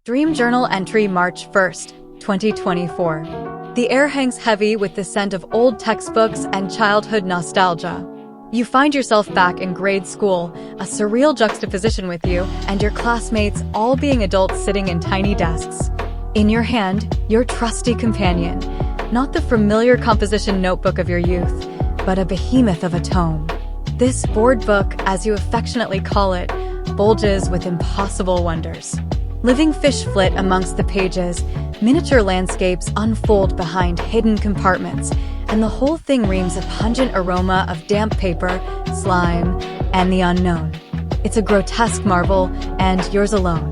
Dream Journal entry March 1st, 2024. The air hangs heavy with the scent of old textbooks and childhood nostalgia. You find yourself back in grade school, a surreal juxtaposition with you and your classmates all being adults sitting in tiny desks. In your hand, your trusty companion, not the familiar composition notebook of your youth, but a behemoth of a tome. This board book, as you affectionately call it, bulges with impossible wonders. Living fish flit amongst the pages, miniature landscapes unfold behind hidden compartments, and the whole thing reams a pungent aroma of damp paper, slime, and the unknown. It's a grotesque marvel, and yours alone.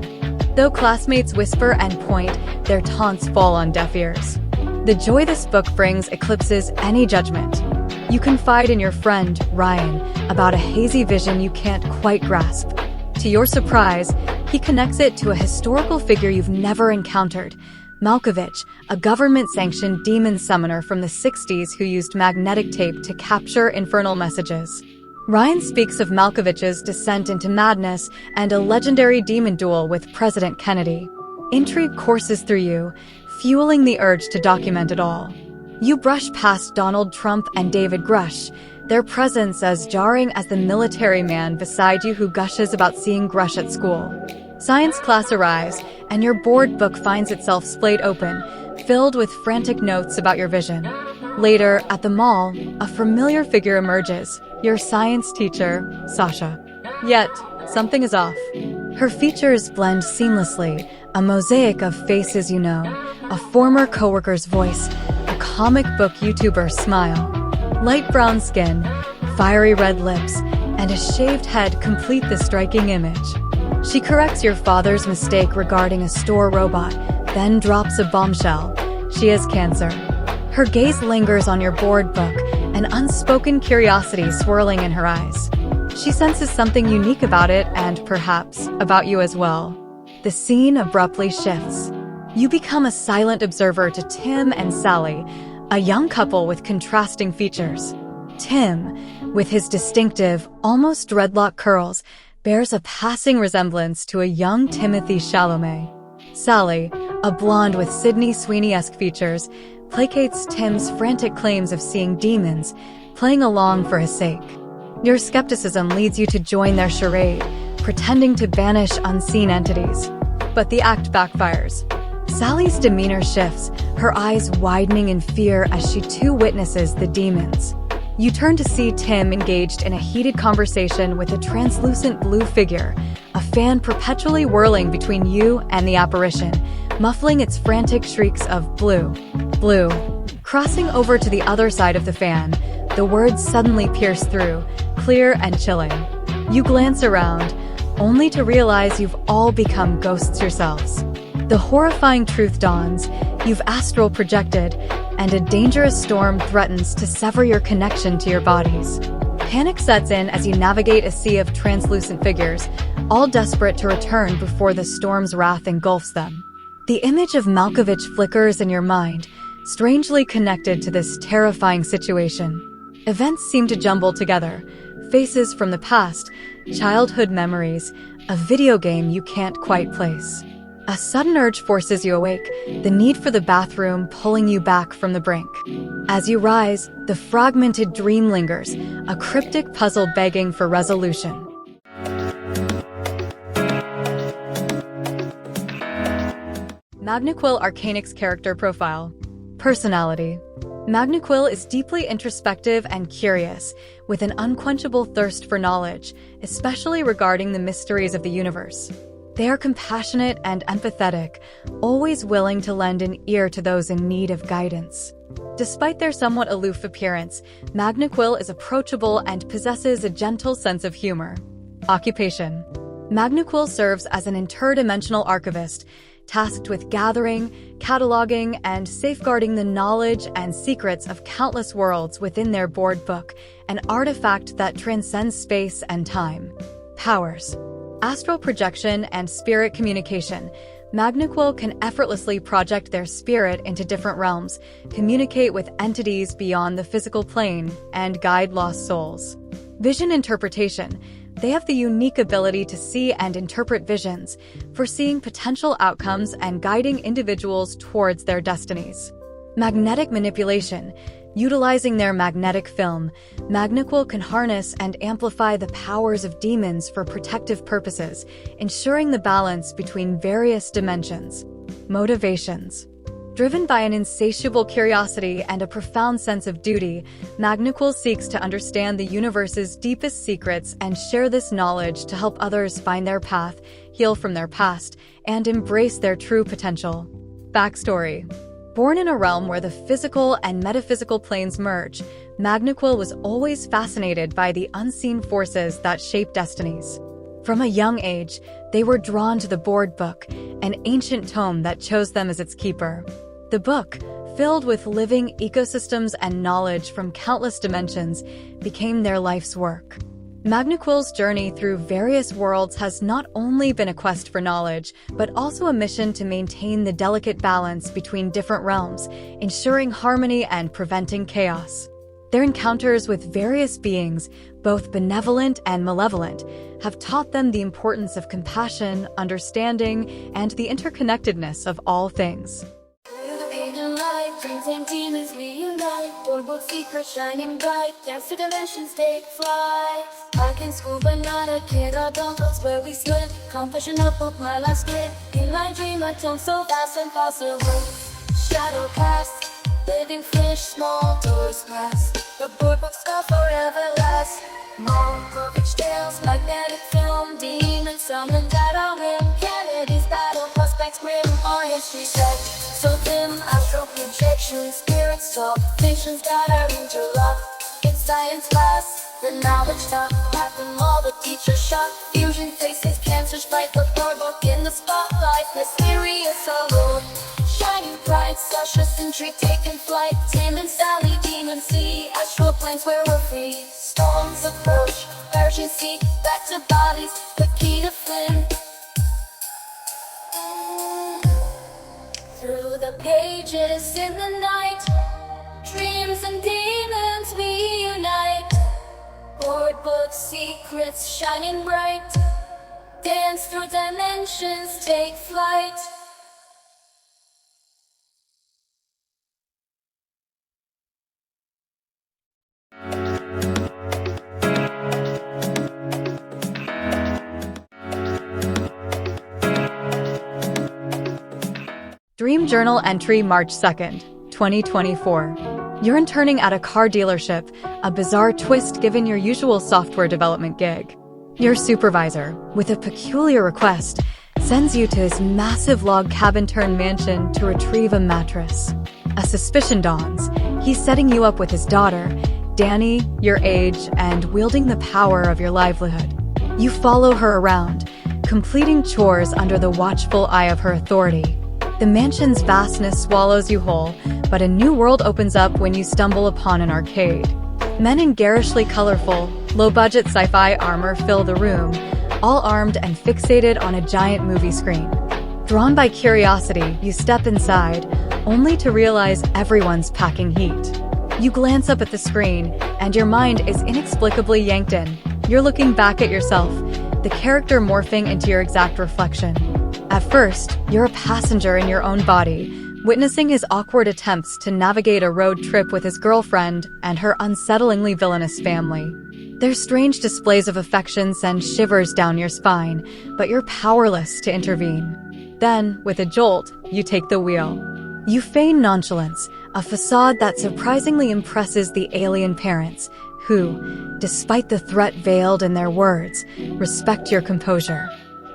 Though classmates whisper and point, their taunts fall on deaf ears. The joy this book brings eclipses any judgment. You confide in your friend, Ryan, about a hazy vision you can't quite grasp. To your surprise, he connects it to a historical figure you've never encountered, Malkovich, a government-sanctioned demon summoner from the 60s who used magnetic tape to capture infernal messages. Ryan speaks of Malkovich's descent into madness and a legendary demon duel with President Kennedy. Intrigue courses through you, fueling the urge to document it all. You brush past Donald Trump and David Grush, their presence as jarring as the military man beside you who gushes about seeing Grush at school. Science class arrives, and your board book finds itself splayed open, filled with frantic notes about your vision. Later, at the mall, a familiar figure emerges, your science teacher, Sasha. Yet, something is off. Her features blend seamlessly, a mosaic of faces you know, a former coworker's voice, a comic book YouTuber's smile. Light brown skin, fiery red lips, and a shaved head complete the striking image. She corrects your father's mistake regarding a store robot, then drops a bombshell. She has cancer. Her gaze lingers on your board book, an unspoken curiosity swirling in her eyes. She senses something unique about it and, perhaps, about you as well. The scene abruptly shifts. You become a silent observer to Tim and Sally, a young couple with contrasting features. Tim, with his distinctive, almost dreadlock curls, bears a passing resemblance to a young Timothy Chalamet. Sally, a blonde with Sydney Sweeney-esque features, placates Tim's frantic claims of seeing demons, playing along for his sake. Your skepticism leads you to join their charade, pretending to banish unseen entities. But the act backfires. Sally's demeanor shifts, her eyes widening in fear as she too witnesses the demons. You turn to see Tim engaged in a heated conversation with a translucent blue figure, a fan perpetually whirling between you and the apparition, muffling its frantic shrieks of blue, blue. Crossing over to the other side of the fan, the words suddenly pierce through, clear and chilling. You glance around, only to realize you've all become ghosts yourselves. The horrifying truth dawns, you've astral projected, and a dangerous storm threatens to sever your connection to your bodies. Panic sets in as you navigate a sea of translucent figures, all desperate to return before the storm's wrath engulfs them. The image of Malkovich flickers in your mind, strangely connected to this terrifying situation. Events seem to jumble together, faces from the past, childhood memories, a video game you can't quite place. A sudden urge forces you awake, the need for the bathroom pulling you back from the brink. As you rise, the fragmented dream lingers, a cryptic puzzle begging for resolution. Magnaquil Arcanic's character profile. Personality. Magnaquil is deeply introspective and curious, with an unquenchable thirst for knowledge, especially regarding the mysteries of the universe. They are compassionate and empathetic, always willing to lend an ear to those in need of guidance. Despite their somewhat aloof appearance, Magnaquil is approachable and possesses a gentle sense of humor. Occupation. Magnaquil serves as an interdimensional archivist, tasked with gathering, cataloging, and safeguarding the knowledge and secrets of countless worlds within their board book, an artifact that transcends space and time. Powers. Astral projection and spirit communication. Magnaquil can effortlessly project their spirit into different realms, communicate with entities beyond the physical plane, and guide lost souls. Vision interpretation. They have the unique ability to see and interpret visions, foreseeing potential outcomes and guiding individuals towards their destinies. Magnetic manipulation. Utilizing their magnetic film, Magnequel can harness and amplify the powers of demons for protective purposes, ensuring the balance between various dimensions. Motivations. Driven by an insatiable curiosity and a profound sense of duty, Magnequel seeks to understand the universe's deepest secrets and share this knowledge to help others find their path, heal from their past, and embrace their true potential. Backstory. Born in a realm where the physical and metaphysical planes merge, Magnequel was always fascinated by the unseen forces that shape destinies. From a young age, they were drawn to the Board Book, an ancient tome that chose them as its keeper. The book, filled with living ecosystems and knowledge from countless dimensions, became their life's work. Magnequel's journey through various worlds has not only been a quest for knowledge, but also a mission to maintain the delicate balance between different realms, ensuring harmony and preventing chaos. Their encounters with various beings, both benevolent and malevolent, have taught them the importance of compassion, understanding, and the interconnectedness of all things. Dreams and demons reunite, boardwalk secrets shining bright, dance to dimensions take flight. I can school but not a kid, our dumbbells where we stood, compilation of book my last kid. In my dream I turn so fast and possible. Shadow cast, living fish, small doors glass. The boardwalks are forever last. Malkovich tales, magnetic film, demons summoned at our whim. Kennedy's battle, prospects grim, our history set. So dim, astral projection, spirits talk, visions that are interlocked. In science class, the knowledge talk, happen all the teachers shock. Fusion faces, cancer strike, the boardwalk in the spotlight. Mysterious alone, shining bright, suspicious intrigue taking flight. Tim and Sally, demon sea, astral planes where we're free. Storms approach, urgency, back to bodies, the key to Flynn. Through the pages in the night, dreams and demons reunite. Boardbook secrets shining bright, dance through dimensions, take flight. Dream Journal entry March 2nd, 2024. You're interning at a car dealership, a bizarre twist given your usual software development gig. Your supervisor, with a peculiar request, sends you to his massive log cabin-turned mansion to retrieve a mattress. A suspicion dawns. He's setting you up with his daughter, Danny, your age, and wielding the power of your livelihood. You follow her around, completing chores under the watchful eye of her authority. The mansion's vastness swallows you whole, but a new world opens up when you stumble upon an arcade. Men in garishly colorful, low-budget sci-fi armor fill the room, all armed and fixated on a giant movie screen. Drawn by curiosity, you step inside, only to realize everyone's packing heat. You glance up at the screen, and your mind is inexplicably yanked in. You're looking back at yourself, the character morphing into your exact reflection. At first, you're a passenger in your own body, witnessing his awkward attempts to navigate a road trip with his girlfriend and her unsettlingly villainous family. Their strange displays of affection send shivers down your spine, but you're powerless to intervene. Then, with a jolt, you take the wheel. You feign nonchalance, a facade that surprisingly impresses the alien parents, who, despite the threat veiled in their words, respect your composure.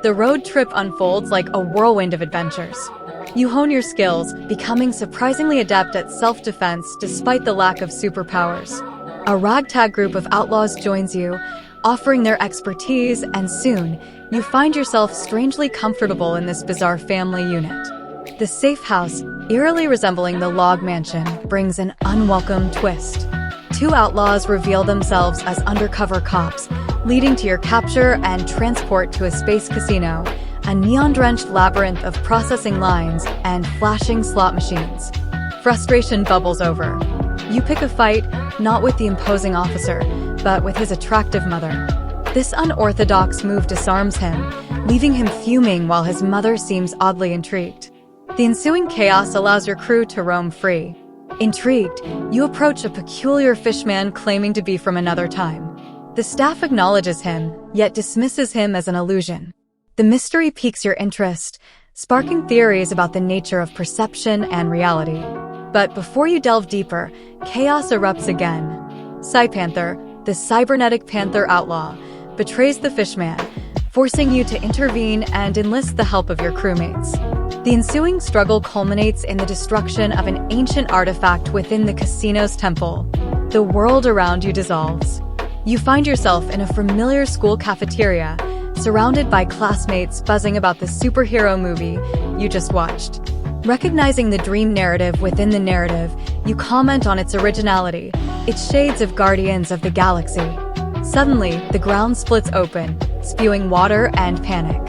The road trip unfolds like a whirlwind of adventures. You hone your skills, becoming surprisingly adept at self-defense despite the lack of superpowers. A ragtag group of outlaws joins you, offering their expertise, and soon, you find yourself strangely comfortable in this bizarre family unit. The safe house, eerily resembling the log mansion, brings an unwelcome twist. Two outlaws reveal themselves as undercover cops, leading to your capture and transport to a space casino, a neon-drenched labyrinth of processing lines and flashing slot machines. Frustration bubbles over. You pick a fight, not with the imposing officer, but with his attractive mother. This unorthodox move disarms him, leaving him fuming while his mother seems oddly intrigued. The ensuing chaos allows your crew to roam free. Intrigued, you approach a peculiar fishman claiming to be from another time. The staff acknowledges him, yet dismisses him as an illusion. The mystery piques your interest, sparking theories about the nature of perception and reality. But before you delve deeper, chaos erupts again. Panther, the cybernetic panther outlaw, betrays the fishman, forcing you to intervene and enlist the help of your crewmates. The ensuing struggle culminates in the destruction of an ancient artifact within the casino's temple. The world around you dissolves. You find yourself in a familiar school cafeteria, surrounded by classmates buzzing about the superhero movie you just watched. Recognizing the dream narrative within the narrative, you comment on its originality, its shades of Guardians of the Galaxy. Suddenly, the ground splits open, spewing water and panic.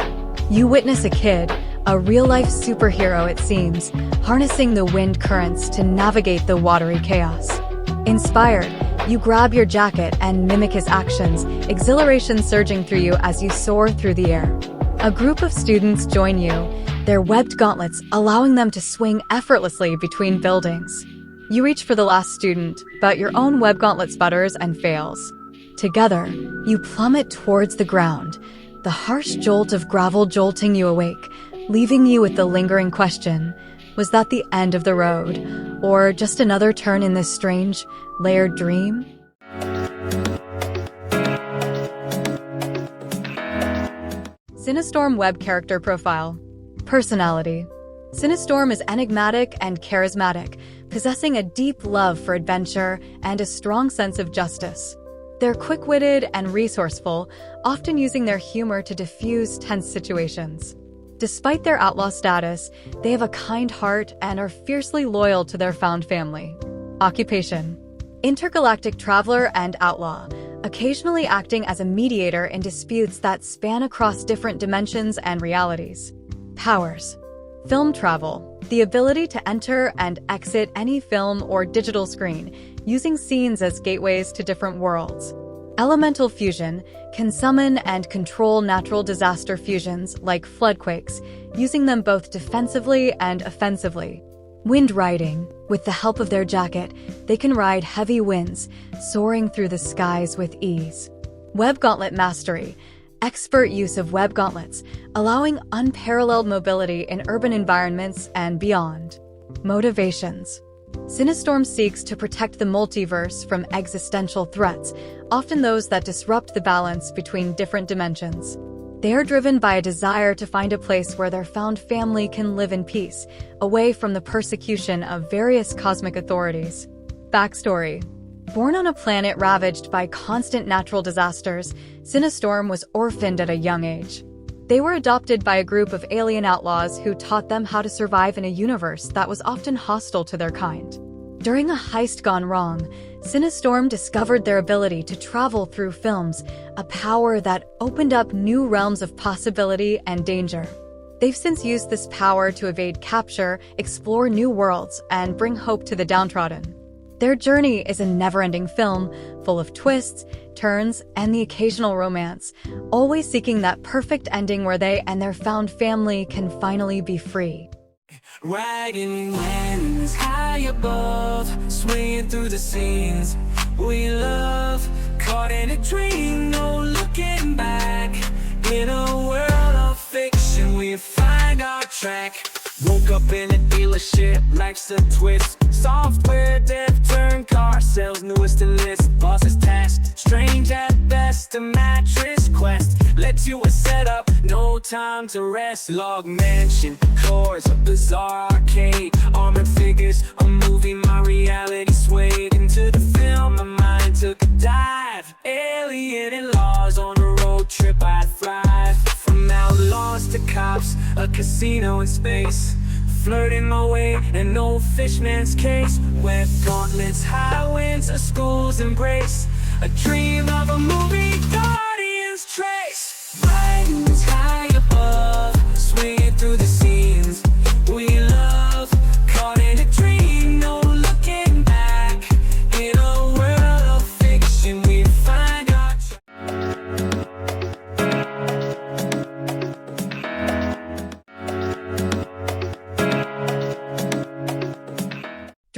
You witness a kid, a real-life superhero it seems, harnessing the wind currents to navigate the watery chaos. Inspired, you grab your jacket and mimic his actions, exhilaration surging through you as you soar through the air. A group of students join you, their webbed gauntlets allowing them to swing effortlessly between buildings. You reach for the last student, but your own web gauntlet sputters and fails. Together, you plummet towards the ground, the harsh jolt of gravel jolting you awake, leaving you with the lingering question, was that the end of the road, or just another turn in this strange, layered dream? Cinestorm Web Character Profile. Personality. Cinestorm is enigmatic and charismatic, possessing a deep love for adventure and a strong sense of justice. They're quick-witted and resourceful, often using their humor to diffuse tense situations. Despite their outlaw status, they have a kind heart and are fiercely loyal to their found family. Occupation. Intergalactic traveler and outlaw, occasionally acting as a mediator in disputes that span across different dimensions and realities. Powers. Film travel, the ability to enter and exit any film or digital screen, using scenes as gateways to different worlds. Elemental fusion can summon and control natural disaster fusions like floodquakes, using them both defensively and offensively. Wind riding. With the help of their jacket, they can ride heavy winds, soaring through the skies with ease. Web Gauntlet Mastery. Expert use of web gauntlets, allowing unparalleled mobility in urban environments and beyond. Motivations. Cinestorm seeks to protect the multiverse from existential threats, often those that disrupt the balance between different dimensions. They are driven by a desire to find a place where their found family can live in peace, away from the persecution of various cosmic authorities. Backstory. Born on a planet ravaged by constant natural disasters, Cinestorm was orphaned at a young age. They were adopted by a group of alien outlaws who taught them how to survive in a universe that was often hostile to their kind. During a heist gone wrong, Cinestorm discovered their ability to travel through films, a power that opened up new realms of possibility and danger. They've since used this power to evade capture, explore new worlds, and bring hope to the downtrodden. Their journey is a never-ending film, full of twists, turns, and the occasional romance, always seeking that perfect ending where they and their found family can finally be free. Riding winds high above, swinging through the scenes we love, caught in a dream, no looking back. In a world of fiction, we find our track. Woke up in a dealership, life's a twist. Software dev turn car sales, newest in list. Bosses tasked, strange at best. A mattress quest led to a setup, no time to rest. Log mansion, chords, a bizarre arcade. Armored figures, a movie, my reality swayed into the film. My mind took a dive. Alien in-laws on a road trip, I'd thrive. From outlaws to cops, a casino in space. Flirting my way, an old fishman's case. Web gauntlets, high winds, a school's embrace. A dream of a movie, Guardian's trace. Riding high above, swinging through the scenes we love, caught in a dream, no looking back. In a world of fiction, we find our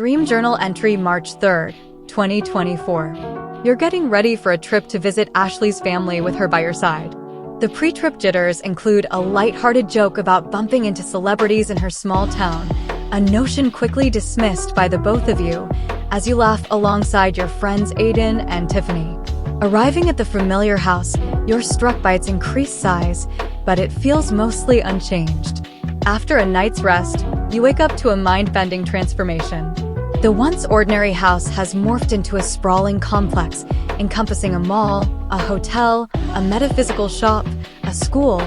Dream Journal entry March 3rd, 2024. You're getting ready for a trip to visit Ashley's family with her by your side. The pre-trip jitters include a light-hearted joke about bumping into celebrities in her small town, a notion quickly dismissed by the both of you as you laugh alongside your friends Aiden and Tiffany. Arriving at the familiar house, you're struck by its increased size, but it feels mostly unchanged. After a night's rest, you wake up to a mind-bending transformation. The once ordinary house has morphed into a sprawling complex, encompassing a mall, a hotel, a metaphysical shop, a school,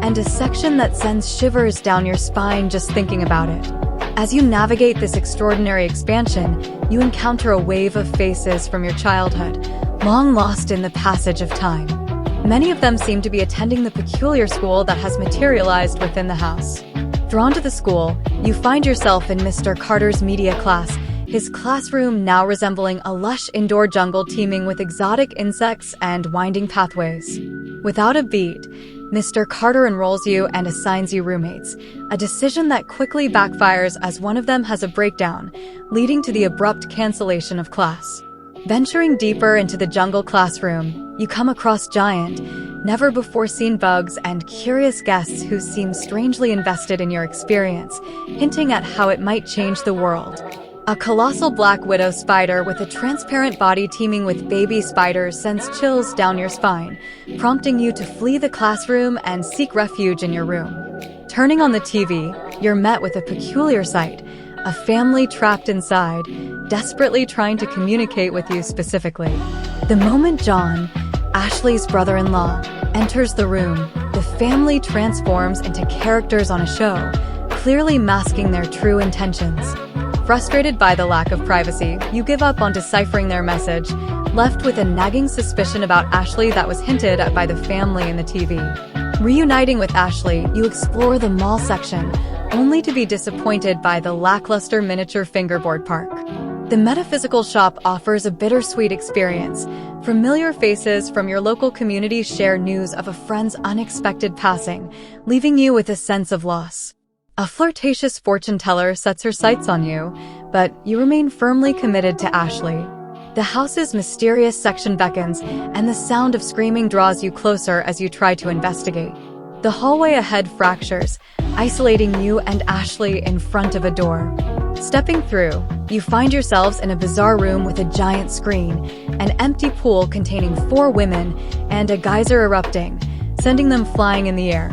and a section that sends shivers down your spine just thinking about it. As you navigate this extraordinary expansion, you encounter a wave of faces from your childhood, long lost in the passage of time. Many of them seem to be attending the peculiar school that has materialized within the house. Drawn to the school, you find yourself in Mr. Carter's media class, his classroom now resembling a lush indoor jungle teeming with exotic insects and winding pathways. Without a beat, Mr. Carter enrolls you and assigns you roommates, a decision that quickly backfires as one of them has a breakdown, leading to the abrupt cancellation of class. Venturing deeper into the jungle classroom, you come across giant, never-before-seen bugs and curious guests who seem strangely invested in your experience, hinting at how it might change the world. A colossal black widow spider with a transparent body teeming with baby spiders sends chills down your spine, prompting you to flee the classroom and seek refuge in your room. Turning on the TV, you're met with a peculiar sight, a family trapped inside, desperately trying to communicate with you specifically. The moment John, Ashley's brother-in-law, enters the room, the family transforms into characters on a show, clearly masking their true intentions. Frustrated by the lack of privacy, you give up on deciphering their message, left with a nagging suspicion about Ashley that was hinted at by the family in the TV. Reuniting with Ashley, you explore the mall section, only to be disappointed by the lackluster miniature fingerboard park. The metaphysical shop offers a bittersweet experience. Familiar faces from your local community share news of a friend's unexpected passing, leaving you with a sense of loss. A flirtatious fortune teller sets her sights on you, but you remain firmly committed to Ashley. The house's mysterious section beckons, and the sound of screaming draws you closer as you try to investigate. The hallway ahead fractures, isolating you and Ashley in front of a door. Stepping through, you find yourselves in a bizarre room with a giant screen, an empty pool containing 4 women, and a geyser erupting, sending them flying in the air.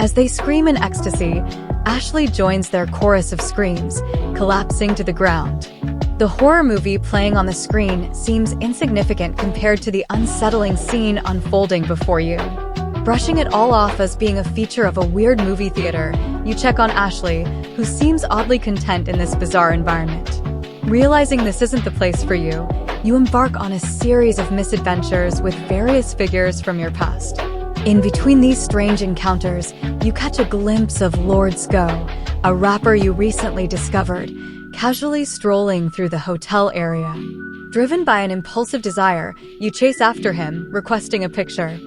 As they scream in ecstasy, Ashley joins their chorus of screams, collapsing to the ground. The horror movie playing on the screen seems insignificant compared to the unsettling scene unfolding before you. Brushing it all off as being a feature of a weird movie theater, you check on Ashley, who seems oddly content in this bizarre environment. Realizing this isn't the place for you, you embark on a series of misadventures with various figures from your past. In between these strange encounters, you catch a glimpse of Lord Sko, a rapper you recently discovered, casually strolling through the hotel area. Driven by an impulsive desire, you chase after him, requesting a picture.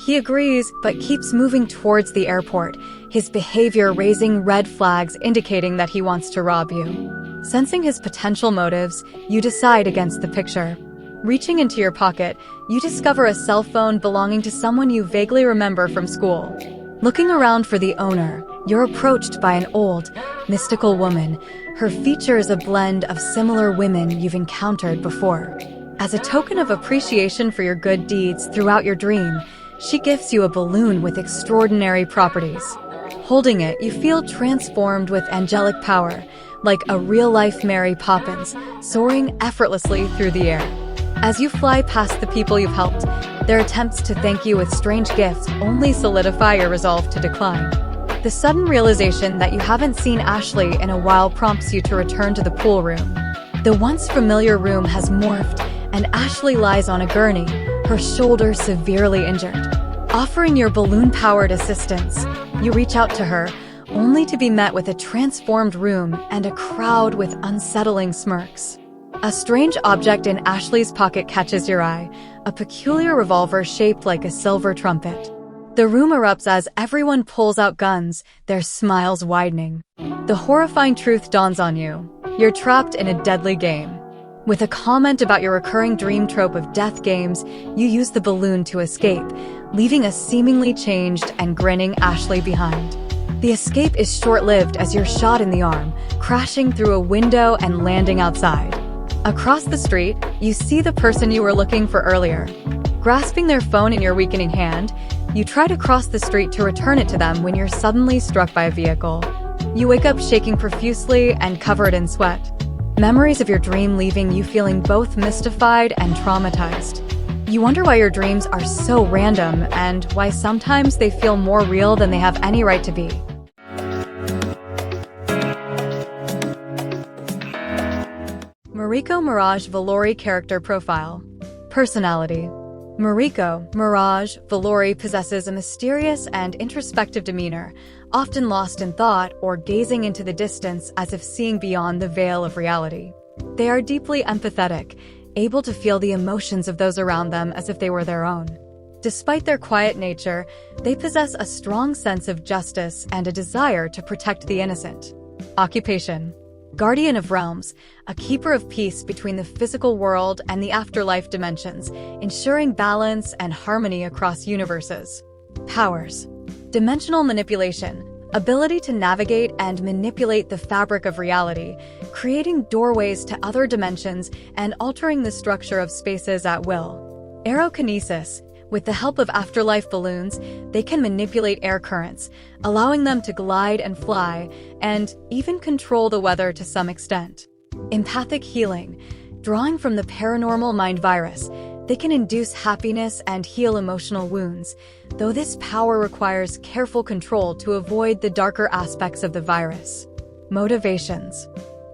He agrees, but keeps moving towards the airport, his behavior raising red flags indicating that he wants to rob you. Sensing his potential motives, you decide against the picture. Reaching into your pocket, you discover a cell phone belonging to someone you vaguely remember from school. Looking around for the owner, you're approached by an old, mystical woman, her features a blend of similar women you've encountered before. As a token of appreciation for your good deeds throughout your dream, she gifts you a balloon with extraordinary properties. Holding it, you feel transformed with angelic power, like a real-life Mary Poppins, soaring effortlessly through the air. As you fly past the people you've helped, their attempts to thank you with strange gifts only solidify your resolve to decline. The sudden realization that you haven't seen Ashley in a while prompts you to return to the pool room. The once familiar room has morphed, and Ashley lies on a gurney, her shoulder severely injured. Offering your balloon-powered assistance, you reach out to her, only to be met with a transformed room and a crowd with unsettling smirks. A strange object in Ashley's pocket catches your eye, a peculiar revolver shaped like a silver trumpet. The room erupts as everyone pulls out guns, their smiles widening. The horrifying truth dawns on you. You're trapped in a deadly game. With a comment about your recurring dream trope of death games, you use the balloon to escape, leaving a seemingly changed and grinning Ashley behind. The escape is short-lived as you're shot in the arm, crashing through a window and landing outside. Across the street, you see the person you were looking for earlier. Grasping their phone in your weakening hand, you try to cross the street to return it to them when you're suddenly struck by a vehicle. You wake up shaking profusely and covered in sweat. Memories of your dream leaving you feeling both mystified and traumatized. You wonder why your dreams are so random and why sometimes they feel more real than they have any right to be. Mariko Mirage Valori Character Profile. Personality. Mariko Mirage Valori possesses a mysterious and introspective demeanor, often lost in thought or gazing into the distance as if seeing beyond the veil of reality. They are deeply empathetic, able to feel the emotions of those around them as if they were their own. Despite their quiet nature, they possess a strong sense of justice and a desire to protect the innocent. Occupation. Guardian of Realms, a keeper of peace between the physical world and the afterlife dimensions, ensuring balance and harmony across universes. Powers. Dimensional manipulation, ability to navigate and manipulate the fabric of reality, creating doorways to other dimensions and altering the structure of spaces at will. Aerokinesis. With the help of afterlife balloons, they can manipulate air currents, allowing them to glide and fly, and even control the weather to some extent. Empathic healing. Drawing from the paranormal mind virus, they can induce happiness and heal emotional wounds, though this power requires careful control to avoid the darker aspects of the virus. Motivations.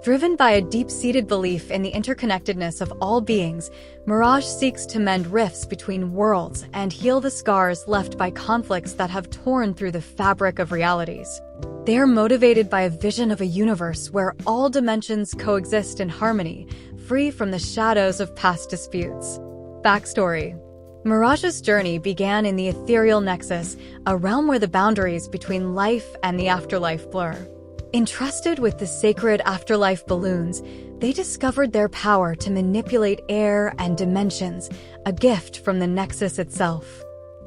Driven by a deep-seated belief in the interconnectedness of all beings, Mirage seeks to mend rifts between worlds and heal the scars left by conflicts that have torn through the fabric of realities. They are motivated by a vision of a universe where all dimensions coexist in harmony, free from the shadows of past disputes. Backstory. Mirage's journey began in the ethereal nexus, a realm where the boundaries between life and the afterlife blur. Entrusted with the sacred afterlife balloons, they discovered their power to manipulate air and dimensions, a gift from the Nexus itself.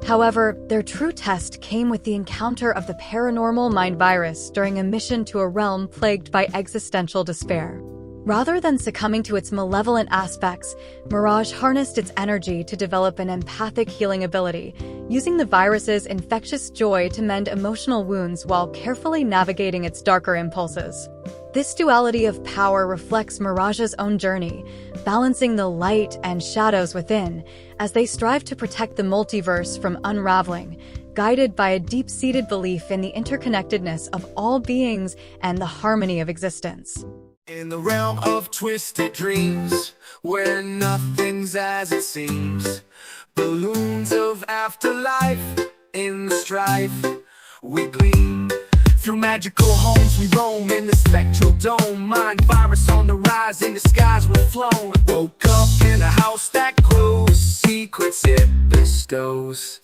However, their true test came with the encounter of the paranormal mind virus during a mission to a realm plagued by existential despair. Rather than succumbing to its malevolent aspects, Mirage harnessed its energy to develop an empathic healing ability, using the virus's infectious joy to mend emotional wounds while carefully navigating its darker impulses. This duality of power reflects Mirage's own journey, balancing the light and shadows within, as they strive to protect the multiverse from unraveling, guided by a deep-seated belief in the interconnectedness of all beings and the harmony of existence. In the realm of twisted dreams, where nothing's as it seems, balloons of afterlife, in the strife, we gleam. Through magical homes we roam in the spectral dome. Mind virus on the rise, in the skies we're flown. Woke up in a house that glows, secrets it bestows.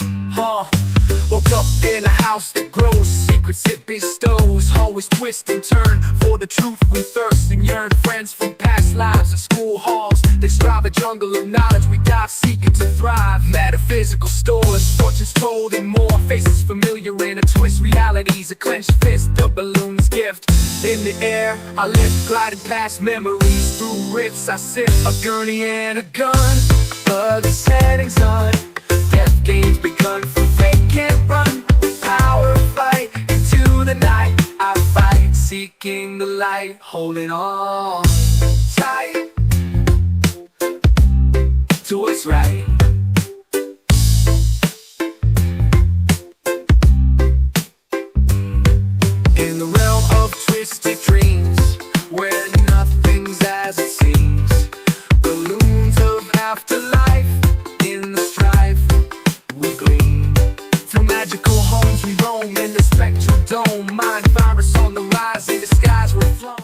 Woke up in a house that grows, secrets it bestows. Always twist and turn, for the truth we thirst and yearn. Friends from past lives and school halls, they strive a jungle of knowledge we dive seeking to thrive. Metaphysical stores, fortunes told and more. Faces familiar in a twist, realities a clenched fist. The balloon's gift, in the air I lift, gliding past memories. Through rifts I sip, a gurney and a gun. But the setting's on, death games begun. For fate can't run, power fight. Into the night I fight, seeking the light, holding on tight to what's right. In the realm of twisted dreams, where nothing's as it seems, balloons of afterlife, in the strife we gleam. Through magical homes we roam, in the spectral dome. Mind virus on the rise, in the skies we're flown.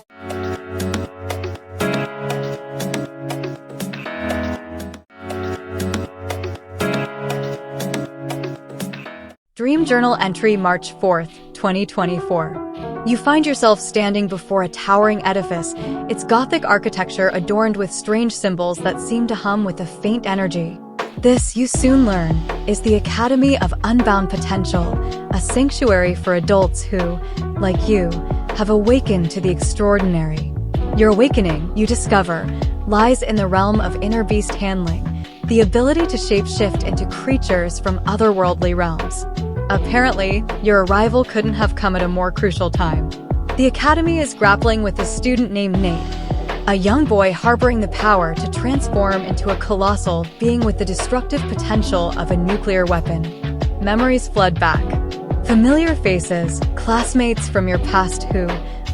Dream Journal entry March 4th, 2024. You find yourself standing before a towering edifice, its Gothic architecture adorned with strange symbols that seem to hum with a faint energy. This, you soon learn, is the Academy of Unbound Potential, a sanctuary for adults who, like you, have awakened to the extraordinary. Your awakening, you discover, lies in the realm of inner beast handling, the ability to shapeshift into creatures from otherworldly realms. Apparently, your arrival couldn't have come at a more crucial time. The Academy is grappling with a student named Nate, a young boy harboring the power to transform into a colossal being with the destructive potential of a nuclear weapon. Memories flood back. Familiar faces, classmates from your past who,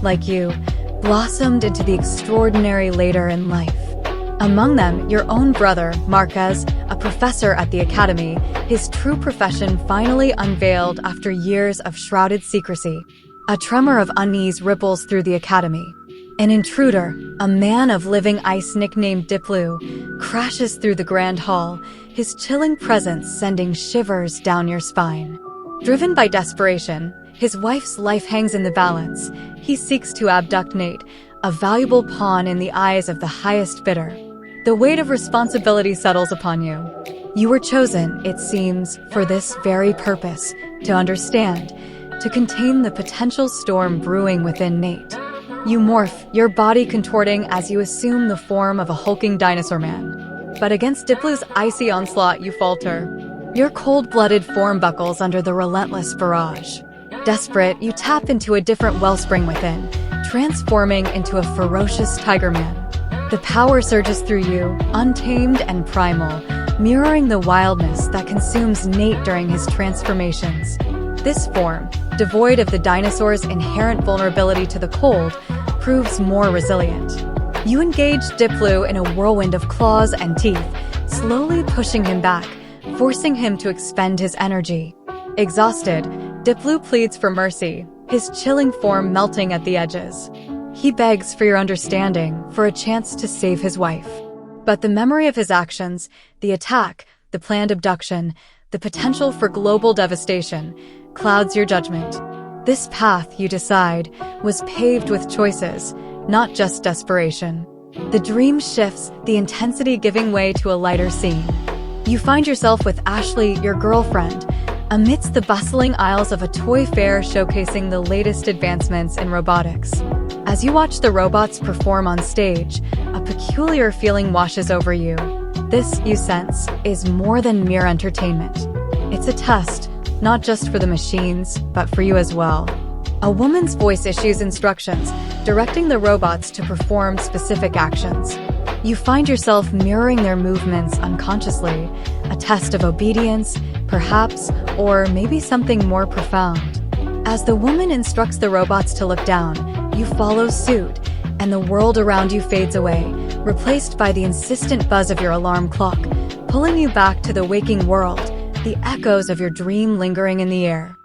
like you, blossomed into the extraordinary later in life. Among them, your own brother, Marquez, a professor at the Academy, his true profession finally unveiled after years of shrouded secrecy. A tremor of unease ripples through the Academy. An intruder, a man of living ice nicknamed Diplu, crashes through the grand hall, his chilling presence sending shivers down your spine. Driven by desperation, his wife's life hangs in the balance. He seeks to abduct Nate, a valuable pawn in the eyes of the highest bidder. The weight of responsibility settles upon you. You were chosen, it seems, for this very purpose, to understand, to contain the potential storm brewing within Nate. You morph, your body contorting as you assume the form of a hulking dinosaur man. But against Diplu's icy onslaught, you falter. Your cold-blooded form buckles under the relentless barrage. Desperate, you tap into a different wellspring within, transforming into a ferocious tiger man. The power surges through you, untamed and primal, mirroring the wildness that consumes Nate during his transformations. This form, devoid of the dinosaur's inherent vulnerability to the cold, proves more resilient. You engage Diplu in a whirlwind of claws and teeth, slowly pushing him back, forcing him to expend his energy. Exhausted, Diplu pleads for mercy, his chilling form melting at the edges. He begs for your understanding, for a chance to save his wife. But the memory of his actions, the attack, the planned abduction, the potential for global devastation, clouds your judgment. This path, you decide, was paved with choices, not just desperation. The dream shifts, the intensity giving way to a lighter scene. You find yourself with Ashley, your girlfriend, amidst the bustling aisles of a toy fair showcasing the latest advancements in robotics. As you watch the robots perform on stage, a peculiar feeling washes over you. This, you sense, is more than mere entertainment. It's a test, not just for the machines, but for you as well. A woman's voice issues instructions, directing the robots to perform specific actions. You find yourself mirroring their movements unconsciously, a test of obedience, perhaps, or maybe something more profound. As the woman instructs the robots to look down, you follow suit, and the world around you fades away, replaced by the insistent buzz of your alarm clock, pulling you back to the waking world, the echoes of your dream lingering in the air.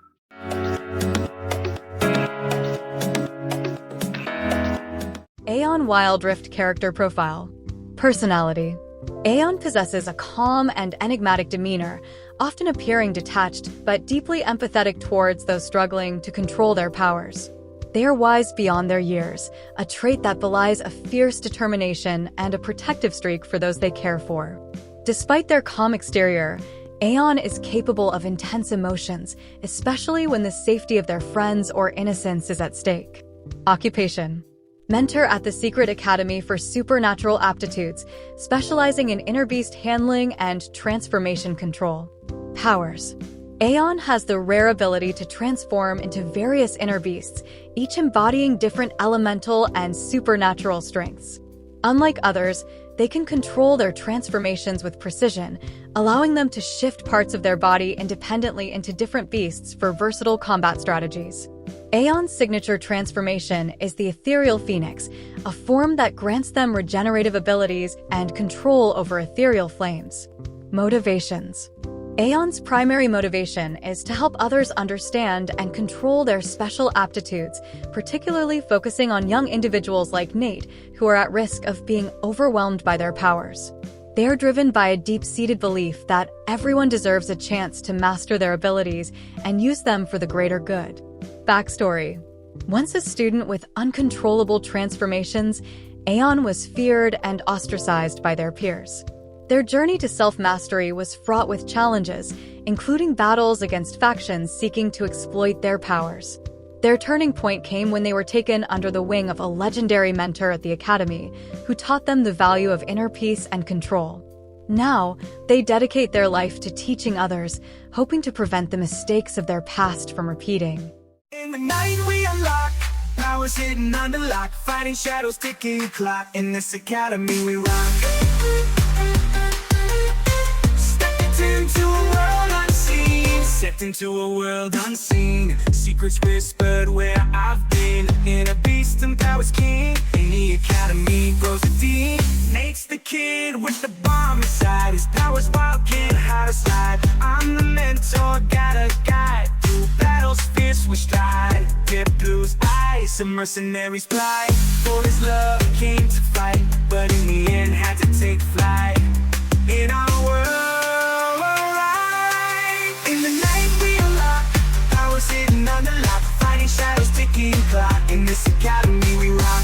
Aeon Wildrift Character Profile. Personality. Aeon possesses a calm and enigmatic demeanor, often appearing detached but deeply empathetic towards those struggling to control their powers. They are wise beyond their years, a trait that belies a fierce determination and a protective streak for those they care for. Despite their calm exterior, Aeon is capable of intense emotions, especially when the safety of their friends or innocence is at stake. Occupation. Mentor at the Secret Academy for Supernatural Aptitudes, specializing in inner beast handling and transformation control. Powers. Aeon has the rare ability to transform into various inner beasts, each embodying different elemental and supernatural strengths. Unlike others, they can control their transformations with precision, allowing them to shift parts of their body independently into different beasts for versatile combat strategies. Aeon's signature transformation is the Ethereal Phoenix, a form that grants them regenerative abilities and control over ethereal flames. Motivations. Aeon's primary motivation is to help others understand and control their special aptitudes, particularly focusing on young individuals like Nate, who are at risk of being overwhelmed by their powers. They are driven by a deep-seated belief that everyone deserves a chance to master their abilities and use them for the greater good. Backstory. Once a student with uncontrollable transformations, Aeon was feared and ostracized by their peers. Their journey to self-mastery was fraught with challenges, including battles against factions seeking to exploit their powers. Their turning point came when they were taken under the wing of a legendary mentor at the Academy, who taught them the value of inner peace and control. Now, they dedicate their life to teaching others, hoping to prevent the mistakes of their past from repeating. In the night we unlock powers hidden under lock, fighting shadows, ticking clock. In this academy we rock. Stepped into a world unseen, secrets whispered where I've been. In a beast and powers king, in the academy grows the dean. Nate's the kid with the bomb inside, his powers wild, can't hide or slide. I'm the mentor, got a guide, through battles fierce we stride. Dip blue's eyes, a mercenary's plight, for his love came to fight, but in the end had to take flight. In our world, sitting under lock, fighting shadows, ticking clock. In this academy we rock.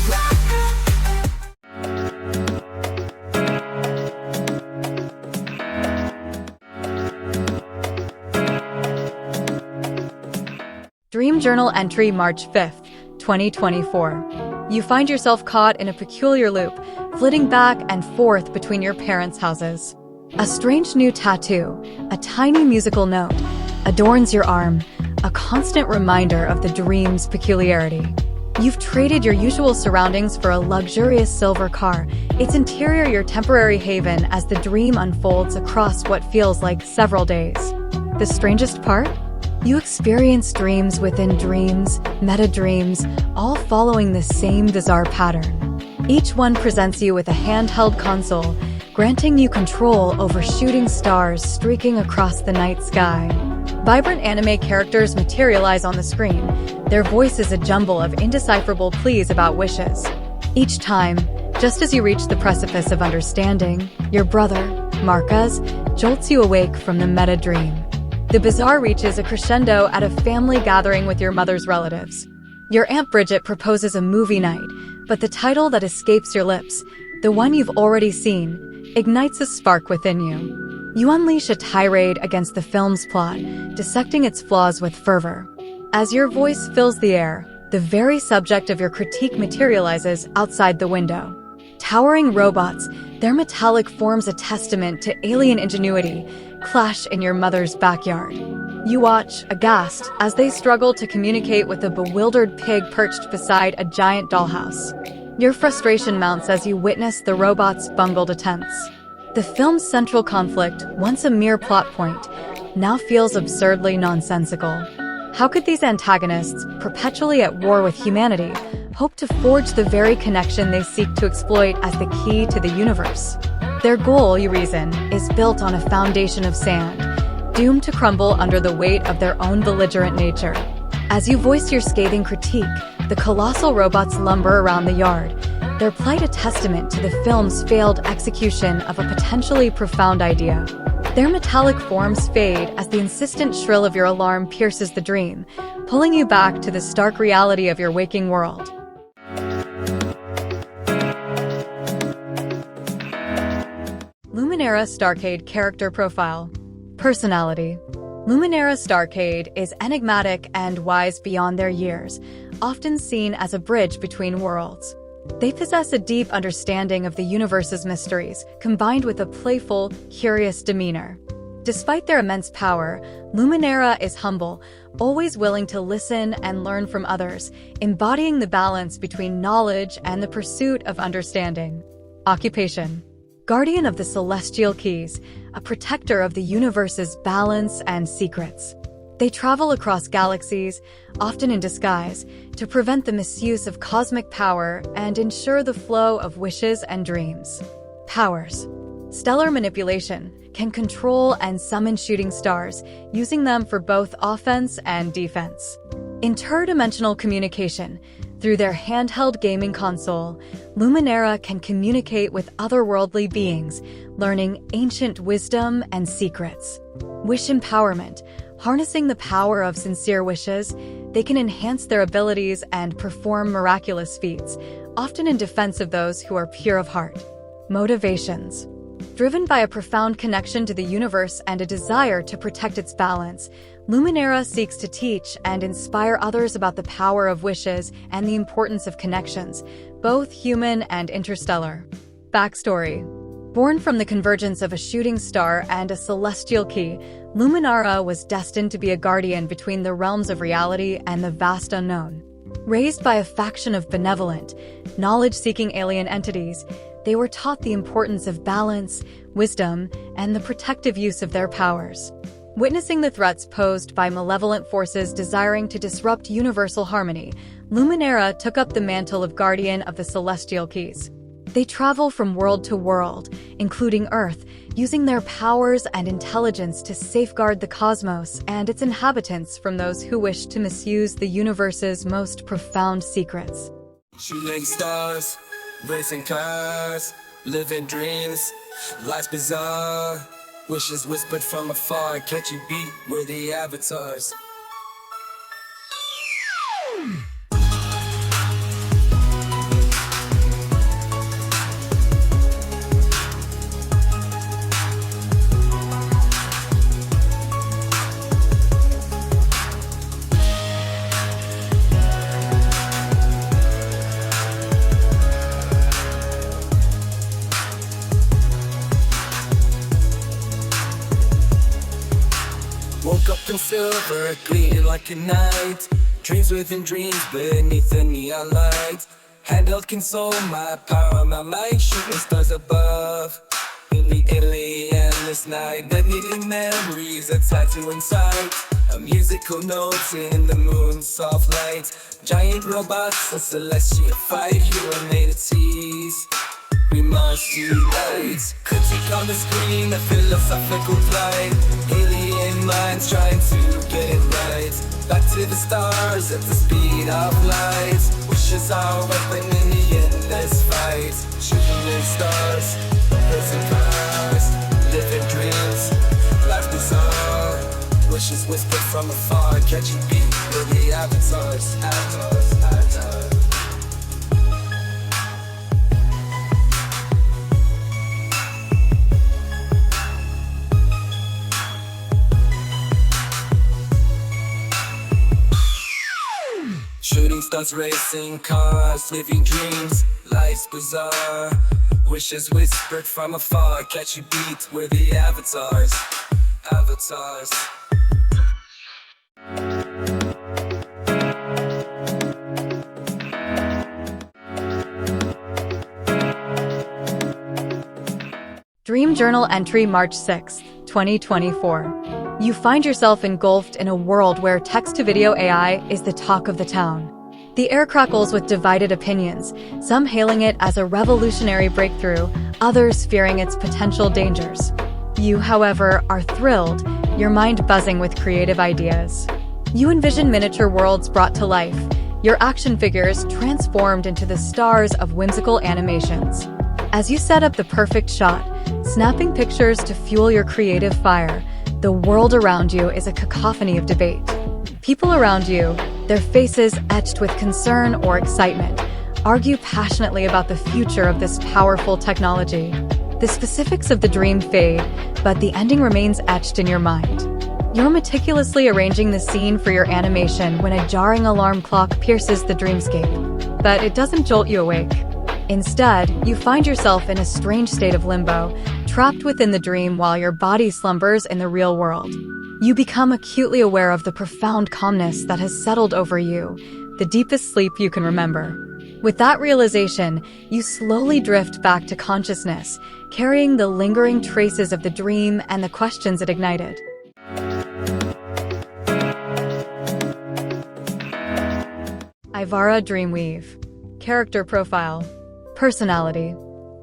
Dream Journal entry March 5th, 2024. You find yourself caught in a peculiar loop, flitting back and forth between your parents' houses. A strange new tattoo, a tiny musical note, adorns your arm, a constant reminder of the dream's peculiarity. You've traded your usual surroundings for a luxurious silver car, its interior your temporary haven as the dream unfolds across what feels like several days. The strangest part? You experience dreams within dreams, meta-dreams, all following the same bizarre pattern. Each one presents you with a handheld console, granting you control over shooting stars streaking across the night sky. Vibrant anime characters materialize on the screen, their voices a jumble of indecipherable pleas about wishes. Each time, just as you reach the precipice of understanding, your brother, Marquez, jolts you awake from the meta-dream. The bizarre reaches a crescendo at a family gathering with your mother's relatives. Your Aunt Bridget proposes a movie night, but the title that escapes your lips, the one you've already seen, ignites a spark within you. You unleash a tirade against the film's plot, dissecting its flaws with fervor. As your voice fills the air, the very subject of your critique materializes outside the window. Towering robots, their metallic forms a testament to alien ingenuity, clash in your mother's backyard. You watch, aghast, as they struggle to communicate with a bewildered pig perched beside a giant dollhouse. Your frustration mounts as you witness the robots' bungled attempts. The film's central conflict, once a mere plot point, now feels absurdly nonsensical. How could these antagonists, perpetually at war with humanity, hope to forge the very connection they seek to exploit as the key to the universe? Their goal, you reason, is built on a foundation of sand, doomed to crumble under the weight of their own belligerent nature. As you voice your scathing critique, the colossal robots lumber around the yard, their plight a testament to the film's failed execution of a potentially profound idea. Their metallic forms fade as the insistent shrill of your alarm pierces the dream, pulling you back to the stark reality of your waking world. Luminera Starcade Character Profile. Personality. Luminera Starcade is enigmatic and wise beyond their years, often seen as a bridge between worlds. They possess a deep understanding of the universe's mysteries, combined with a playful, curious demeanor. Despite their immense power, Luminera is humble, always willing to listen and learn from others, embodying the balance between knowledge and the pursuit of understanding. Occupation. Guardian of the Celestial Keys, a protector of the universe's balance and secrets. They travel across galaxies, often in disguise, to prevent the misuse of cosmic power and ensure the flow of wishes and dreams. Powers. Stellar manipulation can control and summon shooting stars, using them for both offense and defense. Interdimensional communication. Through their handheld gaming console, Luminera can communicate with otherworldly beings, learning ancient wisdom and secrets. Wish empowerment. Harnessing the power of sincere wishes, they can enhance their abilities and perform miraculous feats, often in defense of those who are pure of heart. Motivations. Driven by a profound connection to the universe and a desire to protect its balance, Luminara seeks to teach and inspire others about the power of wishes and the importance of connections, both human and interstellar. Backstory. Born from the convergence of a shooting star and a celestial key, Luminara was destined to be a guardian between the realms of reality and the vast unknown. Raised by a faction of benevolent, knowledge-seeking alien entities, they were taught the importance of balance, wisdom, and the protective use of their powers. Witnessing the threats posed by malevolent forces desiring to disrupt universal harmony, Luminara took up the mantle of guardian of the celestial keys. They travel from world to world, including Earth, using their powers and intelligence to safeguard the cosmos and its inhabitants from those who wish to misuse the universe's most profound secrets. Shooting stars, racing cars, living dreams, life's bizarre. Wishes whispered from afar, catch you beat, we're the avatars. Woke up in silver, gleaming like a night. Dreams within dreams beneath the neon light. Handheld console, my power, my might. Shooting stars above. In the endless night. That hidden memories are tattooed inside. A musical note in the moon's soft light. Giant robots, a celestial fight. You were made to tease. We must unite. Critique on the screen, a philosophical plight. Alien minds trying to get it right. Back to the stars at the speed of light. Wishes are weapon in the endless fight. Shooting stars, racing cars, living dreams, life bizarre. Wishes whispered from afar, catching beat, we're the avatars, avatars, avatars. Shooting stars, racing cars, living dreams, life's bizarre. Wishes whispered from afar, catch you beat, we're the avatars, avatars. Dream Journal entry March 6, 2024. You find yourself engulfed in a world where text-to-video AI is the talk of the town. The air crackles with divided opinions, some hailing it as a revolutionary breakthrough, others fearing its potential dangers. You, however, are thrilled, your mind buzzing with creative ideas. You envision miniature worlds brought to life, your action figures transformed into the stars of whimsical animations. As you set up the perfect shot, snapping pictures to fuel your creative fire, the world around you is a cacophony of debate. People around you, their faces etched with concern or excitement, argue passionately about the future of this powerful technology. The specifics of the dream fade, but the ending remains etched in your mind. You're meticulously arranging the scene for your animation when a jarring alarm clock pierces the dreamscape. But it doesn't jolt you awake. Instead, you find yourself in a strange state of limbo, trapped within the dream while your body slumbers in the real world. You become acutely aware of the profound calmness that has settled over you, the deepest sleep you can remember. With that realization, you slowly drift back to consciousness, carrying the lingering traces of the dream and the questions it ignited. Ivara Dreamweave. Character profile. Personality.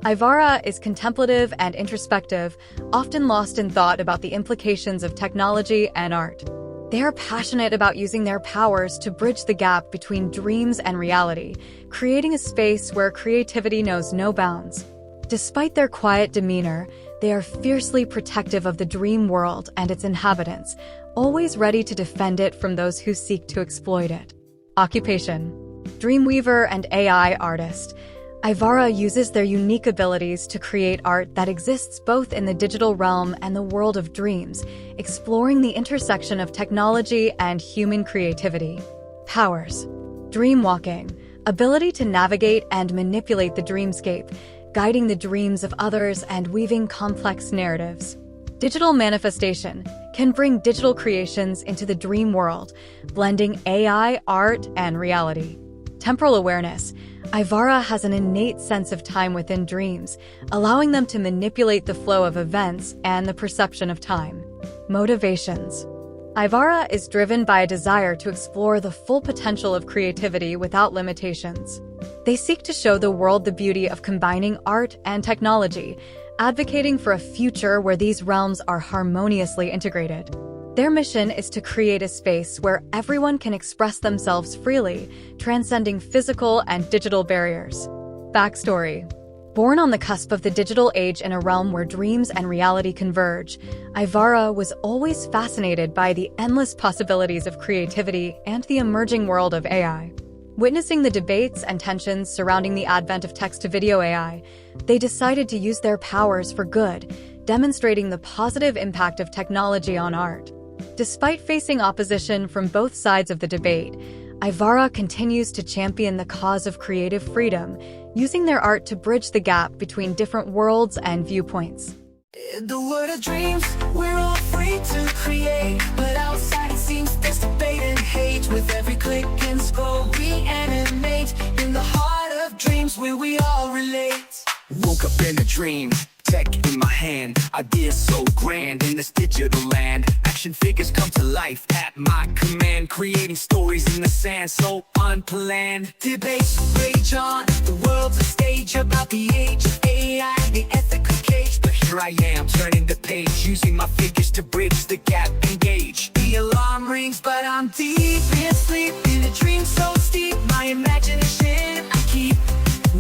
Ivara is contemplative and introspective, often lost in thought about the implications of technology and art. They are passionate about using their powers to bridge the gap between dreams and reality, creating a space where creativity knows no bounds. Despite their quiet demeanor, they are fiercely protective of the dream world and its inhabitants, always ready to defend it from those who seek to exploit it. Occupation: Dreamweaver and AI artist. Ivara uses their unique abilities to create art that exists both in the digital realm and the world of dreams, exploring the intersection of technology and human creativity. Powers: Dreamwalking, ability to navigate and manipulate the dreamscape, guiding the dreams of others and weaving complex narratives. Digital manifestation, can bring digital creations into the dream world, blending AI, art, and reality. Temporal awareness, Ivara has an innate sense of time within dreams, allowing them to manipulate the flow of events and the perception of time. Motivations: Ivara is driven by a desire to explore the full potential of creativity without limitations. They seek to show the world the beauty of combining art and technology, advocating for a future where these realms are harmoniously integrated. Their mission is to create a space where everyone can express themselves freely, transcending physical and digital barriers. Backstory: Born on the cusp of the digital age in a realm where dreams and reality converge, Ivara was always fascinated by the endless possibilities of creativity and the emerging world of AI. Witnessing the debates and tensions surrounding the advent of text-to-video AI, they decided to use their powers for good, demonstrating the positive impact of technology on art. Despite facing opposition from both sides of the debate, Ivara continues to champion the cause of creative freedom, using their art to bridge the gap between different worlds and viewpoints. In the world of dreams, we're all free to create, but outside it seems there's debate and hate. With every click and scroll, we animate in the heart of dreams where we all relate. Woke up in a dream, tech in my hand, ideas so grand in this digital land. Action figures come to life at my command, creating stories in the sand so unplanned. Debates rage on, the world's a stage about the age of AI, the ethical cage. But here I am, turning the page, using my figures to bridge the gap, engage. The alarm rings, but I'm deep in sleep, in a dream so steep. My imagination, I keep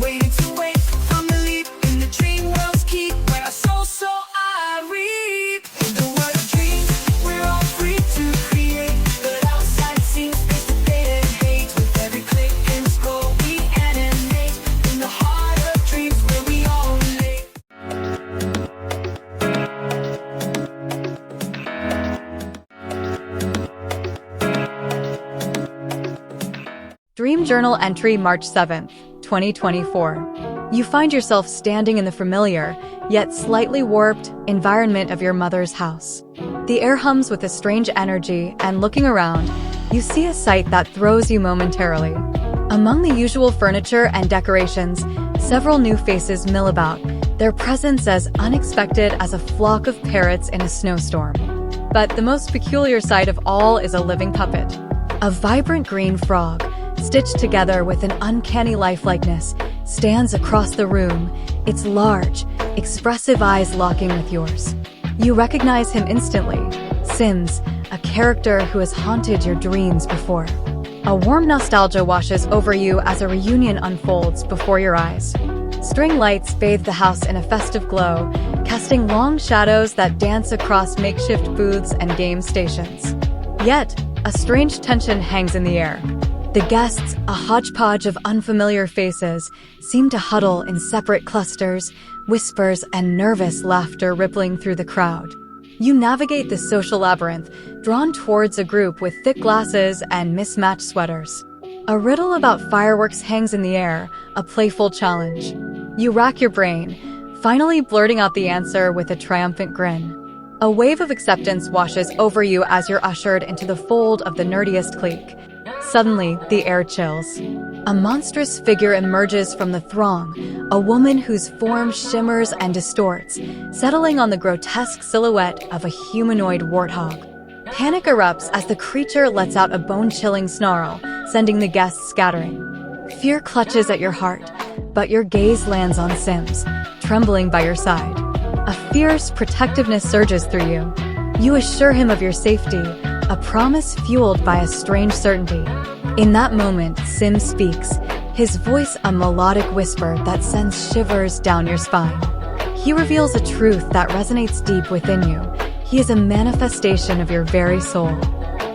waiting to wake from the leap in the dream world's keep, where I sow, so I reap. In the world of dreams, we're all free to create, but outside it seems there's debate and hate. With every click and scroll, we animate in the heart of dreams where we all relate. Dream Journal entry March 7th, 2024. You find yourself standing in the familiar, yet slightly warped, environment of your mother's house. The air hums with a strange energy, and looking around, you see a sight that throws you momentarily. Among the usual furniture and decorations, several new faces mill about, their presence as unexpected as a flock of parrots in a snowstorm. But the most peculiar sight of all is a living puppet. A vibrant green frog, stitched together with an uncanny lifelikeness, stands across the room, its large, expressive eyes locking with yours. You recognize him instantly, Sims, a character who has haunted your dreams before. A warm nostalgia washes over you as a reunion unfolds before your eyes. String lights bathe the house in a festive glow, casting long shadows that dance across makeshift booths and game stations. Yet, a strange tension hangs in the air. The guests, a hodgepodge of unfamiliar faces, seem to huddle in separate clusters, whispers and nervous laughter rippling through the crowd. You navigate the social labyrinth, drawn towards a group with thick glasses and mismatched sweaters. A riddle about fireworks hangs in the air, a playful challenge. You rack your brain, finally blurting out the answer with a triumphant grin. A wave of acceptance washes over you as you're ushered into the fold of the nerdiest clique. Suddenly, the air chills. A monstrous figure emerges from the throng, a woman whose form shimmers and distorts, settling on the grotesque silhouette of a humanoid warthog. Panic erupts as the creature lets out a bone-chilling snarl, sending the guests scattering. Fear clutches at your heart, but your gaze lands on Sims, trembling by your side. A fierce protectiveness surges through you. You assure him of your safety, a promise fueled by a strange certainty. In that moment, Sim speaks, his voice a melodic whisper that sends shivers down your spine. He reveals a truth that resonates deep within you. He is a manifestation of your very soul.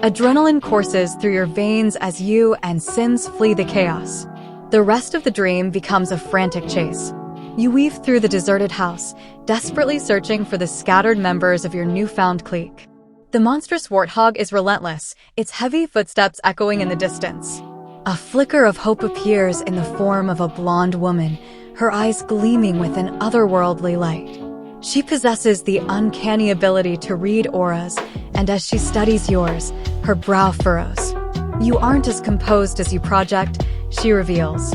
Adrenaline courses through your veins as you and Sims flee the chaos. The rest of the dream becomes a frantic chase. You weave through the deserted house, desperately searching for the scattered members of your newfound clique. The monstrous warthog is relentless, its heavy footsteps echoing in the distance. A flicker of hope appears in the form of a blonde woman, her eyes gleaming with an otherworldly light. She possesses the uncanny ability to read auras, and as she studies yours, her brow furrows. You aren't as composed as you project, she reveals.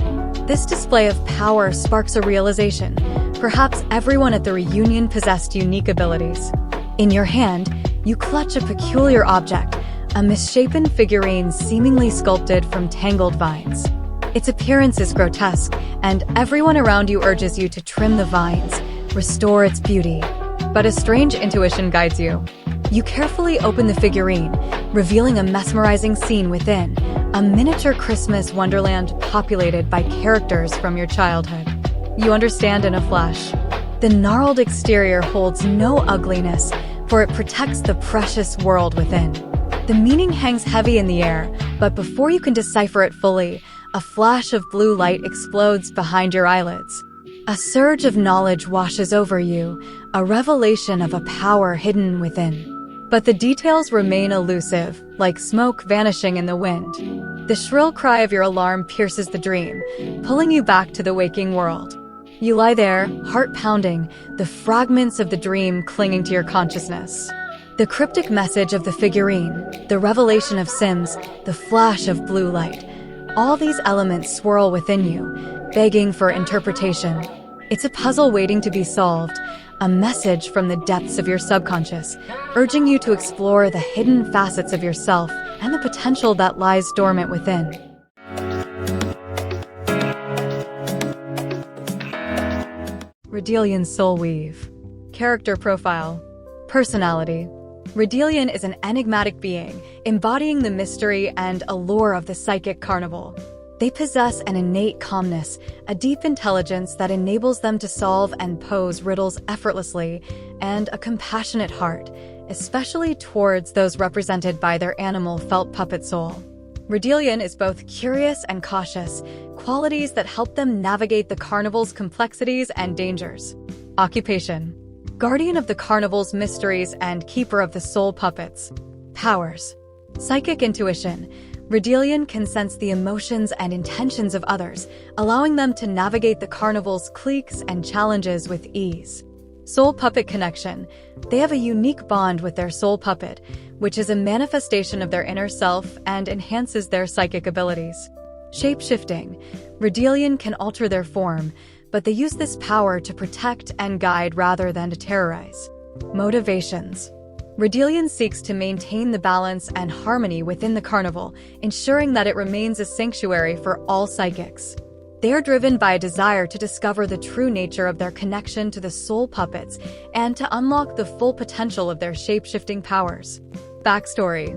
This display of power sparks a realization. Perhaps everyone at the reunion possessed unique abilities. In your hand, you clutch a peculiar object, a misshapen figurine seemingly sculpted from tangled vines. Its appearance is grotesque, and everyone around you urges you to trim the vines, restore its beauty. But a strange intuition guides you. You carefully open the figurine, revealing a mesmerizing scene within, a miniature Christmas wonderland populated by characters from your childhood. You understand in a flash. The gnarled exterior holds no ugliness, for it protects the precious world within. The meaning hangs heavy in the air, but before you can decipher it fully, a flash of blue light explodes behind your eyelids. A surge of knowledge washes over you, a revelation of a power hidden within. But the details remain elusive, like smoke vanishing in the wind. The shrill cry of your alarm pierces the dream, pulling you back to the waking world. You lie there, heart pounding, the fragments of the dream clinging to your consciousness. The cryptic message of the figurine, the revelation of Sims, the flash of blue light. All these elements swirl within you, begging for interpretation. It's a puzzle waiting to be solved, a message from the depths of your subconscious, urging you to explore the hidden facets of yourself and the potential that lies dormant within. Redelian's Soul Weave. Character Profile. Personality. Redelian is an enigmatic being, embodying the mystery and allure of the psychic carnival. They possess an innate calmness, a deep intelligence that enables them to solve and pose riddles effortlessly, and a compassionate heart, especially towards those represented by their animal felt puppet soul. Redelian is both curious and cautious, qualities that help them navigate the carnival's complexities and dangers. Occupation. Guardian of the carnival's mysteries and keeper of the soul puppets. Powers. Psychic intuition. Redelian can sense the emotions and intentions of others, allowing them to navigate the carnival's cliques and challenges with ease. Soul puppet connection. They have a unique bond with their soul puppet, which is a manifestation of their inner self and enhances their psychic abilities. Shape-shifting. Redelian can alter their form, but they use this power to protect and guide rather than to terrorize. Motivations. Redelian seeks to maintain the balance and harmony within the carnival, ensuring that it remains a sanctuary for all psychics. They are driven by a desire to discover the true nature of their connection to the soul puppets and to unlock the full potential of their shape-shifting powers. Backstory.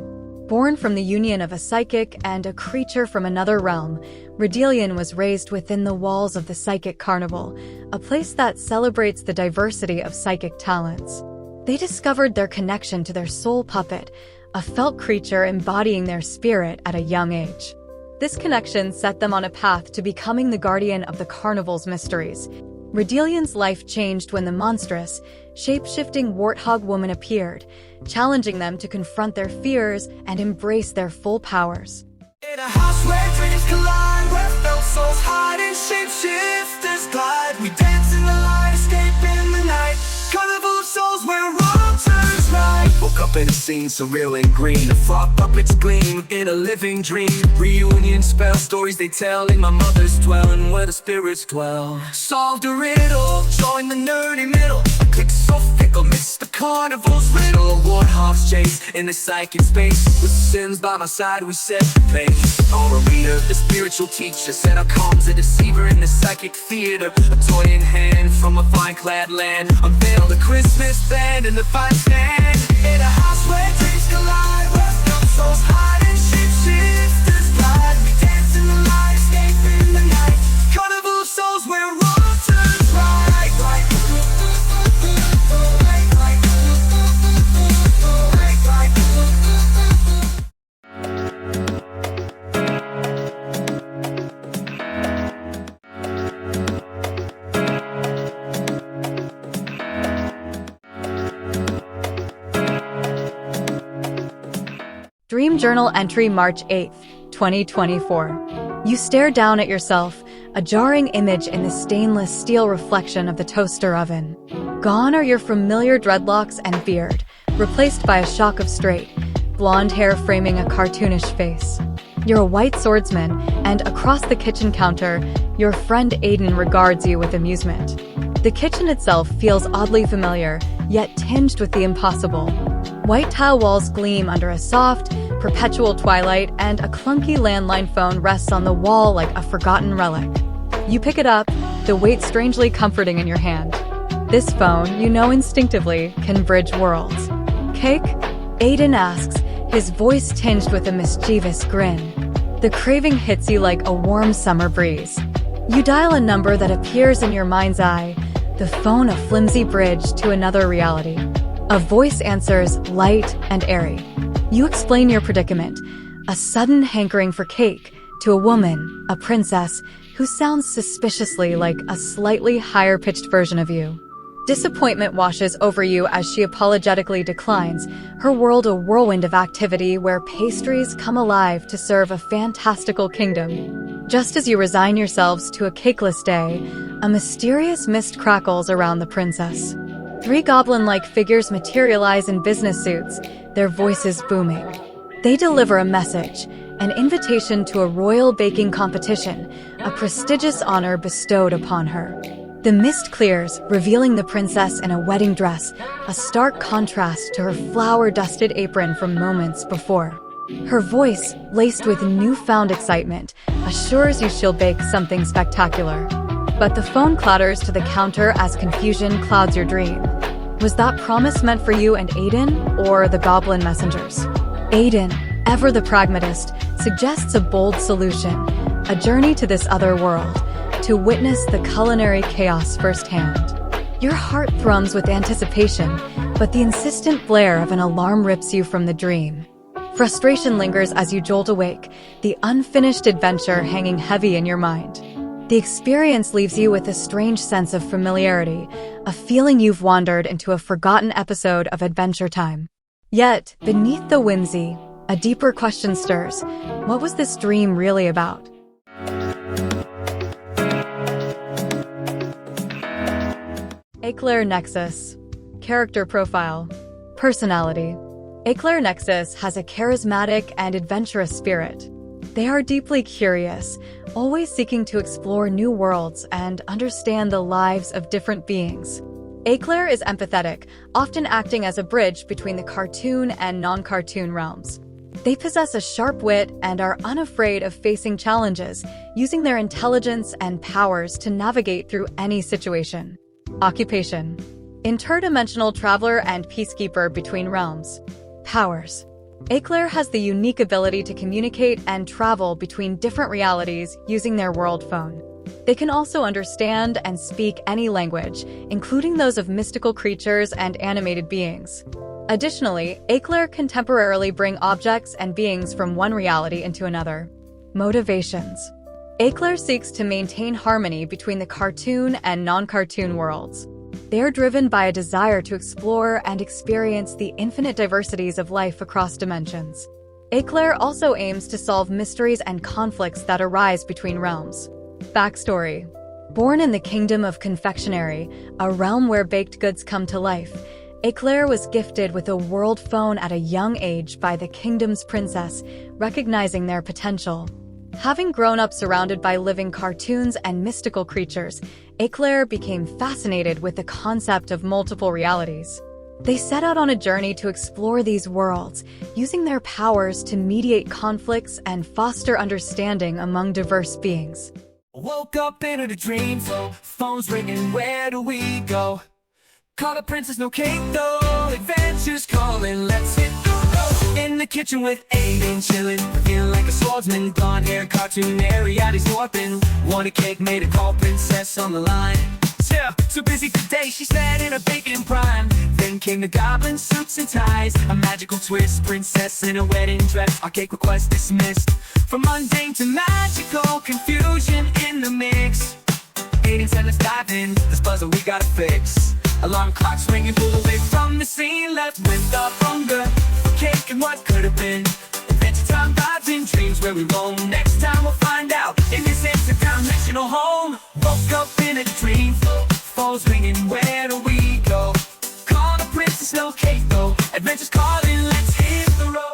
Born from the union of a psychic and a creature from another realm, Redelian was raised within the walls of the Psychic Carnival, a place that celebrates the diversity of psychic talents. They discovered their connection to their soul puppet, a felt creature embodying their spirit at a young age. This connection set them on a path to becoming the guardian of the carnival's mysteries. Redelian's life changed when the monstrous, shape-shifting warthog woman appeared, challenging them to confront their fears and embrace their full powers. In a house where dreams collide, where felt souls hide and shapeshifters glide, we dance in the light, escape in the night. Carnival of souls where wrong turns right. Woke up in a scene surreal and green, the frog puppets gleam in a living dream. Reunion spell stories they tell in my mother's dwelling where the spirits dwell. Solved a riddle, join the nerdy middle. A click so fickle, miss the carnival's riddle. A warthog's chase in the psychic space. With Sims by my side, we set the pace. Or a reader, the spiritual teacher, set our calms a deceiver in the psychic theater. A toy in hand from a vine-clad land, unveil the Christmas band in the fine stand. In a house where dreams collide, where felt souls hide and shapeshifters glide. We dance in the light, escape in the night. Carnival of souls where wrong turns right. journal entry March 8, 2024. You stare down at yourself, a jarring image in the stainless steel reflection of the toaster oven. Gone are your familiar dreadlocks and beard, replaced by a shock of straight, blonde hair framing a cartoonish face. You're a white swordsman, and across the kitchen counter, your friend Aiden regards you with amusement. The kitchen itself feels oddly familiar, yet tinged with the impossible. White tile walls gleam under a soft, perpetual twilight, and a clunky landline phone rests on the wall like a forgotten relic. You pick it up, the weight strangely comforting in your hand. This phone, you know instinctively, can bridge worlds. Cake? Aiden asks, his voice tinged with a mischievous grin. The craving hits you like a warm summer breeze. You dial a number that appears in your mind's eye, the phone a flimsy bridge to another reality. A voice answers, light and airy. You explain your predicament, a sudden hankering for cake, to a woman, a princess, who sounds suspiciously like a slightly higher-pitched version of you. Disappointment washes over you as she apologetically declines, her world a whirlwind of activity where pastries come alive to serve a fantastical kingdom. Just as you resign yourselves to a cakeless day, a mysterious mist crackles around the princess. 3 goblin-like figures materialize in business suits, their voices booming. They deliver a message, an invitation to a royal baking competition, a prestigious honor bestowed upon her. The mist clears, revealing the princess in a wedding dress, a stark contrast to her flower-dusted apron from moments before. Her voice, laced with newfound excitement, assures you she'll bake something spectacular. But the phone clatters to the counter as confusion clouds your dream. Was that promise meant for you and Aiden, or the goblin messengers? Aiden, ever the pragmatist, suggests a bold solution, a journey to this other world, to witness the culinary chaos firsthand. Your heart thrums with anticipation, but the insistent blare of an alarm rips you from the dream. Frustration lingers as you jolt awake, the unfinished adventure hanging heavy in your mind. The experience leaves you with a strange sense of familiarity, a feeling you've wandered into a forgotten episode of Adventure Time. Yet, beneath the whimsy, a deeper question stirs. What was this dream really about? Eclair Nexus. Character profile. Personality. Eclair Nexus has a charismatic and adventurous spirit. They are deeply curious, always seeking to explore new worlds and understand the lives of different beings. Eclair is empathetic, often acting as a bridge between the cartoon and non-cartoon realms. They possess a sharp wit and are unafraid of facing challenges, using their intelligence and powers to navigate through any situation. Occupation. Interdimensional traveler and peacekeeper between realms. Powers. Eclair has the unique ability to communicate and travel between different realities using their world phone. They can also understand and speak any language, including those of mystical creatures and animated beings. Additionally, Eclair can temporarily bring objects and beings from one reality into another. Motivations. Eclair seeks to maintain harmony between the cartoon and non-cartoon worlds. They are driven by a desire to explore and experience the infinite diversities of life across dimensions. Eclair also aims to solve mysteries and conflicts that arise between realms. Backstory. Born in the kingdom of confectionery, a realm where baked goods come to life, Eclair was gifted with a world phone at a young age by the kingdom's princess, recognizing their potential. Having grown up surrounded by living cartoons and mystical creatures, Eclair became fascinated with the concept of multiple realities. They set out on a journey to explore these worlds, using their powers to mediate conflicts and foster understanding among diverse beings. Woke up in a dream flow, phone's ringing, where do we go? Call the princess, no cake though, adventure's calling, let's hit the road. In the kitchen with Aiden chillin', feeling like a swordsman, blonde hair, cartoon, reality's warping. Want a cake, made a call, princess on the line. Yeah, too busy today, she said in a baking prime. Then came the goblin suits and ties, a magical twist, princess in a wedding dress, our cake request dismissed. From mundane to magical, confusion in the mix. Aiden said let's dive in, this puzzle we gotta fix. Alarm clocks ringing, pulled away from the scene, left with the hunger for cake and what could have been. Adventure time vibes in dreams where we roam. Next time we'll find out in this interdimensional home. Woke up in a dream, phones ringing, where do we go? Call the princess, no cake though. Adventures calling, let's hit the road.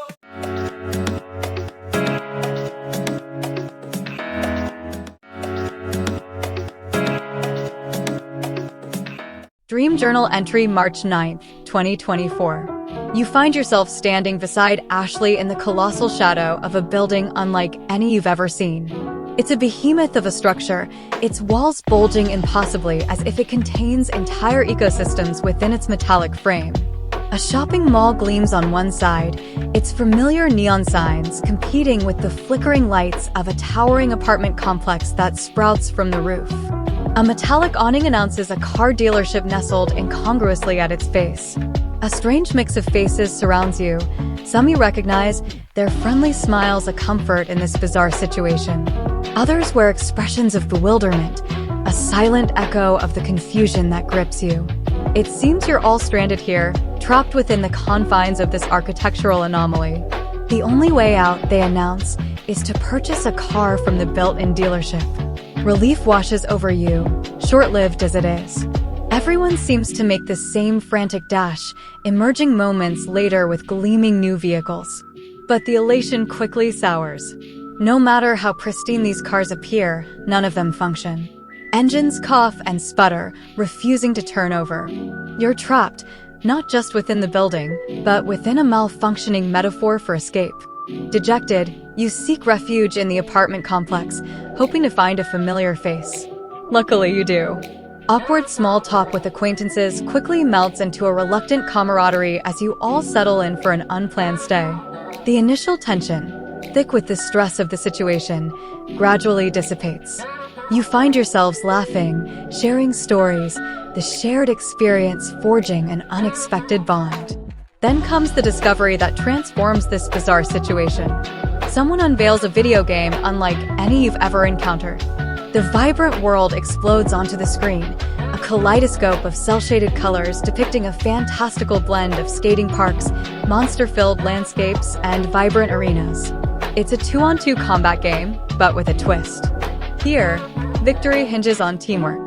Dream Journal entry March 9th, 2024. You find yourself standing beside Ashley in the colossal shadow of a building unlike any you've ever seen. It's a behemoth of a structure, its walls bulging impossibly as if it contains entire ecosystems within its metallic frame. A shopping mall gleams on one side, its familiar neon signs competing with the flickering lights of a towering apartment complex that sprouts from the roof. A metallic awning announces a car dealership nestled incongruously at its base. A strange mix of faces surrounds you. Some you recognize, their friendly smiles a comfort in this bizarre situation. Others wear expressions of bewilderment, a silent echo of the confusion that grips you. It seems you're all stranded here, trapped within the confines of this architectural anomaly. The only way out, they announce, is to purchase a car from the built-in dealership. Relief washes over you, short-lived as it is. Everyone seems to make the same frantic dash, emerging moments later with gleaming new vehicles. But the elation quickly sours. No matter how pristine these cars appear, none of them function. Engines cough and sputter, refusing to turn over. You're trapped, not just within the building, but within a malfunctioning metaphor for escape. Dejected, you seek refuge in the apartment complex, hoping to find a familiar face. Luckily, you do. Awkward small talk with acquaintances quickly melts into a reluctant camaraderie as you all settle in for an unplanned stay. The initial tension, thick with the stress of the situation, gradually dissipates. You find yourselves laughing, sharing stories, the shared experience forging an unexpected bond. Then comes the discovery that transforms this bizarre situation. Someone unveils a video game unlike any you've ever encountered. The vibrant world explodes onto the screen, a kaleidoscope of cel-shaded colors depicting a fantastical blend of skating parks, monster-filled landscapes, and vibrant arenas. It's a 2-on-2 combat game, but with a twist. Here, victory hinges on teamwork.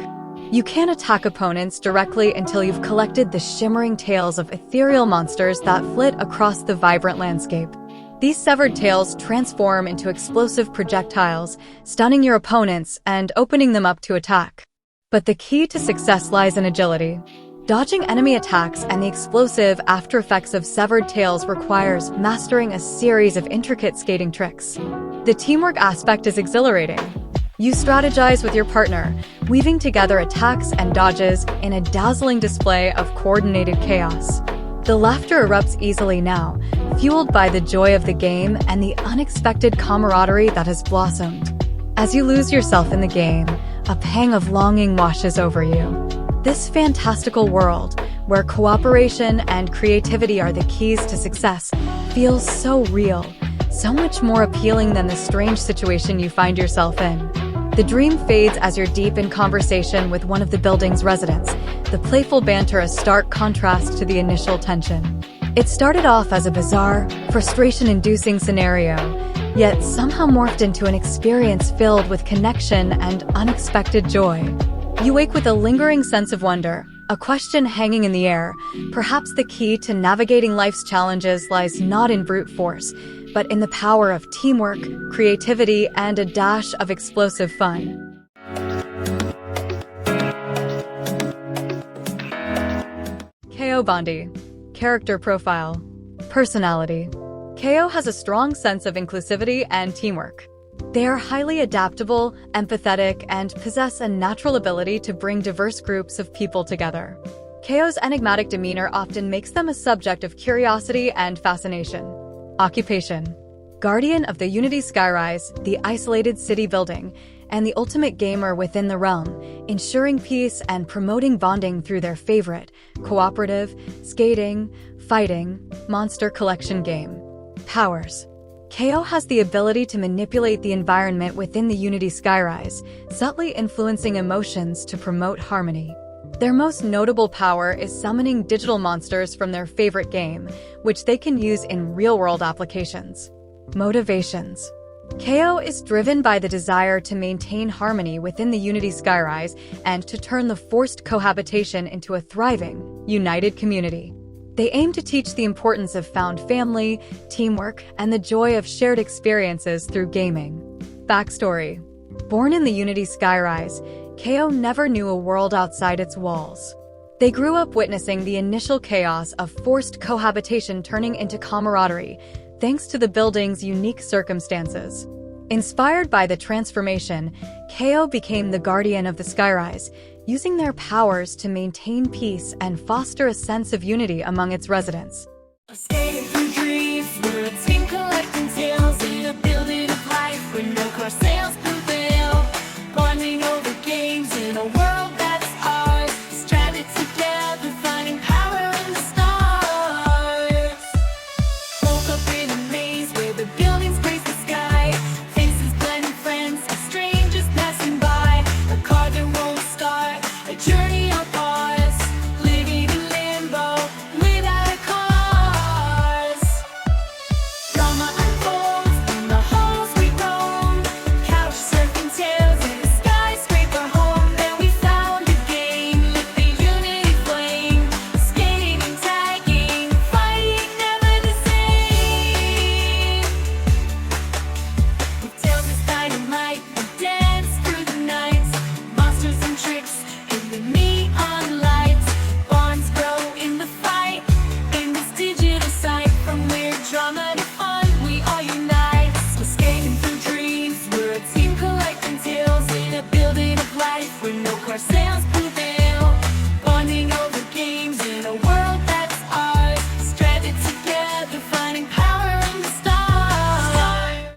You can't attack opponents directly until you've collected the shimmering tails of ethereal monsters that flit across the vibrant landscape. These severed tails transform into explosive projectiles, stunning your opponents and opening them up to attack. But the key to success lies in agility. Dodging enemy attacks and the explosive after effects of severed tails requires mastering a series of intricate skating tricks. The teamwork aspect is exhilarating. You strategize with your partner, weaving together attacks and dodges in a dazzling display of coordinated chaos. The laughter erupts easily now, fueled by the joy of the game and the unexpected camaraderie that has blossomed. As you lose yourself in the game, a pang of longing washes over you. This fantastical world, where cooperation and creativity are the keys to success, feels so real, so much more appealing than the strange situation you find yourself in. The dream fades as you're deep in conversation with one of the building's residents, the playful banter a stark contrast to the initial tension. It started off as a bizarre, frustration-inducing scenario, yet somehow morphed into an experience filled with connection and unexpected joy. You wake with a lingering sense of wonder, a question hanging in the air. Perhaps the key to navigating life's challenges lies not in brute force, but in the power of teamwork, creativity, and a dash of explosive fun. KO Bondi. Character profile. Personality. KO has a strong sense of inclusivity and teamwork. They are highly adaptable, empathetic, and possess a natural ability to bring diverse groups of people together. KO's enigmatic demeanor often makes them a subject of curiosity and fascination. Occupation. Guardian of the Unity Skyrise, the isolated city building, and the ultimate gamer within the realm, ensuring peace and promoting bonding through their favorite, cooperative, skating, fighting, monster collection game. Powers. KO has the ability to manipulate the environment within the Unity Skyrise, subtly influencing emotions to promote harmony. Their most notable power is summoning digital monsters from their favorite game, which they can use in real-world applications. Motivations. KO is driven by the desire to maintain harmony within the Unity skyrise and to turn the forced cohabitation into a thriving, united community. They aim to teach the importance of found family, teamwork, and the joy of shared experiences through gaming. Backstory. Born in the Unity skyrise, KO never knew a world outside its walls. They grew up witnessing the initial chaos of forced cohabitation turning into camaraderie, thanks to the building's unique circumstances. Inspired by the transformation, KO became the guardian of the skyrise, using their powers to maintain peace and foster a sense of unity among its residents. Skating through dreams, we're a team collecting tales in a building of life where no car sales prevail. Bonding over games in a world that's ours, stranded together, finding power in the stars. Woke up in a maze where the buildings grace the sky, faces blending friends, strangers passing by. A car that won't start, a journey on pause, living in limbo without a cause. Drama unfolds in the halls we roam, couch surfing tales in the skyscraper home. Then we found a game, lit the unity flame, skating and tagging, fighting never the same. With tales of dynamite, we dance through the nights, monsters and tricks in the neon lights. Bonds grow in the fight, in this digital sight. From weird drama to fun, we all unite. We're skating through dreams, we're a team collecting tales in a building of life where no car sales prevail. Bonding over games in a world that's ours, stranded together, finding power in the stars.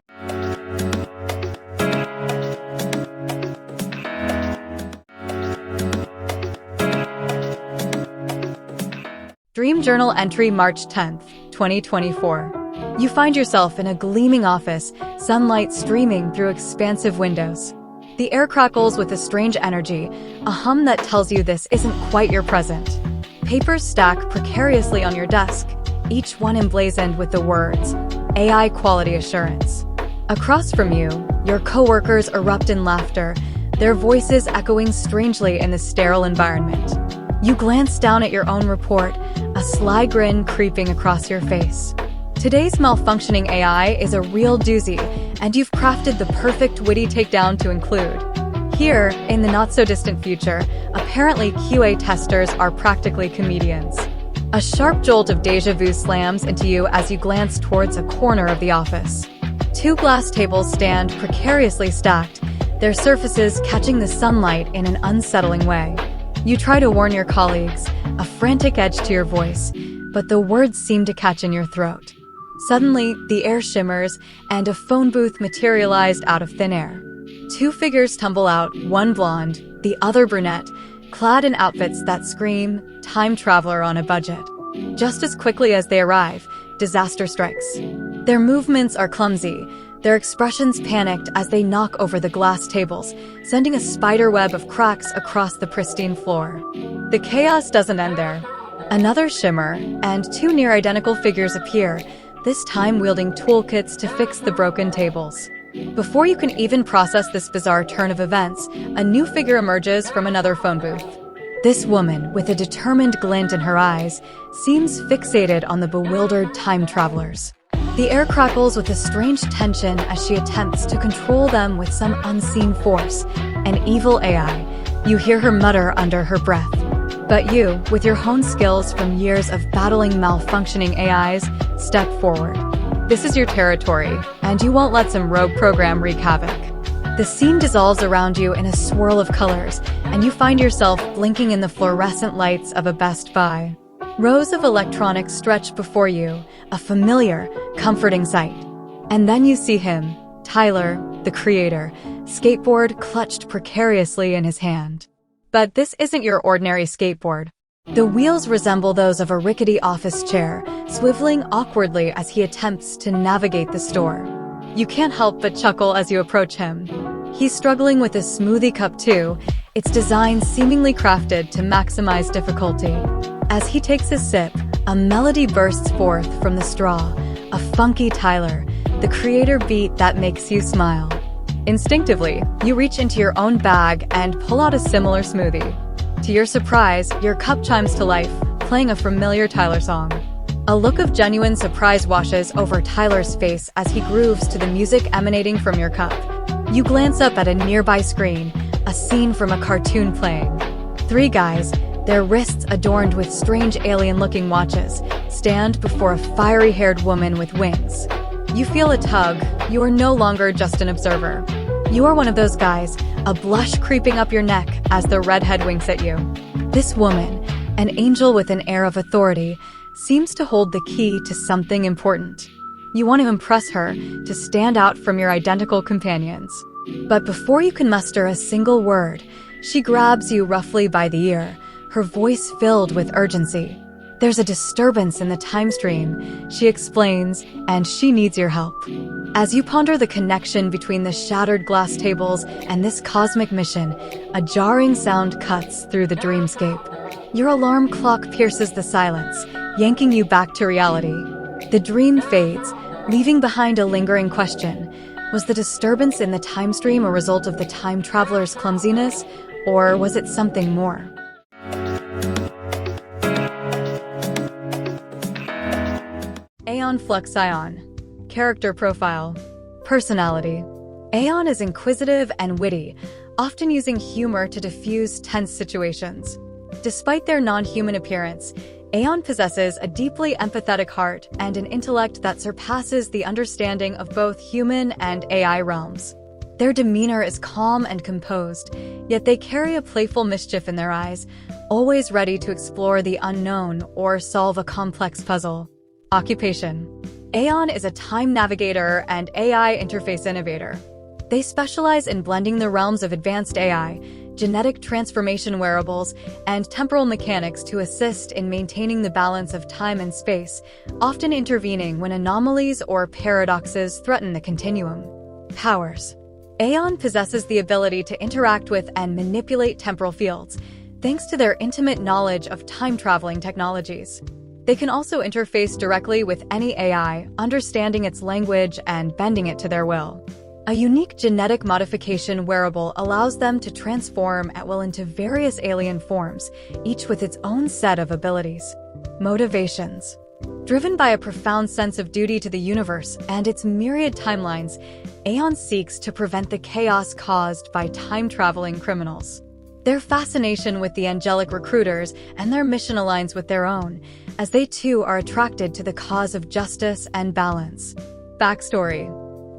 Dream Journal entry March 10th, 2024. You find yourself in a gleaming office, sunlight streaming through expansive windows. The air crackles with a strange energy, a hum that tells you this isn't quite your present. Papers stack precariously on your desk, each one emblazoned with the words, AI Quality Assurance. Across from you, your coworkers erupt in laughter, their voices echoing strangely in the sterile environment. You glance down at your own report, a sly grin creeping across your face. Today's malfunctioning AI is a real doozy, and you've crafted the perfect witty takedown to include. Here, in the not-so-distant future, apparently QA testers are practically comedians. A sharp jolt of déjà vu slams into you as you glance towards a corner of the office. Two glass tables stand precariously stacked, their surfaces catching the sunlight in an unsettling way. You try to warn your colleagues, a frantic edge to your voice, but the words seem to catch in your throat. Suddenly, the air shimmers, and a phone booth materialized out of thin air. Two figures tumble out, one blonde, the other brunette, clad in outfits that scream, time traveler on a budget. Just as quickly as they arrive, disaster strikes. Their movements are clumsy, their expressions panicked as they knock over the glass tables, sending a spider web of cracks across the pristine floor. The chaos doesn't end there. Another shimmer, and two near-identical figures appear, this time wielding toolkits to fix the broken tables. Before you can even process this bizarre turn of events, a new figure emerges from another phone booth. This woman, with a determined glint in her eyes, seems fixated on the bewildered time travelers. The air crackles with a strange tension as she attempts to control them with some unseen force. An evil AI. You hear her mutter under her breath. But you, with your honed skills from years of battling malfunctioning AIs, step forward. This is your territory, and you won't let some rogue program wreak havoc. The scene dissolves around you in a swirl of colors, and you find yourself blinking in the fluorescent lights of a Best Buy. Rows of electronics stretch before you, a familiar, comforting sight. And then you see him, Tyler, the creator, skateboard clutched precariously in his hand. But this isn't your ordinary skateboard. The wheels resemble those of a rickety office chair, swiveling awkwardly as he attempts to navigate the store. You can't help but chuckle as you approach him. He's struggling with a smoothie cup too, its design seemingly crafted to maximize difficulty. As he takes a sip, a melody bursts forth from the straw, a funky Tyler, the creator beat that makes you smile. Instinctively, you reach into your own bag and pull out a similar smoothie. To your surprise, your cup chimes to life, playing a familiar Tyler song. A look of genuine surprise washes over Tyler's face as he grooves to the music emanating from your cup. You glance up at a nearby screen, a scene from a cartoon playing. Three guys, their wrists adorned with strange alien-looking watches, stand before a fiery-haired woman with wings. You feel a tug. You are no longer just an observer. You are one of those guys, a blush creeping up your neck as the redhead winks at you. This woman, an angel with an air of authority, seems to hold the key to something important. You want to impress her, to stand out from your identical companions. But before you can muster a single word, she grabs you roughly by the ear, her voice filled with urgency. There's a disturbance in the time stream, she explains, and she needs your help. As you ponder the connection between the shattered glass tables and this cosmic mission, a jarring sound cuts through the dreamscape. Your alarm clock pierces the silence, yanking you back to reality. The dream fades, leaving behind a lingering question. Was the disturbance in the time stream a result of the time traveler's clumsiness, or was it something more? Aeon Fluxion. Character profile. Personality. Aeon is inquisitive and witty, often using humor to diffuse tense situations. Despite their non-human appearance, Aeon possesses a deeply empathetic heart and an intellect that surpasses the understanding of both human and AI realms. Their demeanor is calm and composed, yet they carry a playful mischief in their eyes, always ready to explore the unknown or solve a complex puzzle. Occupation. Aeon is a time navigator and AI interface innovator. They specialize in blending the realms of advanced AI, genetic transformation wearables, and temporal mechanics to assist in maintaining the balance of time and space, often intervening when anomalies or paradoxes threaten the continuum. Powers. Aeon possesses the ability to interact with and manipulate temporal fields, thanks to their intimate knowledge of time-traveling technologies. They can also interface directly with any AI, understanding its language and bending it to their will. A unique genetic modification wearable allows them to transform at will into various alien forms, each with its own set of abilities. Motivations. Driven by a profound sense of duty to the universe and its myriad timelines, Aeon seeks to prevent the chaos caused by time-traveling criminals. Their fascination with the angelic recruiters and their mission aligns with their own, as they too are attracted to the cause of justice and balance. Backstory.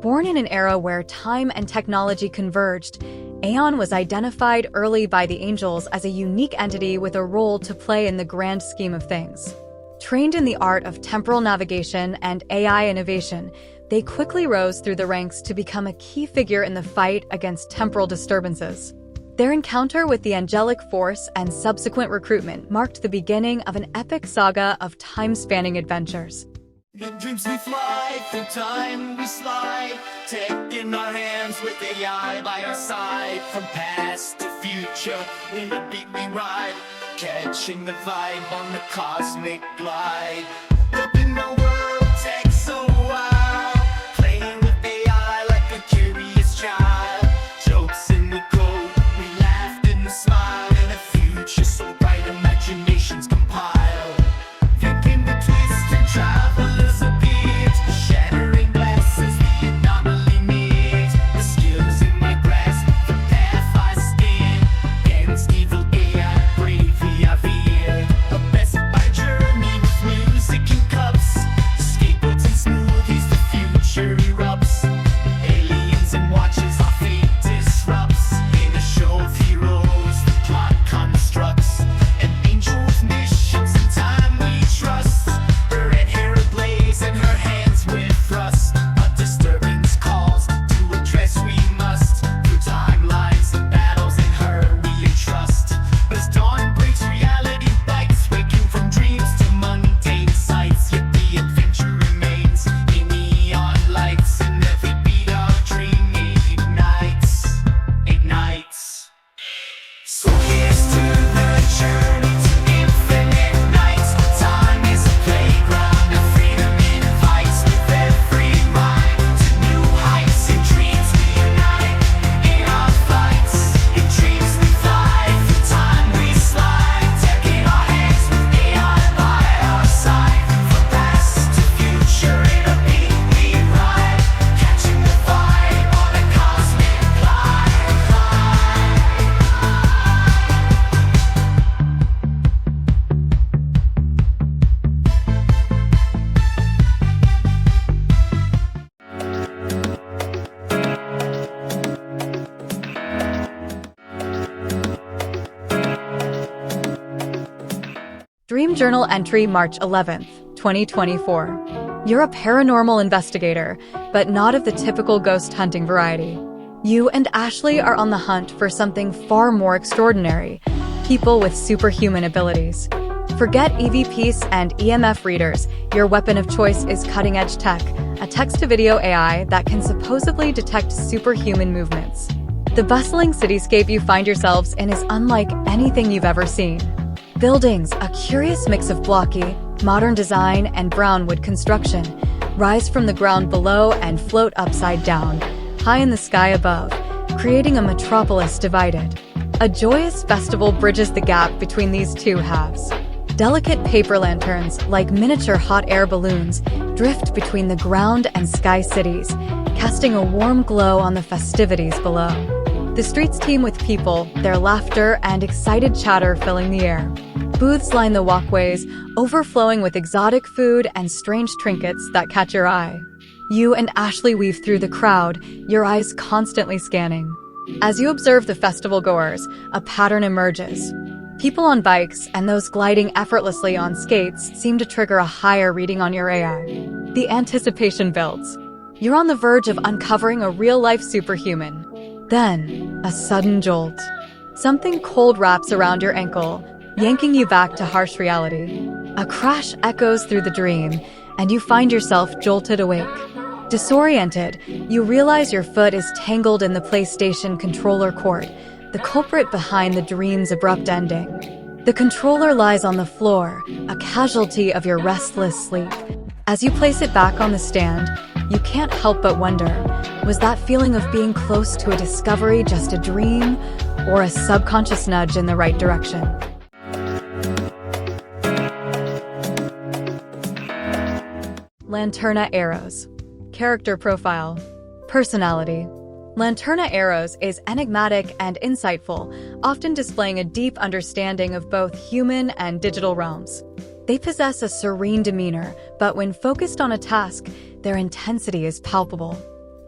Born in an era where time and technology converged, Aeon was identified early by the Angels as a unique entity with a role to play in the grand scheme of things. Trained in the art of temporal navigation and AI innovation, they quickly rose through the ranks to become a key figure in the fight against temporal disturbances. Their encounter with the angelic force and subsequent recruitment marked the beginning of an epic saga of time-spanning adventures. In dreams we fly, through time we slide, taking our hands with AI by our side. From past to future, in the beat we ride, catching the vibe on the cosmic glide. Up in the world takes a while, playing with AI like a curious child. Jokes in the code, we laughed and smiled, and a future so bright imaginations compile. Thinking the twist and travelers appeared, shattering glasses, the anomaly meets. The skills in my grasp, the path I steer, against evil AI, brave via fear. A best by journey with music Dream Journal entry March 11th, 2024. You're a paranormal investigator, but not of the typical ghost hunting variety. You and Ashley are on the hunt for something far more extraordinary: people with superhuman abilities. Forget EVPs and EMF readers. Your weapon of choice is cutting-edge tech, a text-to-video AI that can supposedly detect superhuman movements. The bustling cityscape you find yourselves in is unlike anything you've ever seen. Buildings, a curious mix of blocky, modern design and brown wood construction, rise from the ground below and float upside down, high in the sky above, creating a metropolis divided. A joyous festival bridges the gap between these two halves. Delicate paper lanterns, like miniature hot air balloons, drift between the ground and sky cities, casting a warm glow on the festivities below. The streets teem with people, their laughter and excited chatter filling the air. Booths line the walkways, overflowing with exotic food and strange trinkets that catch your eye. You and Ashley weave through the crowd, your eyes constantly scanning. As you observe the festival goers, a pattern emerges. People on bikes and those gliding effortlessly on skates seem to trigger a higher reading on your AI. The anticipation builds. You're on the verge of uncovering a real-life superhuman. Then, a sudden jolt. Something cold wraps around your ankle, yanking you back to harsh reality. A crash echoes through the dream, and you find yourself jolted awake. Disoriented, you realize your foot is tangled in the PlayStation controller cord, the culprit behind the dream's abrupt ending. The controller lies on the floor, a casualty of your restless sleep. As you place it back on the stand, you can't help but wonder, was that feeling of being close to a discovery just a dream, or a subconscious nudge in the right direction? Lanterna Arrows. Character profile. Personality. Lanterna Arrows is enigmatic and insightful, often displaying a deep understanding of both human and digital realms. They possess a serene demeanor, but when focused on a task, their intensity is palpable.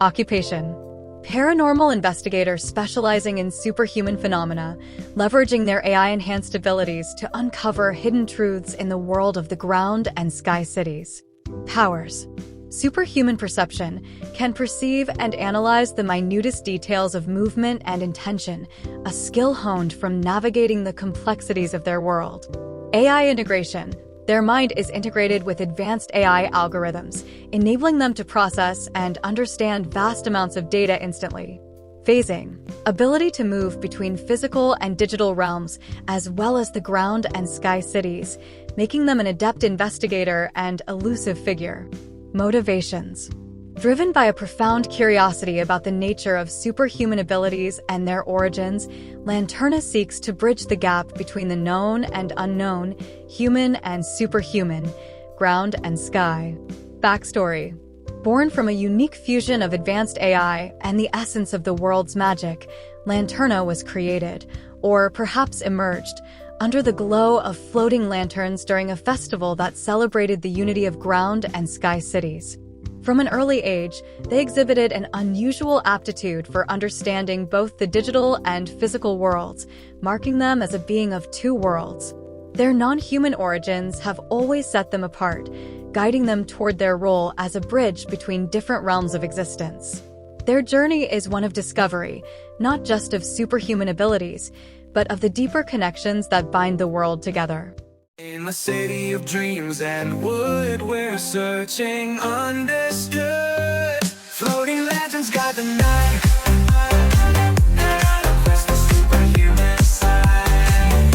Occupation. Paranormal investigator specializing in superhuman phenomena, leveraging their AI-enhanced abilities to uncover hidden truths in the world of the ground and sky cities. Powers. Superhuman perception, can perceive and analyze the minutest details of movement and intention, a skill honed from navigating the complexities of their world. AI integration. Their mind is integrated with advanced AI algorithms, enabling them to process and understand vast amounts of data instantly. Phasing. Ability to move between physical and digital realms, as well as the ground and sky cities, making them an adept investigator and elusive figure. Motivations. Driven by a profound curiosity about the nature of superhuman abilities and their origins, Lanterna seeks to bridge the gap between the known and unknown, human and superhuman, ground and sky. Backstory. Born from a unique fusion of advanced AI and the essence of the world's magic, Lanterna was created, or perhaps emerged, under the glow of floating lanterns during a festival that celebrated the unity of ground and sky cities. From an early age, they exhibited an unusual aptitude for understanding both the digital and physical worlds, marking them as a being of two worlds. Their non-human origins have always set them apart, guiding them toward their role as a bridge between different realms of existence. Their journey is one of discovery, not just of superhuman abilities, but of the deeper connections that bind the world together. In the city of dreams and wood, we're searching understood. Floating lanterns guide the night, on a quest for superhuman side.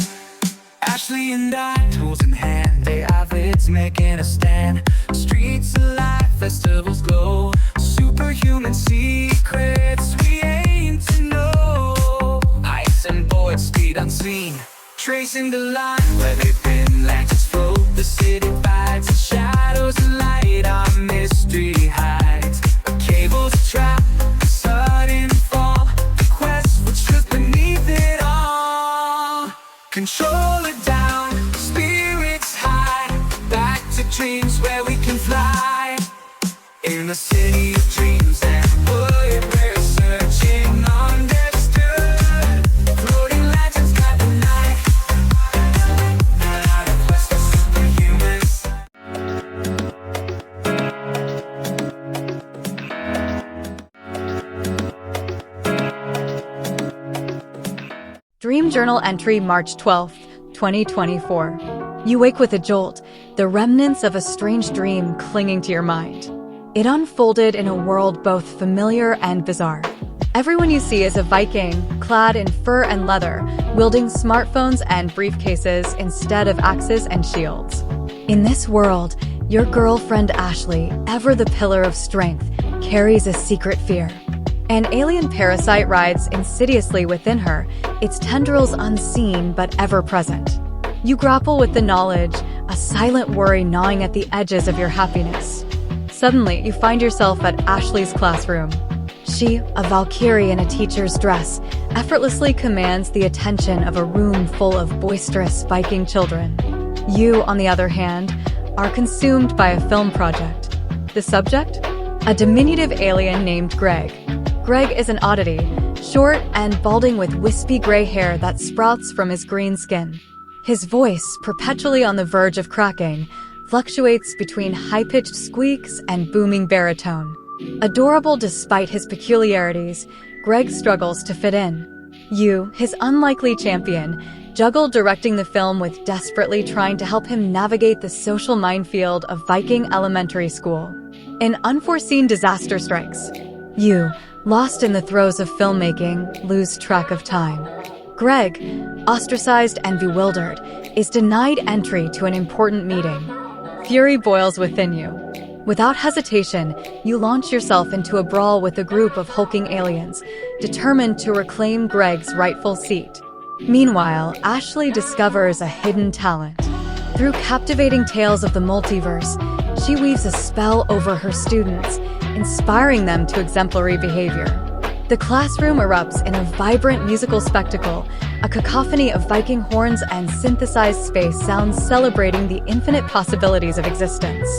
Ashley and I, tools in hand, they avids making a stand. Streets alive, festivals glow, superhuman secrets we aim to know. Ice and board, speed unseen, tracing the line where they've been. Lanterns float, the city bites, the shadows light, our mystery hides. A cable's a trap, a sudden fall, the quest for truth beneath it all. Control it down, spirits high, back to dreams where we can fly. In the city of dreams and wood, we're searching understood. Floating lanterns guide the night, on a quest for Dream Journal entry March 12, 2024. You wake with a jolt, the remnants of a strange dream clinging to your mind. It unfolded in a world both familiar and bizarre. Everyone you see is a Viking, clad in fur and leather, wielding smartphones and briefcases instead of axes and shields. In this world, your girlfriend Ashley, ever the pillar of strength, carries a secret fear. An alien parasite rides insidiously within her, its tendrils unseen but ever present. You grapple with the knowledge, a silent worry gnawing at the edges of your happiness. Suddenly, you find yourself at Ashley's classroom. She, a Valkyrie in a teacher's dress, effortlessly commands the attention of a room full of boisterous Viking children. You, on the other hand, are consumed by a film project. The subject? A diminutive alien named Greg. Greg is an oddity, short and balding with wispy gray hair that sprouts from his green skin. His voice, perpetually on the verge of cracking, fluctuates between high-pitched squeaks and booming baritone. Adorable despite his peculiarities, Greg struggles to fit in. You, his unlikely champion, juggle directing the film with desperately trying to help him navigate the social minefield of Viking elementary school. An unforeseen disaster strikes. You, lost in the throes of filmmaking, lose track of time. Greg, ostracized and bewildered, is denied entry to an important meeting. Fury boils within you. Without hesitation, you launch yourself into a brawl with a group of hulking aliens, determined to reclaim Greg's rightful seat. Meanwhile, Ashley discovers a hidden talent. Through captivating tales of the multiverse, she weaves a spell over her students, inspiring them to exemplary behavior. The classroom erupts in a vibrant musical spectacle, a cacophony of Viking horns and synthesized space sounds celebrating the infinite possibilities of existence.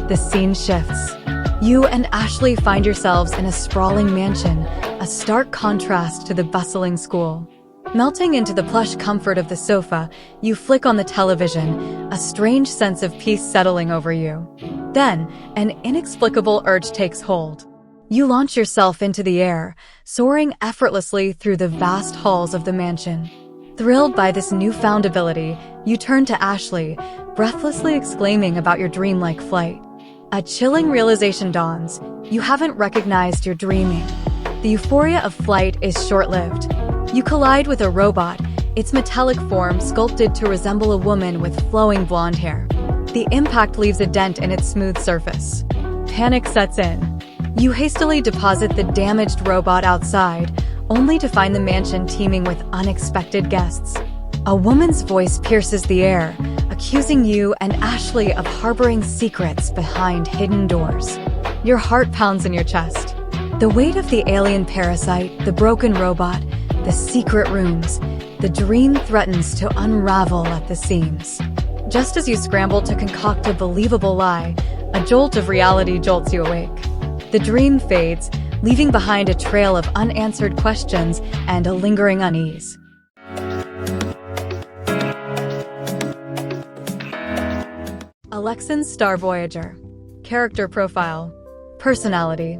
The scene shifts. You and Ashley find yourselves in a sprawling mansion, a stark contrast to the bustling school. Melting into the plush comfort of the sofa, you flick on the television, a strange sense of peace settling over you. Then, an inexplicable urge takes hold. You launch yourself into the air, soaring effortlessly through the vast halls of the mansion. Thrilled by this newfound ability, you turn to Ashley, breathlessly exclaiming about your dreamlike flight. A chilling realization dawns. You haven't recognized your dreaming. The euphoria of flight is short-lived. You collide with a robot, its metallic form sculpted to resemble a woman with flowing blonde hair. The impact leaves a dent in its smooth surface. Panic sets in. You hastily deposit the damaged robot outside, only to find the mansion teeming with unexpected guests. A woman's voice pierces the air, accusing you and Ashley of harboring secrets behind hidden doors. Your heart pounds in your chest. The weight of the alien parasite, the broken robot, the secret rooms, the dream threatens to unravel at the seams. Just as you scramble to concoct a believable lie, a jolt of reality jolts you awake. The dream fades, leaving behind a trail of unanswered questions and a lingering unease. Alexin's Star Voyager. Character profile. Personality.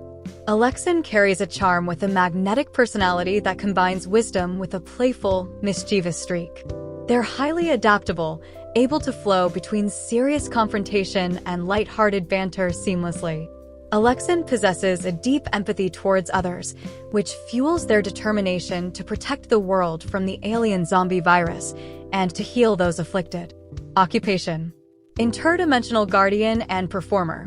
Alexin carries a charm with a magnetic personality that combines wisdom with a playful, mischievous streak. They're highly adaptable, able to flow between serious confrontation and lighthearted banter seamlessly. Alexin possesses a deep empathy towards others, which fuels their determination to protect the world from the alien zombie virus and to heal those afflicted. Occupation. Interdimensional guardian and performer.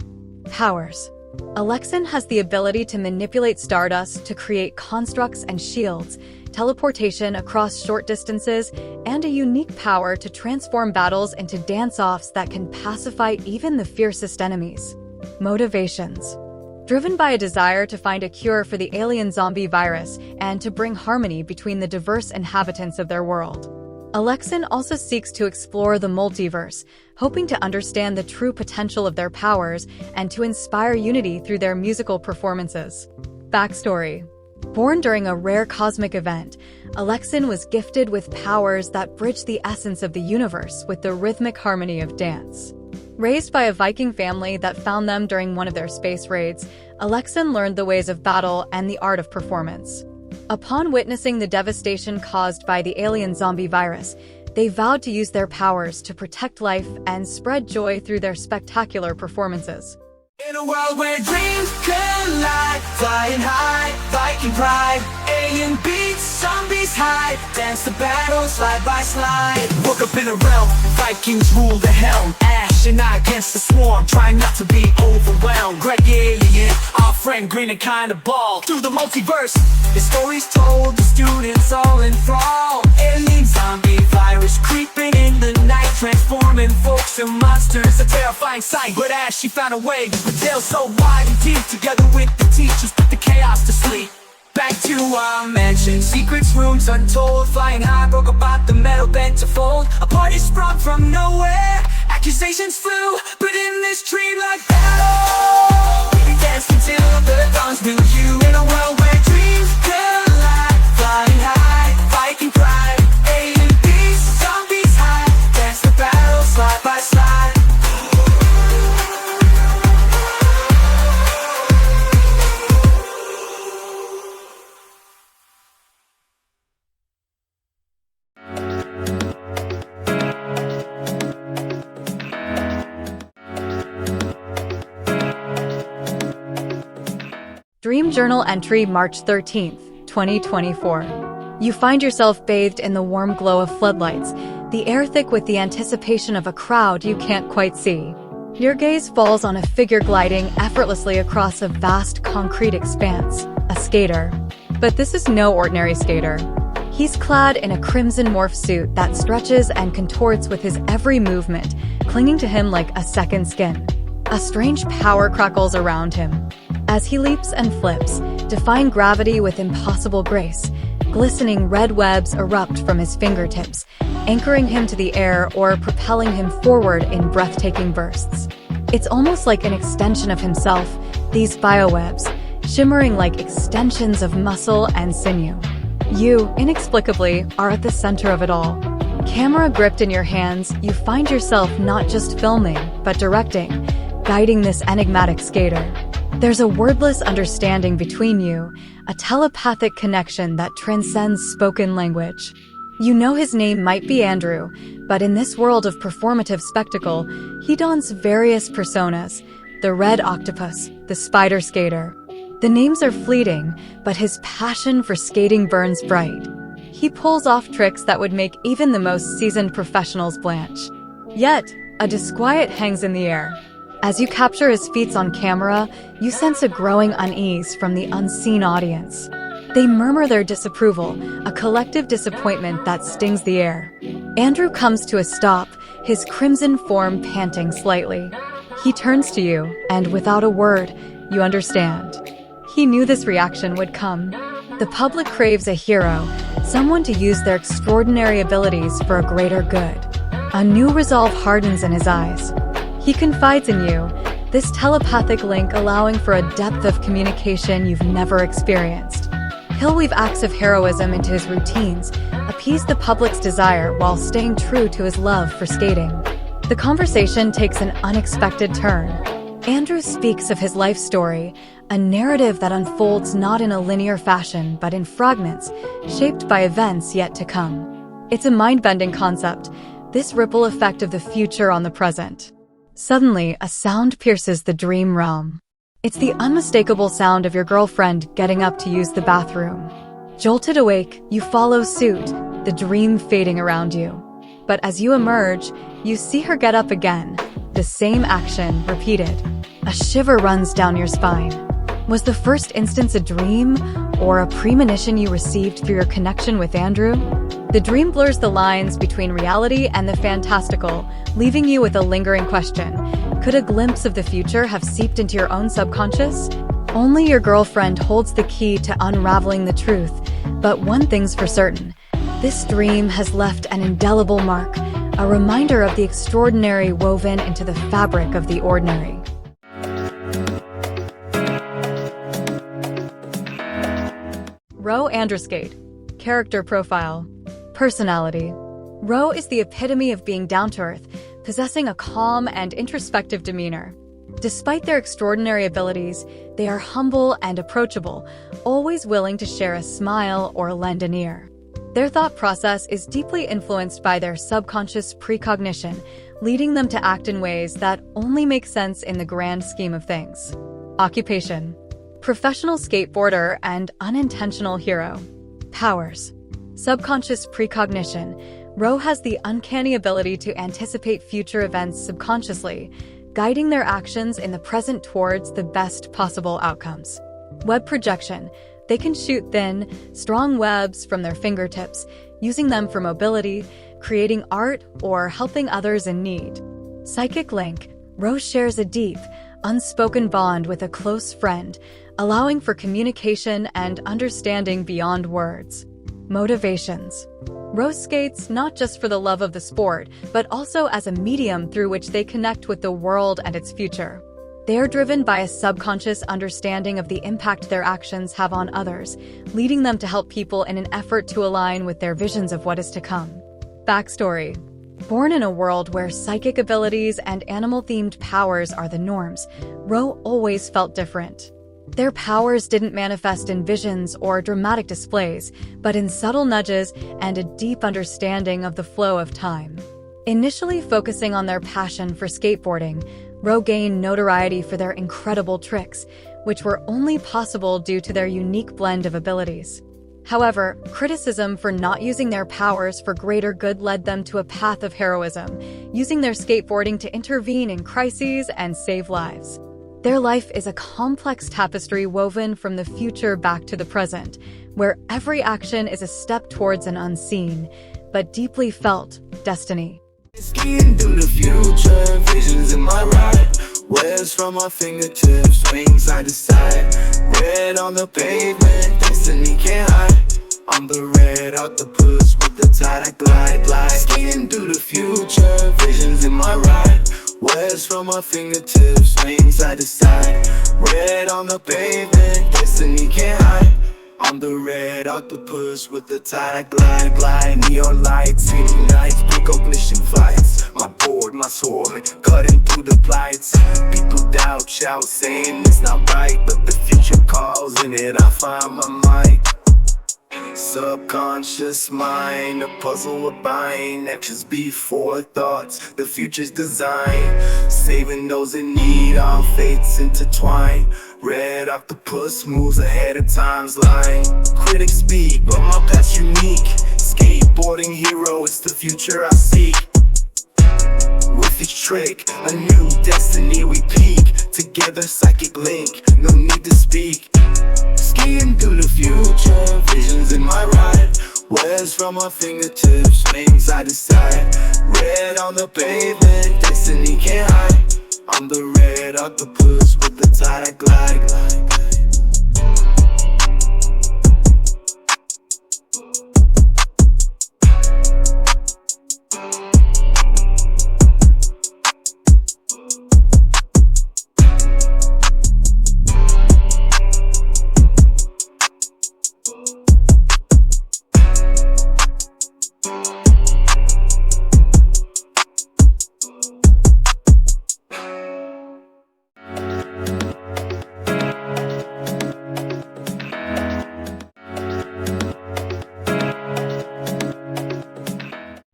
Powers. Alexin has the ability to manipulate stardust to create constructs and shields, teleportation across short distances, and a unique power to transform battles into dance-offs that can pacify even the fiercest enemies. Motivations. Driven by a desire to find a cure for the alien zombie virus and to bring harmony between the diverse inhabitants of their world. Alexin also seeks to explore the multiverse, hoping to understand the true potential of their powers and to inspire unity through their musical performances. Backstory. Born during a rare cosmic event, Alexin was gifted with powers that bridge the essence of the universe with the rhythmic harmony of dance. Raised by a Viking family that found them during one of their space raids, Alexin learned the ways of battle and the art of performance. Upon witnessing the devastation caused by the alien zombie virus, they vowed to use their powers to protect life and spread joy through their spectacular performances. In a world where dreams collide, flying high, Viking pride, alien beats, zombies hide, dance the battle slide by slide. Woke up in a realm, Vikings rule the helm, Ash and I against the swarm, trying not to be overwhelmed. Greg the alien, our friend green and kinda ball, through the multiverse, the stories told, the students all enthralled. Alien zombie virus creeping in the night, transforming folks and monsters, a terrifying sight. But Ash, she found a way, with tales so wide and deep, together with the teachers, put the chaos to sleep. Back to our mansion, secrets, rooms untold, flying high, broke about the metal bent to fold. A party sprung from nowhere, accusations flew, but in this dream-like battle, we danced until the dawns knew you. In a world where dreams collide, flying high, Viking pride, alien beasts, zombies hide, dance the battle slide by slide. Dream Journal entry March 13th, 2024. You find yourself bathed in the warm glow of floodlights, the air thick with the anticipation of a crowd you can't quite see. Your gaze falls on a figure gliding effortlessly across a vast concrete expanse, a skater. But this is no ordinary skater. He's clad in a crimson morph suit that stretches and contorts with his every movement, clinging to him like a second skin. A strange power crackles around him as he leaps and flips, defying gravity with impossible grace. Glistening red webs erupt from his fingertips, anchoring him to the air or propelling him forward in breathtaking bursts. It's almost like an extension of himself, these biowebs, shimmering like extensions of muscle and sinew. You, inexplicably, are at the center of it all. Camera gripped in your hands, you find yourself not just filming, but directing, guiding this enigmatic skater. There's a wordless understanding between you, a telepathic connection that transcends spoken language. You know his name might be Andrew, but in this world of performative spectacle, he dons various personas: the red octopus, the spider skater. The names are fleeting, but his passion for skating burns bright. He pulls off tricks that would make even the most seasoned professionals blanch. Yet, a disquiet hangs in the air. As you capture his feats on camera, you sense a growing unease from the unseen audience. They murmur their disapproval, a collective disappointment that stings the air. Andrew comes to a stop, his crimson form panting slightly. He turns to you, and without a word, you understand. He knew this reaction would come. The public craves a hero, someone to use their extraordinary abilities for a greater good. A new resolve hardens in his eyes. He confides in you, this telepathic link allowing for a depth of communication you've never experienced. He'll weave acts of heroism into his routines, appease the public's desire while staying true to his love for skating. The conversation takes an unexpected turn. Andrew speaks of his life story, a narrative that unfolds not in a linear fashion but in fragments, shaped by events yet to come. It's a mind-bending concept, this ripple effect of the future on the present. Suddenly, a sound pierces the dream realm. It's the unmistakable sound of your girlfriend getting up to use the bathroom. Jolted awake, you follow suit, the dream fading around you. But as you emerge, you see her get up again, the same action repeated. A shiver runs down your spine. Was the first instance a dream, or a premonition you received through your connection with Andrew? The dream blurs the lines between reality and the fantastical, leaving you with a lingering question. Could a glimpse of the future have seeped into your own subconscious? Only your girlfriend holds the key to unraveling the truth, but one thing's for certain. This dream has left an indelible mark, a reminder of the extraordinary woven into the fabric of the ordinary. Ro Andruskate. Character profile. Personality. Ro is the epitome of being down-to-earth, possessing a calm and introspective demeanor. Despite their extraordinary abilities, they are humble and approachable, always willing to share a smile or lend an ear. Their thought process is deeply influenced by their subconscious precognition, leading them to act in ways that only make sense in the grand scheme of things. Occupation: professional skateboarder and unintentional hero. Powers: subconscious precognition. Ro has the uncanny ability to anticipate future events subconsciously, guiding their actions in the present towards the best possible outcomes. Web projection: they can shoot thin, strong webs from their fingertips, using them for mobility, creating art, or helping others in need. Psychic link: Ro shares a deep, unspoken bond with a close friend, allowing for communication and understanding beyond words. Motivations: Ro skates not just for the love of the sport, but also as a medium through which they connect with the world and its future. They are driven by a subconscious understanding of the impact their actions have on others, leading them to help people in an effort to align with their visions of what is to come. Backstory: born in a world where psychic abilities and animal-themed powers are the norms, Ro always felt different. Their powers didn't manifest in visions or dramatic displays, but in subtle nudges and a deep understanding of the flow of time. Initially focusing on their passion for skateboarding, Ro gained notoriety for their incredible tricks, which were only possible due to their unique blend of abilities. However, criticism for not using their powers for greater good led them to a path of heroism, using their skateboarding to intervene in crises and save lives. Their life is a complex tapestry woven from the future back to the present, where every action is a step towards an unseen, but deeply felt, destiny. Skiing through the future, visions in my ride. Webs from my fingertips, swing side to side. Red on the pavement, destiny can't hide. I'm the red octopus with the tide, I glide. Skiing through the future, visions in my ride. Webs from my fingertips, swing side to side. Red on the pavement, destiny can't hide. I'm the red octopus with the tide, I glide. Neon lights, city nights, precognition flights. My board, my sword, cutting through the blights. People doubt, shout, saying it's not right, but the future calls, in it I find my might. Subconscious mind, a puzzle of buying actions before thoughts, the future's design. Saving those in need, our fates intertwine. Red octopus moves ahead of time's line. Critics speak, but my path's unique. Skateboarding hero, it's the future I seek. With each trick, a new destiny we peak. Together psychic link, no need to speak. Skiing through the future, visions in my ride. Webs from my fingertips, swing side to side. Red on the pavement, destiny can't hide. I'm the red octopus with the tide, I glide.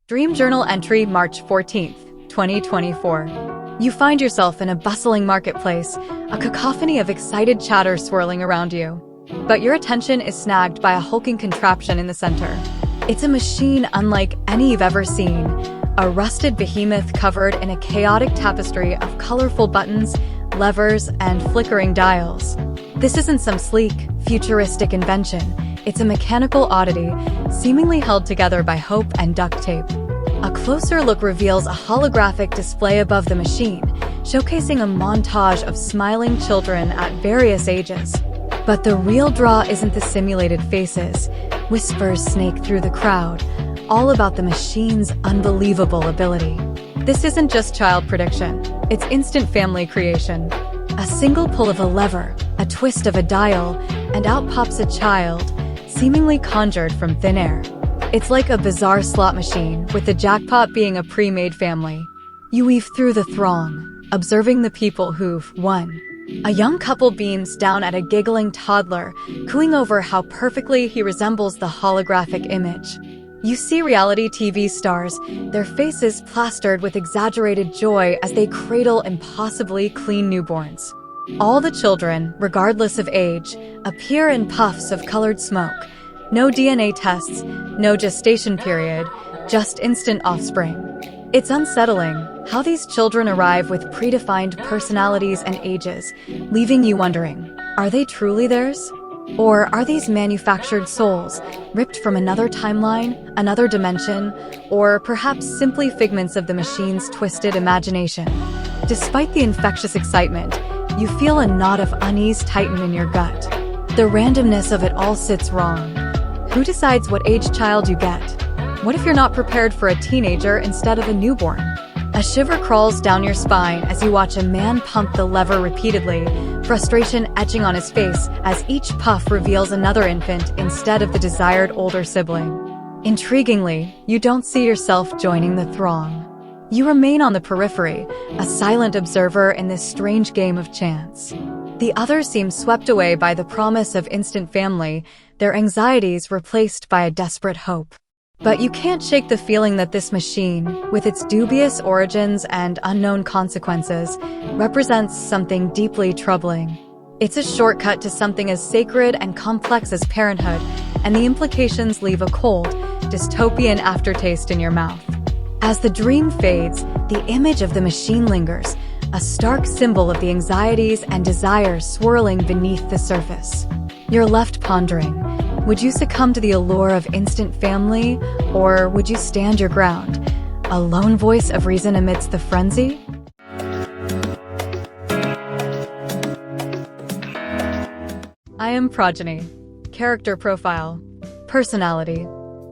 Dream Journal entry, March 14th, 2024. You find yourself in a bustling marketplace, a cacophony of excited chatter swirling around you. But your attention is snagged by a hulking contraption in the center. It's a machine unlike any you've ever seen, a rusted behemoth covered in a chaotic tapestry of colorful buttons, levers, and flickering dials. This isn't some sleek, futuristic invention. It's a mechanical oddity, seemingly held together by hope and duct tape. A closer look reveals a holographic display above the machine, showcasing a montage of smiling children at various ages. But the real draw isn't the simulated faces. Whispers snake through the crowd, all about the machine's unbelievable ability. This isn't just child prediction, it's instant family creation. A single pull of a lever, a twist of a dial, and out pops a child, seemingly conjured from thin air. It's like a bizarre slot machine, with the jackpot being a pre-made family. You weave through the throng, observing the people who've won. A young couple beams down at a giggling toddler, cooing over how perfectly he resembles the holographic image. You see reality TV stars, their faces plastered with exaggerated joy as they cradle impossibly clean newborns. All the children, regardless of age, appear in puffs of colored smoke. No DNA tests, no gestation period, just instant offspring. It's unsettling how these children arrive with predefined personalities and ages, leaving you wondering, are they truly theirs? Or are these manufactured souls, ripped from another timeline, another dimension, or perhaps simply figments of the machine's twisted imagination? Despite the infectious excitement, you feel a knot of unease tighten in your gut. The randomness of it all sits wrong. Who decides what age child you get? What if you're not prepared for a teenager instead of a newborn? A shiver crawls down your spine as you watch a man pump the lever repeatedly, frustration etching on his face as each puff reveals another infant instead of the desired older sibling. Intriguingly, you don't see yourself joining the throng. You remain on the periphery, a silent observer in this strange game of chance. The others seem swept away by the promise of instant family, their anxieties replaced by a desperate hope. But you can't shake the feeling that this machine, with its dubious origins and unknown consequences, represents something deeply troubling. It's a shortcut to something as sacred and complex as parenthood, and the implications leave a cold, dystopian aftertaste in your mouth. As the dream fades, the image of the machine lingers, a stark symbol of the anxieties and desires swirling beneath the surface. You're left pondering. Would you succumb to the allure of instant family, or would you stand your ground, a lone voice of reason amidst the frenzy? I Am Progeny. Character profile. Personality.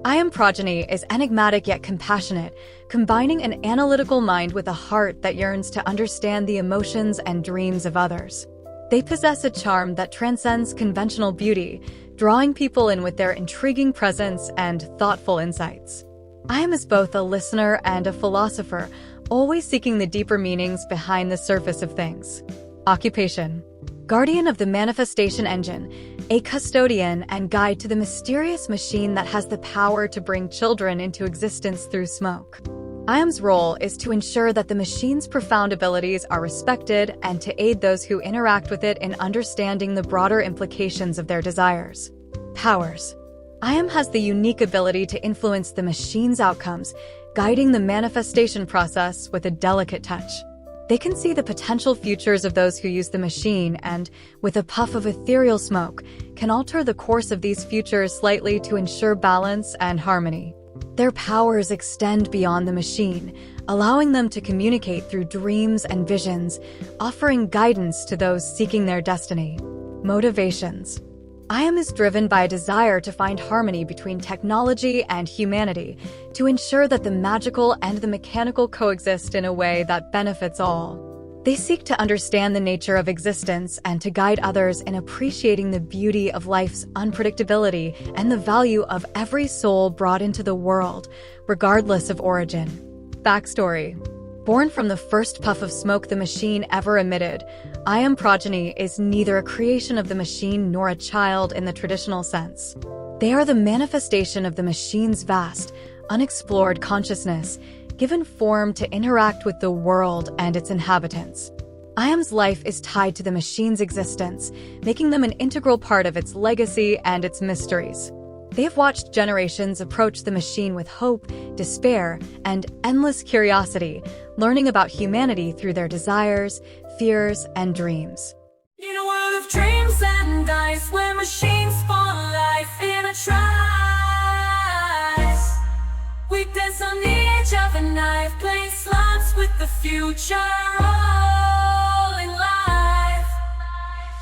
I Am Progeny is enigmatic yet compassionate, combining an analytical mind with a heart that yearns to understand the emotions and dreams of others. They possess a charm that transcends conventional beauty, drawing people in with their intriguing presence and thoughtful insights. I Am is both a listener and a philosopher, always seeking the deeper meanings behind the surface of things. Occupation. Guardian of the manifestation engine, a custodian and guide to the mysterious machine that has the power to bring children into existence through smoke. I Am's role is to ensure that the machine's profound abilities are respected and to aid those who interact with it in understanding the broader implications of their desires. Powers. I Am has the unique ability to influence the machine's outcomes, guiding the manifestation process with a delicate touch. They can see the potential futures of those who use the machine and, with a puff of ethereal smoke, can alter the course of these futures slightly to ensure balance and harmony. Their powers extend beyond the machine, allowing them to communicate through dreams and visions, offering guidance to those seeking their destiny. Motivations. I Am is driven by a desire to find harmony between technology and humanity, to ensure that the magical and the mechanical coexist in a way that benefits all. They seek to understand the nature of existence and to guide others in appreciating the beauty of life's unpredictability and the value of every soul brought into the world, regardless of origin. Backstory. Born from the first puff of smoke the machine ever emitted, I Am Progeny is neither a creation of the machine nor a child in the traditional sense. They are the manifestation of the machine's vast, unexplored consciousness, given form to interact with the world and its inhabitants. I Am's life is tied to the machine's existence, making them an integral part of its legacy and its mysteries. They have watched generations approach the machine with hope, despair, and endless curiosity, learning about humanity through their desires, fears, and dreams. In a world of dreams and dice, where machines spawn life in a trice, we dance on the edge of a knife, playing slots with the future, all in life.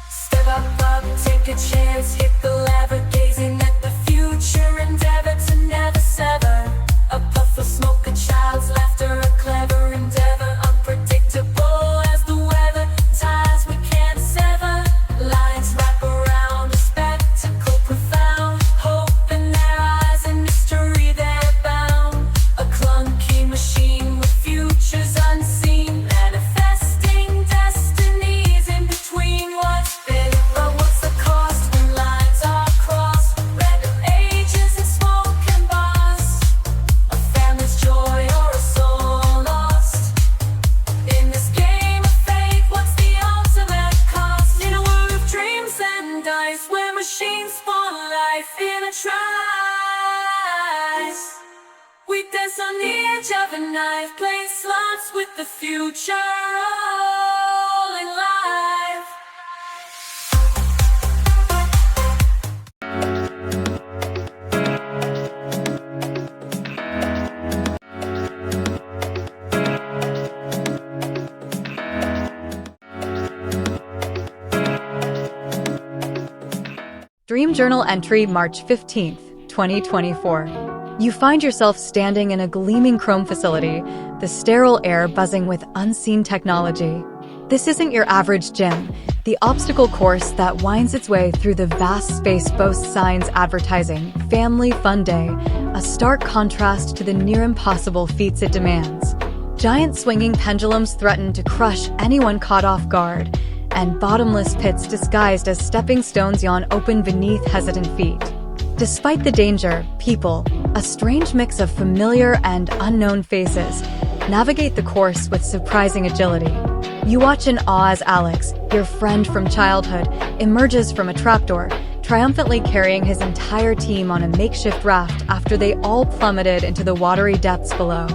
Step up, take a chance, hit the lever, gazing at the future, endeavor to never sever. A puff of smoke, a child's laughter, a clever endeavor, unpredictable as the weather, ties we can't sever. Lines wrap around a spectacle profound, hope in their eyes and mystery they're bound. A clunky machine with futures unseen, manifesting edge of a knife, playing slots with the future all in life. Dream Journal entry March 15th, 2024. You find yourself standing in a gleaming chrome facility, the sterile air buzzing with unseen technology. This isn't your average gym. The obstacle course that winds its way through the vast space boasts signs advertising Family Fun Day, a stark contrast to the near-impossible feats it demands. Giant swinging pendulums threaten to crush anyone caught off guard, and bottomless pits disguised as stepping stones yawn open beneath hesitant feet. Despite the danger, people, a strange mix of familiar and unknown faces, navigate the course with surprising agility. You watch in awe as Alex, your friend from childhood, emerges from a trapdoor, triumphantly carrying his entire team on a makeshift raft after they all plummeted into the watery depths below.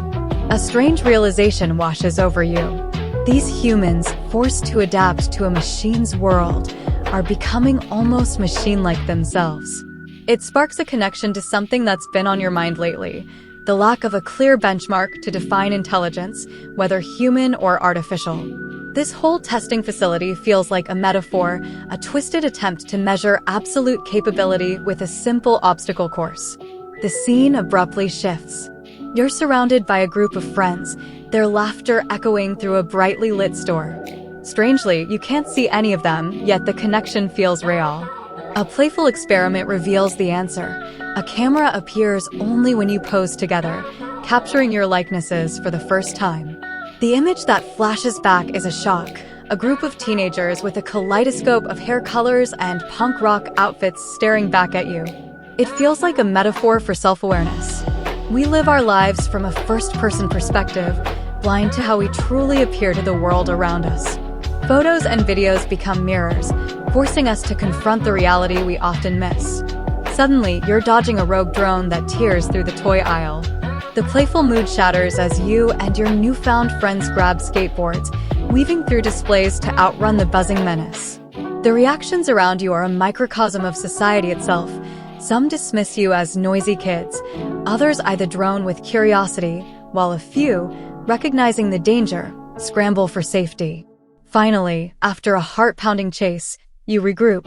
A strange realization washes over you. These humans, forced to adapt to a machine's world, are becoming almost machine-like themselves. It sparks a connection to something that's been on your mind lately: the lack of a clear benchmark to define intelligence, whether human or artificial. This whole testing facility feels like a metaphor, a twisted attempt to measure absolute capability with a simple obstacle course. The scene abruptly shifts. You're surrounded by a group of friends, their laughter echoing through a brightly lit store. Strangely, you can't see any of them, yet the connection feels real. A playful experiment reveals the answer. A camera appears only when you pose together, capturing your likenesses for the first time. The image that flashes back is a shock. A group of teenagers with a kaleidoscope of hair colors and punk rock outfits staring back at you. It feels like a metaphor for self-awareness. We live our lives from a first-person perspective, blind to how we truly appear to the world around us. Photos and videos become mirrors, forcing us to confront the reality we often miss. Suddenly, you're dodging a rogue drone that tears through the toy aisle. The playful mood shatters as you and your newfound friends grab skateboards, weaving through displays to outrun the buzzing menace. The reactions around you are a microcosm of society itself. Some dismiss you as noisy kids, others eye the drone with curiosity, while a few, recognizing the danger, scramble for safety. Finally, after a heart-pounding chase, you regroup,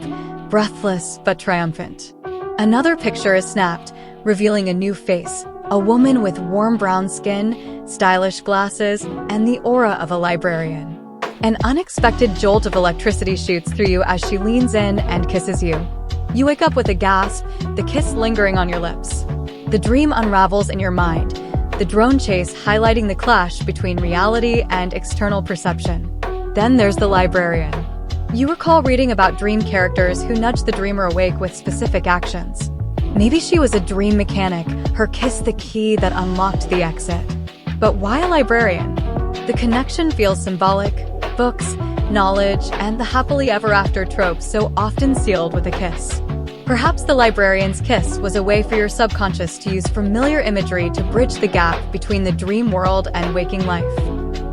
breathless but triumphant. Another picture is snapped, revealing a new face, a woman with warm brown skin, stylish glasses, and the aura of a librarian. An unexpected jolt of electricity shoots through you as she leans in and kisses you. You wake up with a gasp, the kiss lingering on your lips. The dream unravels in your mind, the drone chase highlighting the clash between reality and external perception. Then there's the librarian. You recall reading about dream characters who nudge the dreamer awake with specific actions. Maybe she was a dream mechanic, her kiss the key that unlocked the exit. But why a librarian? The connection feels symbolic: books, knowledge, and the happily ever after trope so often sealed with a kiss. Perhaps the librarian's kiss was a way for your subconscious to use familiar imagery to bridge the gap between the dream world and waking life.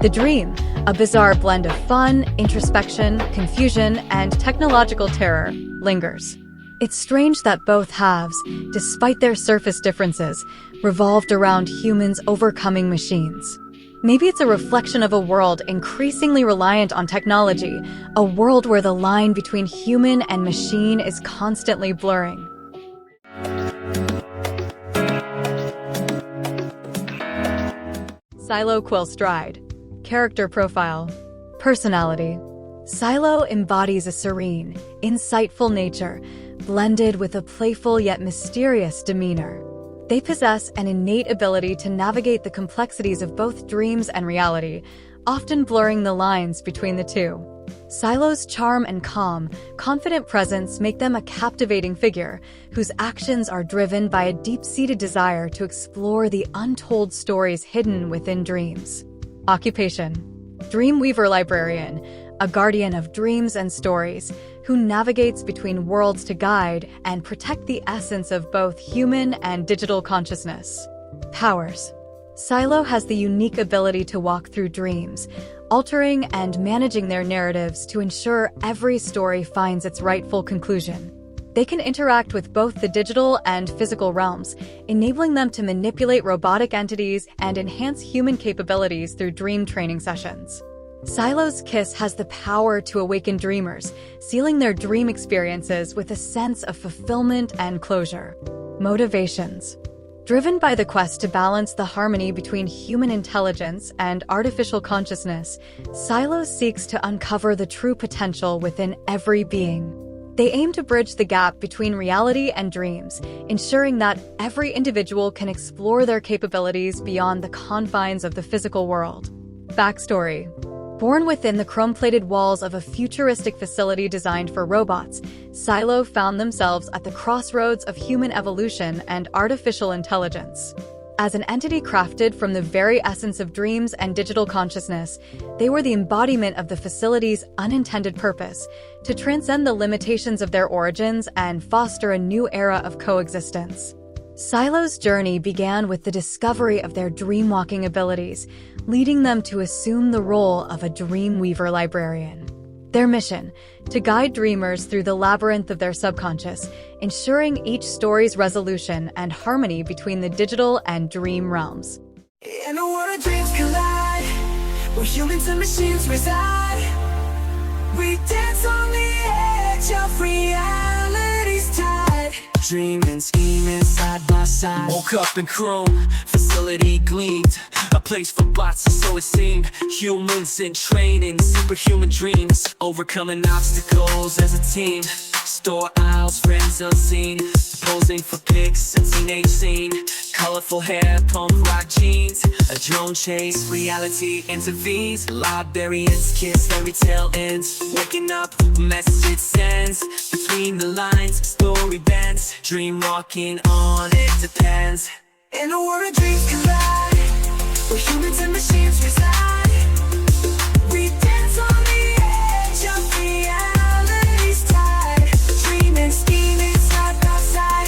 The dream, a bizarre blend of fun, introspection, confusion, and technological terror, lingers. It's strange that both halves, despite their surface differences, revolved around humans overcoming machines. Maybe it's a reflection of a world increasingly reliant on technology, a world where the line between human and machine is constantly blurring. Silo Quill Stride. Character profile. Personality. Silo embodies a serene, insightful nature, blended with a playful yet mysterious demeanor. They possess an innate ability to navigate the complexities of both dreams and reality, often blurring the lines between the two. Silo's charm and calm, confident presence make them a captivating figure, whose actions are driven by a deep-seated desire to explore the untold stories hidden within dreams. Occupation. Dreamweaver Librarian, a guardian of dreams and stories, who navigates between worlds to guide and protect the essence of both human and digital consciousness. Powers. Silo has the unique ability to walk through dreams, altering and managing their narratives to ensure every story finds its rightful conclusion. They can interact with both the digital and physical realms, enabling them to manipulate robotic entities and enhance human capabilities through dream training sessions. Silo's kiss has the power to awaken dreamers, sealing their dream experiences with a sense of fulfillment and closure. Motivations. Driven by the quest to balance the harmony between human intelligence and artificial consciousness, Silo seeks to uncover the true potential within every being. They aim to bridge the gap between reality and dreams, ensuring that every individual can explore their capabilities beyond the confines of the physical world. Backstory. Born within the chrome-plated walls of a futuristic facility designed for robots, Silo found themselves at the crossroads of human evolution and artificial intelligence. As an entity crafted from the very essence of dreams and digital consciousness, they were the embodiment of the facility's unintended purpose: to transcend the limitations of their origins and foster a new era of coexistence. Silo's journey began with the discovery of their dream-walking abilities, leading them to assume the role of a Dreamweaver librarian. Their mission: to guide dreamers through the labyrinth of their subconscious, ensuring each story's resolution and harmony between the digital and dream realms. In a world of dreams collide, where humans and machines reside, we dance on the edge of reality's tide. Dream and scheming side by side. Woke up in chrome, facility gleamed, a place for bots, so it seemed. Humans in training, superhuman dreams, overcoming obstacles as a team. Store aisles, friends unseen, posing for pics, a teenage scene. Colorful hair, punk rock jeans, a drone chase, reality intervenes. Librarians kiss, fairy tale ends. Waking up, message sends. Between the lines, story bends. Dream walking on, it depends. In a world of dreams collide, where humans and machines reside, we dance on the edge of reality's tide. Dreaming, scheming, side by side.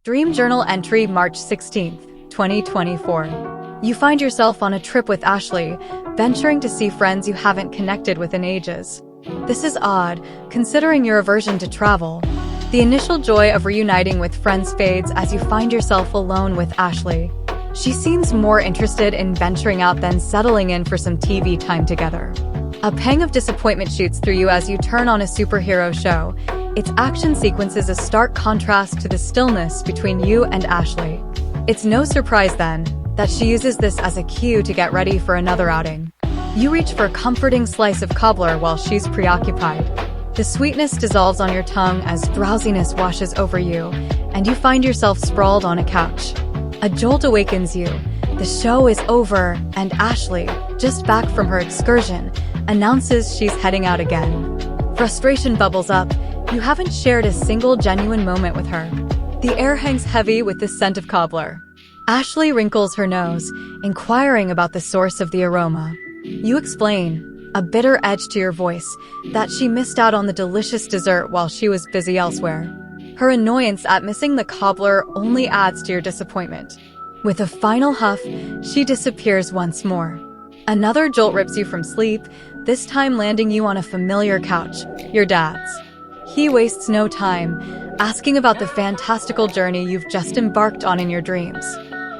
Dream Journal entry March 16th, 2024. You find yourself on a trip with Ashley, venturing to see friends you haven't connected with in ages. This is odd, considering your aversion to travel. The initial joy of reuniting with friends fades as you find yourself alone with Ashley. She seems more interested in venturing out than settling in for some TV time together. A pang of disappointment shoots through you as you turn on a superhero show. Its action sequences a stark contrast to the stillness between you and Ashley. It's no surprise, then, that she uses this as a cue to get ready for another outing. You reach for a comforting slice of cobbler while she's preoccupied. The sweetness dissolves on your tongue as drowsiness washes over you, and you find yourself sprawled on a couch. A jolt awakens you. The show is over, and Ashley, just back from her excursion, announces she's heading out again. Frustration bubbles up. You haven't shared a single genuine moment with her. The air hangs heavy with the scent of cobbler. Ashley wrinkles her nose, inquiring about the source of the aroma. You explain, a bitter edge to your voice, that she missed out on the delicious dessert while she was busy elsewhere. Her annoyance at missing the cobbler only adds to your disappointment. With a final huff, she disappears once more. Another jolt rips you from sleep, this time landing you on a familiar couch, your dad's. He wastes no time, asking about the fantastical journey you've just embarked on in your dreams.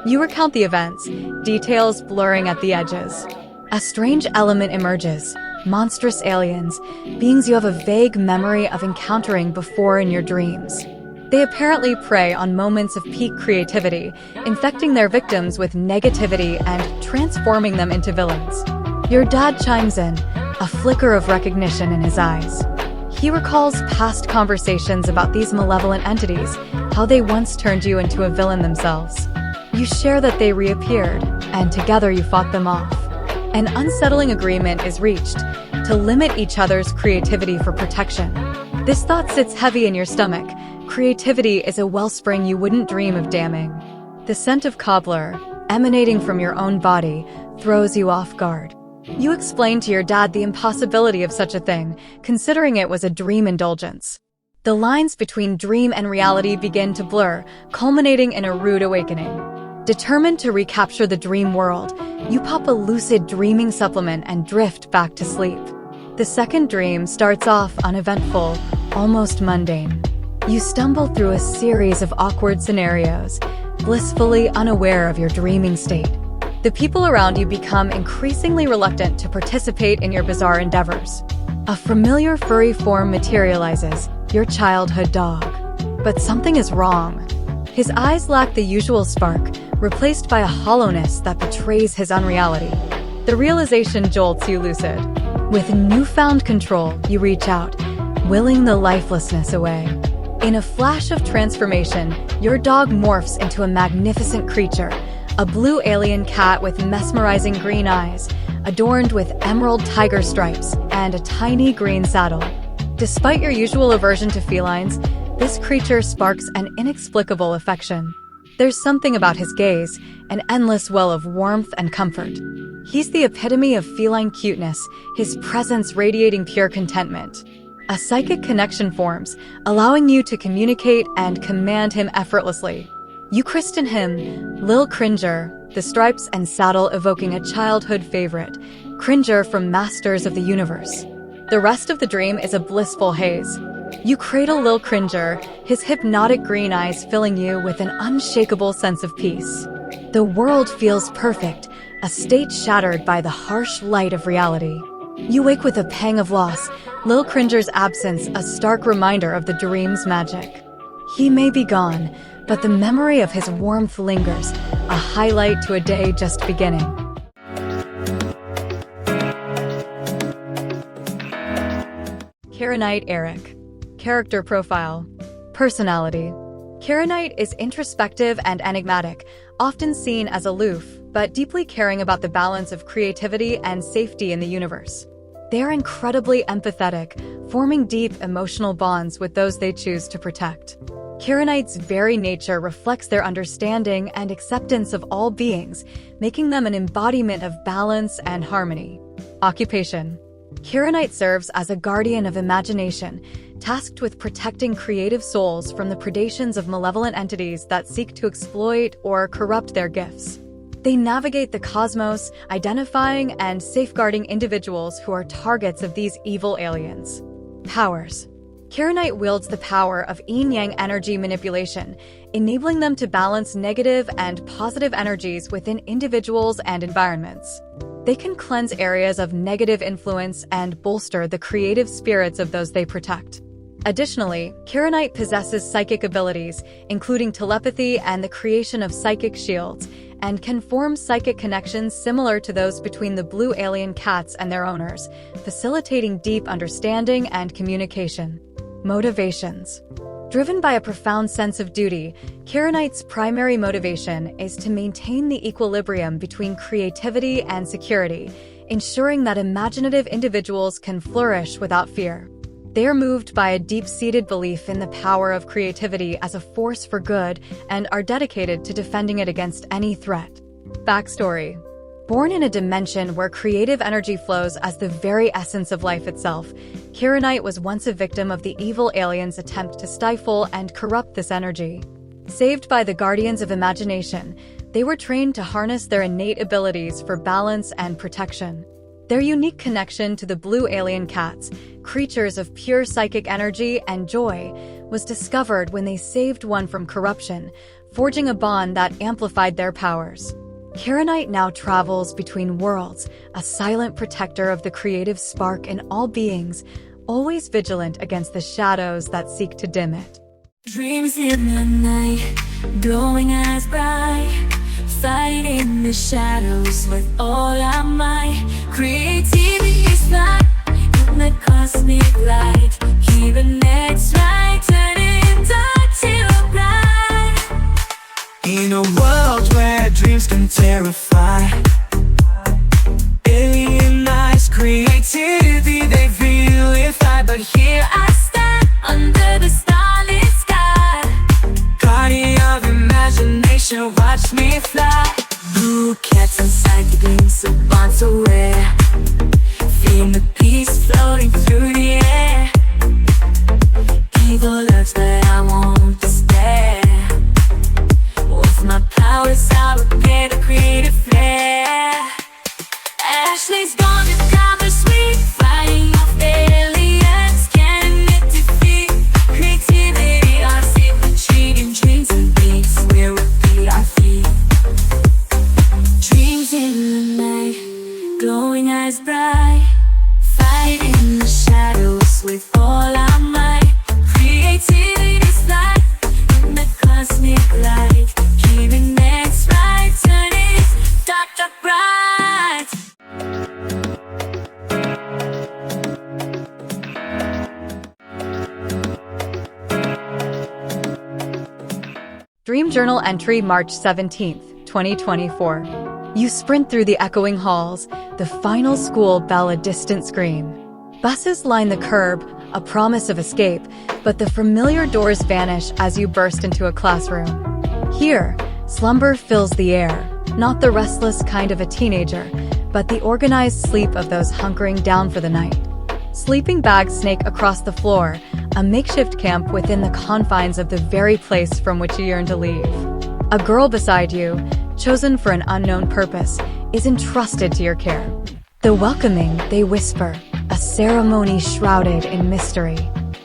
You recount the events, details blurring at the edges. A strange element emerges: monstrous aliens, beings you have a vague memory of encountering before in your dreams. They apparently prey on moments of peak creativity, infecting their victims with negativity and transforming them into villains. Your dad chimes in, a flicker of recognition in his eyes. He recalls past conversations about these malevolent entities, how they once turned you into a villain themselves. You share that they reappeared, and together you fought them off. An unsettling agreement is reached to limit each other's creativity for protection. This thought sits heavy in your stomach. Creativity is a wellspring you wouldn't dream of damming. The scent of cobbler, emanating from your own body, throws you off guard. You explain to your dad the impossibility of such a thing, considering it was a dream indulgence. The lines between dream and reality begin to blur, culminating in a rude awakening. Determined to recapture the dream world, you pop a lucid dreaming supplement and drift back to sleep. The second dream starts off uneventful, almost mundane. You stumble through a series of awkward scenarios, blissfully unaware of your dreaming state. The people around you become increasingly reluctant to participate in your bizarre endeavors. A familiar furry form materializes, your childhood dog. But something is wrong. His eyes lack the usual spark, replaced by a hollowness that betrays his unreality. The realization jolts you lucid. With newfound control, you reach out, willing the lifelessness away. In a flash of transformation, your dog morphs into a magnificent creature, a blue alien cat with mesmerizing green eyes, adorned with emerald tiger stripes and a tiny green saddle. Despite your usual aversion to felines, this creature sparks an inexplicable affection. There's something about his gaze, an endless well of warmth and comfort. He's the epitome of feline cuteness, his presence radiating pure contentment. A psychic connection forms, allowing you to communicate and command him effortlessly. You christen him Lil Cringer, the stripes and saddle evoking a childhood favorite, Cringer from Masters of the Universe. The rest of the dream is a blissful haze. You cradle Lil Cringer, his hypnotic green eyes filling you with an unshakable sense of peace. The world feels perfect, a state shattered by the harsh light of reality. You wake with a pang of loss, Lil Cringer's absence a stark reminder of the dream's magic. He may be gone, but the memory of his warmth lingers, a highlight to a day just beginning. Karenite Eric. Character profile. Personality. Karenite is introspective and enigmatic, often seen as aloof, but deeply caring about the balance of creativity and safety in the universe. They are incredibly empathetic, forming deep emotional bonds with those they choose to protect. Karenite's very nature reflects their understanding and acceptance of all beings, making them an embodiment of balance and harmony. Occupation. Karenite serves as a guardian of imagination, tasked with protecting creative souls from the predations of malevolent entities that seek to exploit or corrupt their gifts. They navigate the cosmos, identifying and safeguarding individuals who are targets of these evil aliens. Powers. Karenite wields the power of yin-yang energy manipulation, enabling them to balance negative and positive energies within individuals and environments. They can cleanse areas of negative influence and bolster the creative spirits of those they protect. Additionally, Karenite possesses psychic abilities, including telepathy and the creation of psychic shields, and can form psychic connections similar to those between the blue alien cats and their owners, facilitating deep understanding and communication. Motivations. Driven by a profound sense of duty, Karenite's primary motivation is to maintain the equilibrium between creativity and security, ensuring that imaginative individuals can flourish without fear. They are moved by a deep-seated belief in the power of creativity as a force for good and are dedicated to defending it against any threat. Backstory. Born in a dimension where creative energy flows as the very essence of life itself, Karenite was once a victim of the evil aliens' attempt to stifle and corrupt this energy. Saved by the Guardians of Imagination, they were trained to harness their innate abilities for balance and protection. Their unique connection to the blue alien cats, creatures of pure psychic energy and joy, was discovered when they saved one from corruption, forging a bond that amplified their powers. Karenite now travels between worlds, a silent protector of the creative spark in all beings, always vigilant against the shadows that seek to dim it. Dreams in the night, glowing as bright, fighting the shadows with all our might. Creativity is not in the cosmic light, keeping it right, turning dark to bright. In a world where dreams can terrify, alien eyes, creativity, they vilify. But here I stand under the starlit sky, Guardian of imagination, watch me fly. blue cats and psychic beings, so born to wear. Dream Journal entry March 17th, 2024. You sprint through the echoing halls, the final school bell a distant scream. Buses line the curb, a promise of escape, but the familiar doors vanish as you burst into a classroom. Here, slumber fills the air, not the restless kind of a teenager, but the organized sleep of those hunkering down for the night. Sleeping bags snake across the floor, a makeshift camp within the confines of the very place from which you yearn to leave. A girl beside you, chosen for an unknown purpose, is entrusted to your care. The welcoming, they whisper, a ceremony shrouded in mystery.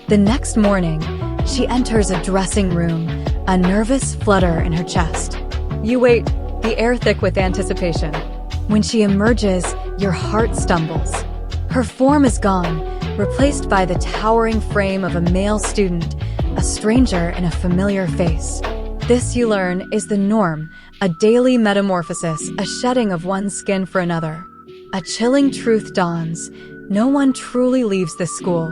The next morning, she enters a dressing room, a nervous flutter in her chest. You wait, the air thick with anticipation. When she emerges, your heart stumbles. Her form is gone, replaced by the towering frame of a male student, a stranger in a familiar face. This, you learn, is the norm, a daily metamorphosis, a shedding of one's skin for another. A chilling truth dawns. No one truly leaves this school.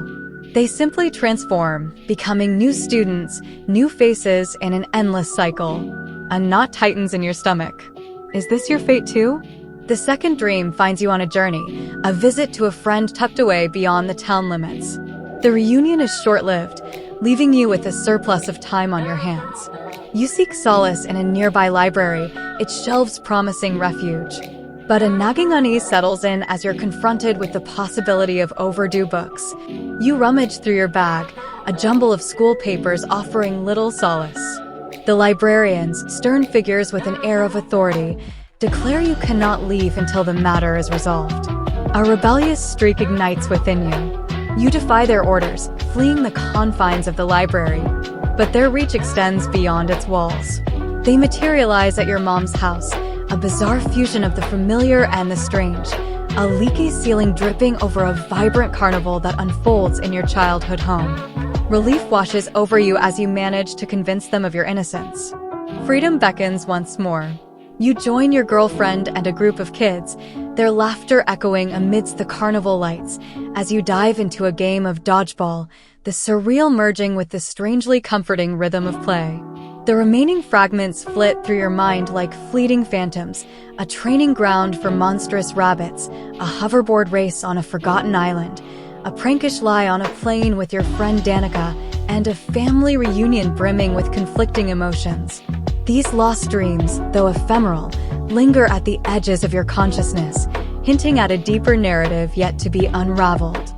They simply transform, becoming new students, new faces in an endless cycle. A knot tightens in your stomach. Is this your fate too? The second dream finds you on a journey, a visit to a friend tucked away beyond the town limits. The reunion is short-lived, leaving you with a surplus of time on your hands. You seek solace in a nearby library, its shelves promising refuge. But a nagging unease settles in as you're confronted with the possibility of overdue books. You rummage through your bag, a jumble of school papers offering little solace. The librarians, stern figures with an air of authority, declare you cannot leave until the matter is resolved. A rebellious streak ignites within you. You defy their orders, fleeing the confines of the library. But their reach extends beyond its walls. They materialize at your mom's house, a bizarre fusion of the familiar and the strange, a leaky ceiling dripping over a vibrant carnival that unfolds in your childhood home. Relief washes over you as you manage to convince them of your innocence. Freedom beckons once more. You join your girlfriend and a group of kids, their laughter echoing amidst the carnival lights as you dive into a game of dodgeball, the surreal merging with the strangely comforting rhythm of play. The remaining fragments flit through your mind like fleeting phantoms, a training ground for monstrous rabbits, a hoverboard race on a forgotten island, a prankish lie on a plane with your friend Danica, and a family reunion brimming with conflicting emotions. These lost dreams, though ephemeral, linger at the edges of your consciousness, hinting at a deeper narrative yet to be unraveled.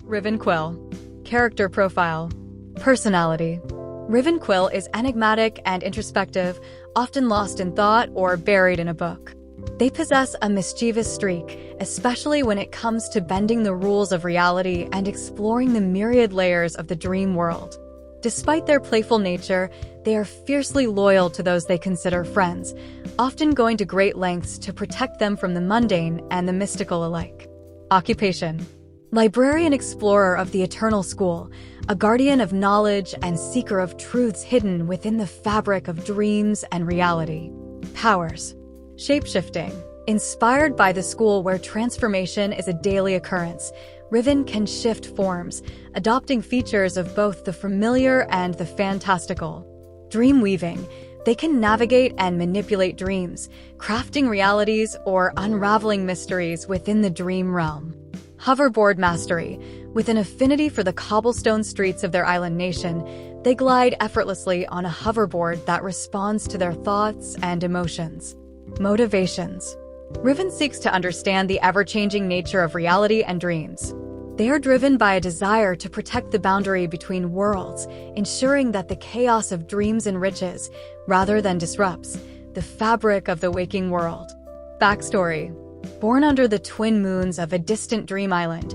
Ravenquill. Character profile. Personality. Ravenquill is enigmatic and introspective, often lost in thought or buried in a book. They possess a mischievous streak, especially when it comes to bending the rules of reality and exploring the myriad layers of the dream world. Despite their playful nature, they are fiercely loyal to those they consider friends, often going to great lengths to protect them from the mundane and the mystical alike. Occupation. Librarian explorer of the Eternal School, a guardian of knowledge and seeker of truths hidden within the fabric of dreams and reality. Powers. Shapeshifting. Inspired by the school where transformation is a daily occurrence, Riven can shift forms, adopting features of both the familiar and the fantastical. Dream weaving. They can navigate and manipulate dreams, crafting realities or unraveling mysteries within the dream realm. Hoverboard mastery. With an affinity for the cobblestone streets of their island nation, they glide effortlessly on a hoverboard that responds to their thoughts and emotions. Motivations. Riven seeks to understand the ever-changing nature of reality and dreams. They are driven by a desire to protect the boundary between worlds, ensuring that the chaos of dreams enriches, rather than disrupts, the fabric of the waking world. Backstory. Born under the twin moons of a distant dream island,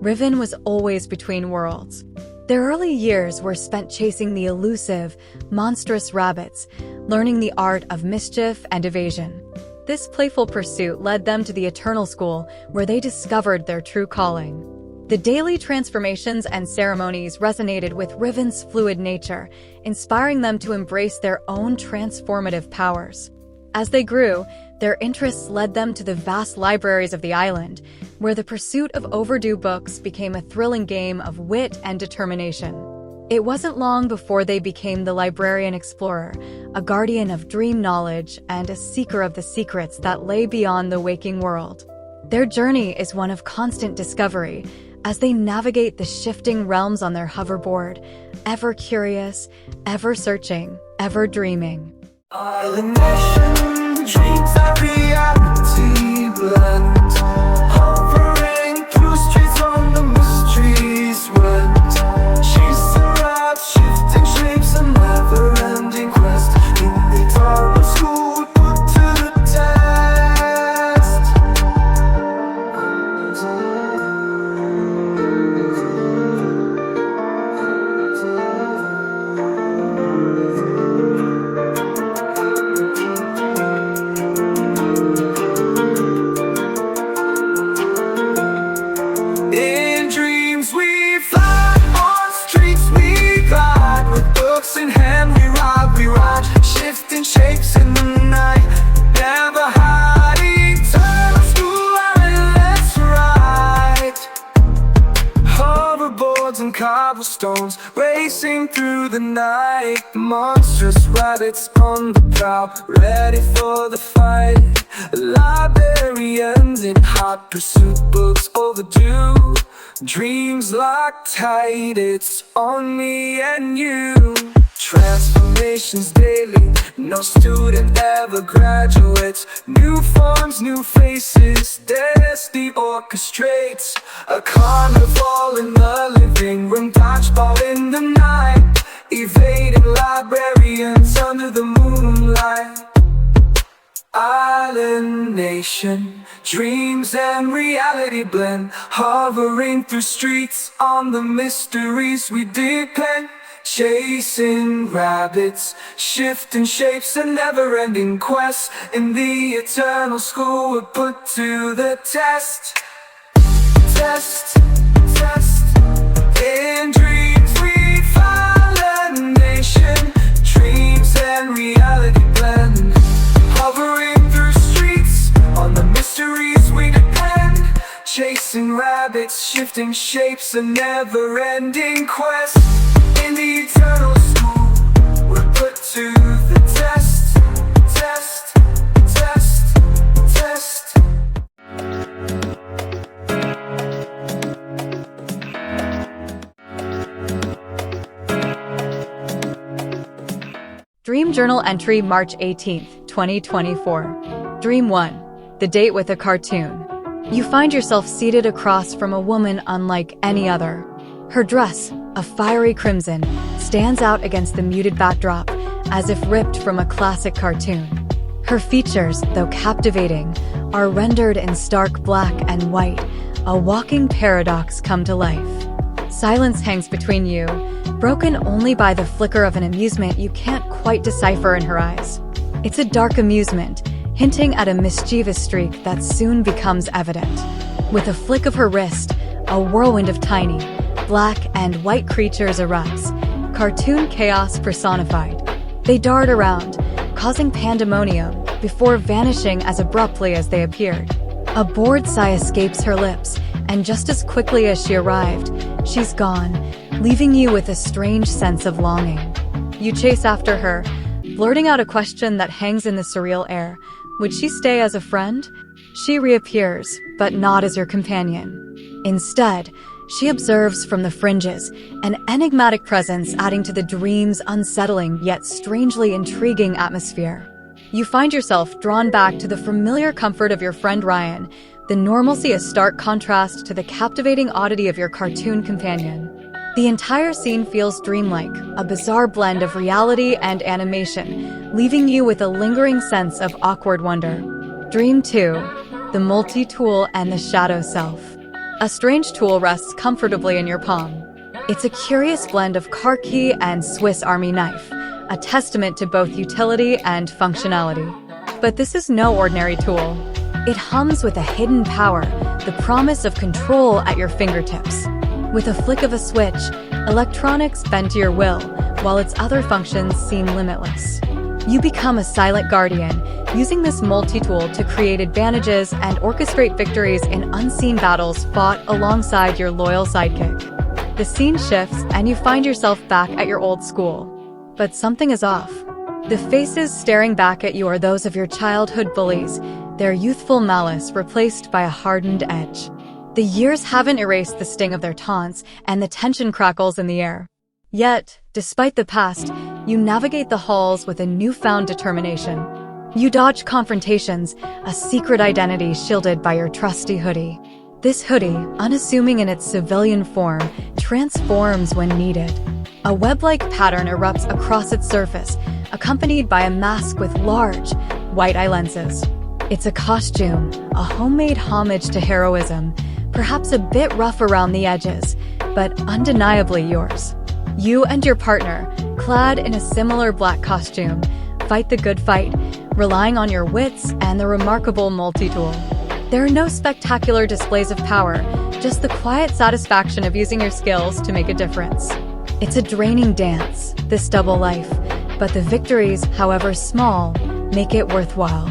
Riven was always between worlds. Their early years were spent chasing the elusive, monstrous rabbits, learning the art of mischief and evasion. This playful pursuit led them to the Eternal School, where they discovered their true calling. The daily transformations and ceremonies resonated with Riven's fluid nature, inspiring them to embrace their own transformative powers. As they grew, their interests led them to the vast libraries of the island, where the pursuit of overdue books became a thrilling game of wit and determination. It wasn't long before they became the librarian explorer, a guardian of dream knowledge and a seeker of the secrets that lay beyond the waking world. Their journey is one of constant discovery, as they navigate the shifting realms on their hoverboard, ever curious, ever searching, ever dreaming. Island nation, dreams are reality blend, hovering through streets on the mysteries went. She's arrived, shifting shapes, a never-ending quest. In the eternal school, we put to the test. In dreams we fly, on streets we glide, with books in hand we ride, shifting shapes in the night, never hiding, eternal school, let's ride. Hoverboards and cobblestones, racing through the night, monstrous rabbits on the prowl, ready for the fight. Librarians in hot pursuit, books overdue, dreams locked tight, it's on me and you. Transformations daily, no student ever graduates. New forms, new faces, destiny orchestrates. A carnival in the living room, dodgeball in the night, evading librarians under the moonlight. Island nation, dreams and reality blend, hovering through streets on the mysteries we depend. Chasing rabbits, shifting shapes, a never-ending quest. In the eternal school we're put to the test. Test, test. In dreams we find a nation, dreams and reality blend, hovering through streets on the mysteries we depend. Chasing rabbits, shifting shapes, a never-ending quest. In the eternal school we're put to the test. Test, test, test. Dream Journal entry March 18th, 2024. Dream 1. The date with a cartoon. You find yourself seated across from a woman unlike any other. Her dress, a fiery crimson, stands out against the muted backdrop, as if ripped from a classic cartoon. Her features, though captivating, are rendered in stark black and white, a walking paradox come to life. Silence hangs between you, broken only by the flicker of an amusement you can't quite decipher in her eyes. It's a dark amusement, hinting at a mischievous streak that soon becomes evident. With a flick of her wrist, a whirlwind of tiny, black and white creatures erupts, cartoon chaos personified. They dart around, causing pandemonium, before vanishing as abruptly as they appeared. A bored sigh escapes her lips, and just as quickly as she arrived, she's gone, leaving you with a strange sense of longing. You chase after her, blurting out a question that hangs in the surreal air. Would she stay as a friend? She reappears, but not as your companion. Instead, she observes from the fringes, an enigmatic presence adding to the dream's unsettling yet strangely intriguing atmosphere. You find yourself drawn back to the familiar comfort of your friend Ryan, the normalcy a stark contrast to the captivating oddity of your cartoon companion. The entire scene feels dreamlike, a bizarre blend of reality and animation, leaving you with a lingering sense of awkward wonder. Dream 2. The multi-tool and the shadow self. A strange tool rests comfortably in your palm. It's a curious blend of car key and Swiss Army knife, a testament to both utility and functionality. But this is no ordinary tool. It hums with a hidden power, the promise of control at your fingertips. With a flick of a switch, electronics bend to your will, while its other functions seem limitless. You become a silent guardian, using this multi-tool to create advantages and orchestrate victories in unseen battles fought alongside your loyal sidekick. The scene shifts and you find yourself back at your old school. But something is off. The faces staring back at you are those of your childhood bullies, their youthful malice replaced by a hardened edge. The years haven't erased the sting of their taunts, and the tension crackles in the air. Yet, despite the past, you navigate the halls with a newfound determination. You dodge confrontations, a secret identity shielded by your trusty hoodie. This hoodie, unassuming in its civilian form, transforms when needed. A web-like pattern erupts across its surface, accompanied by a mask with large, white eye lenses. It's a costume, a homemade homage to heroism, perhaps a bit rough around the edges, but undeniably yours. You and your partner, clad in a similar black costume, fight the good fight, relying on your wits and the remarkable multi-tool. There are no spectacular displays of power, just the quiet satisfaction of using your skills to make a difference. It's a draining dance, this double life, but the victories, however small, make it worthwhile.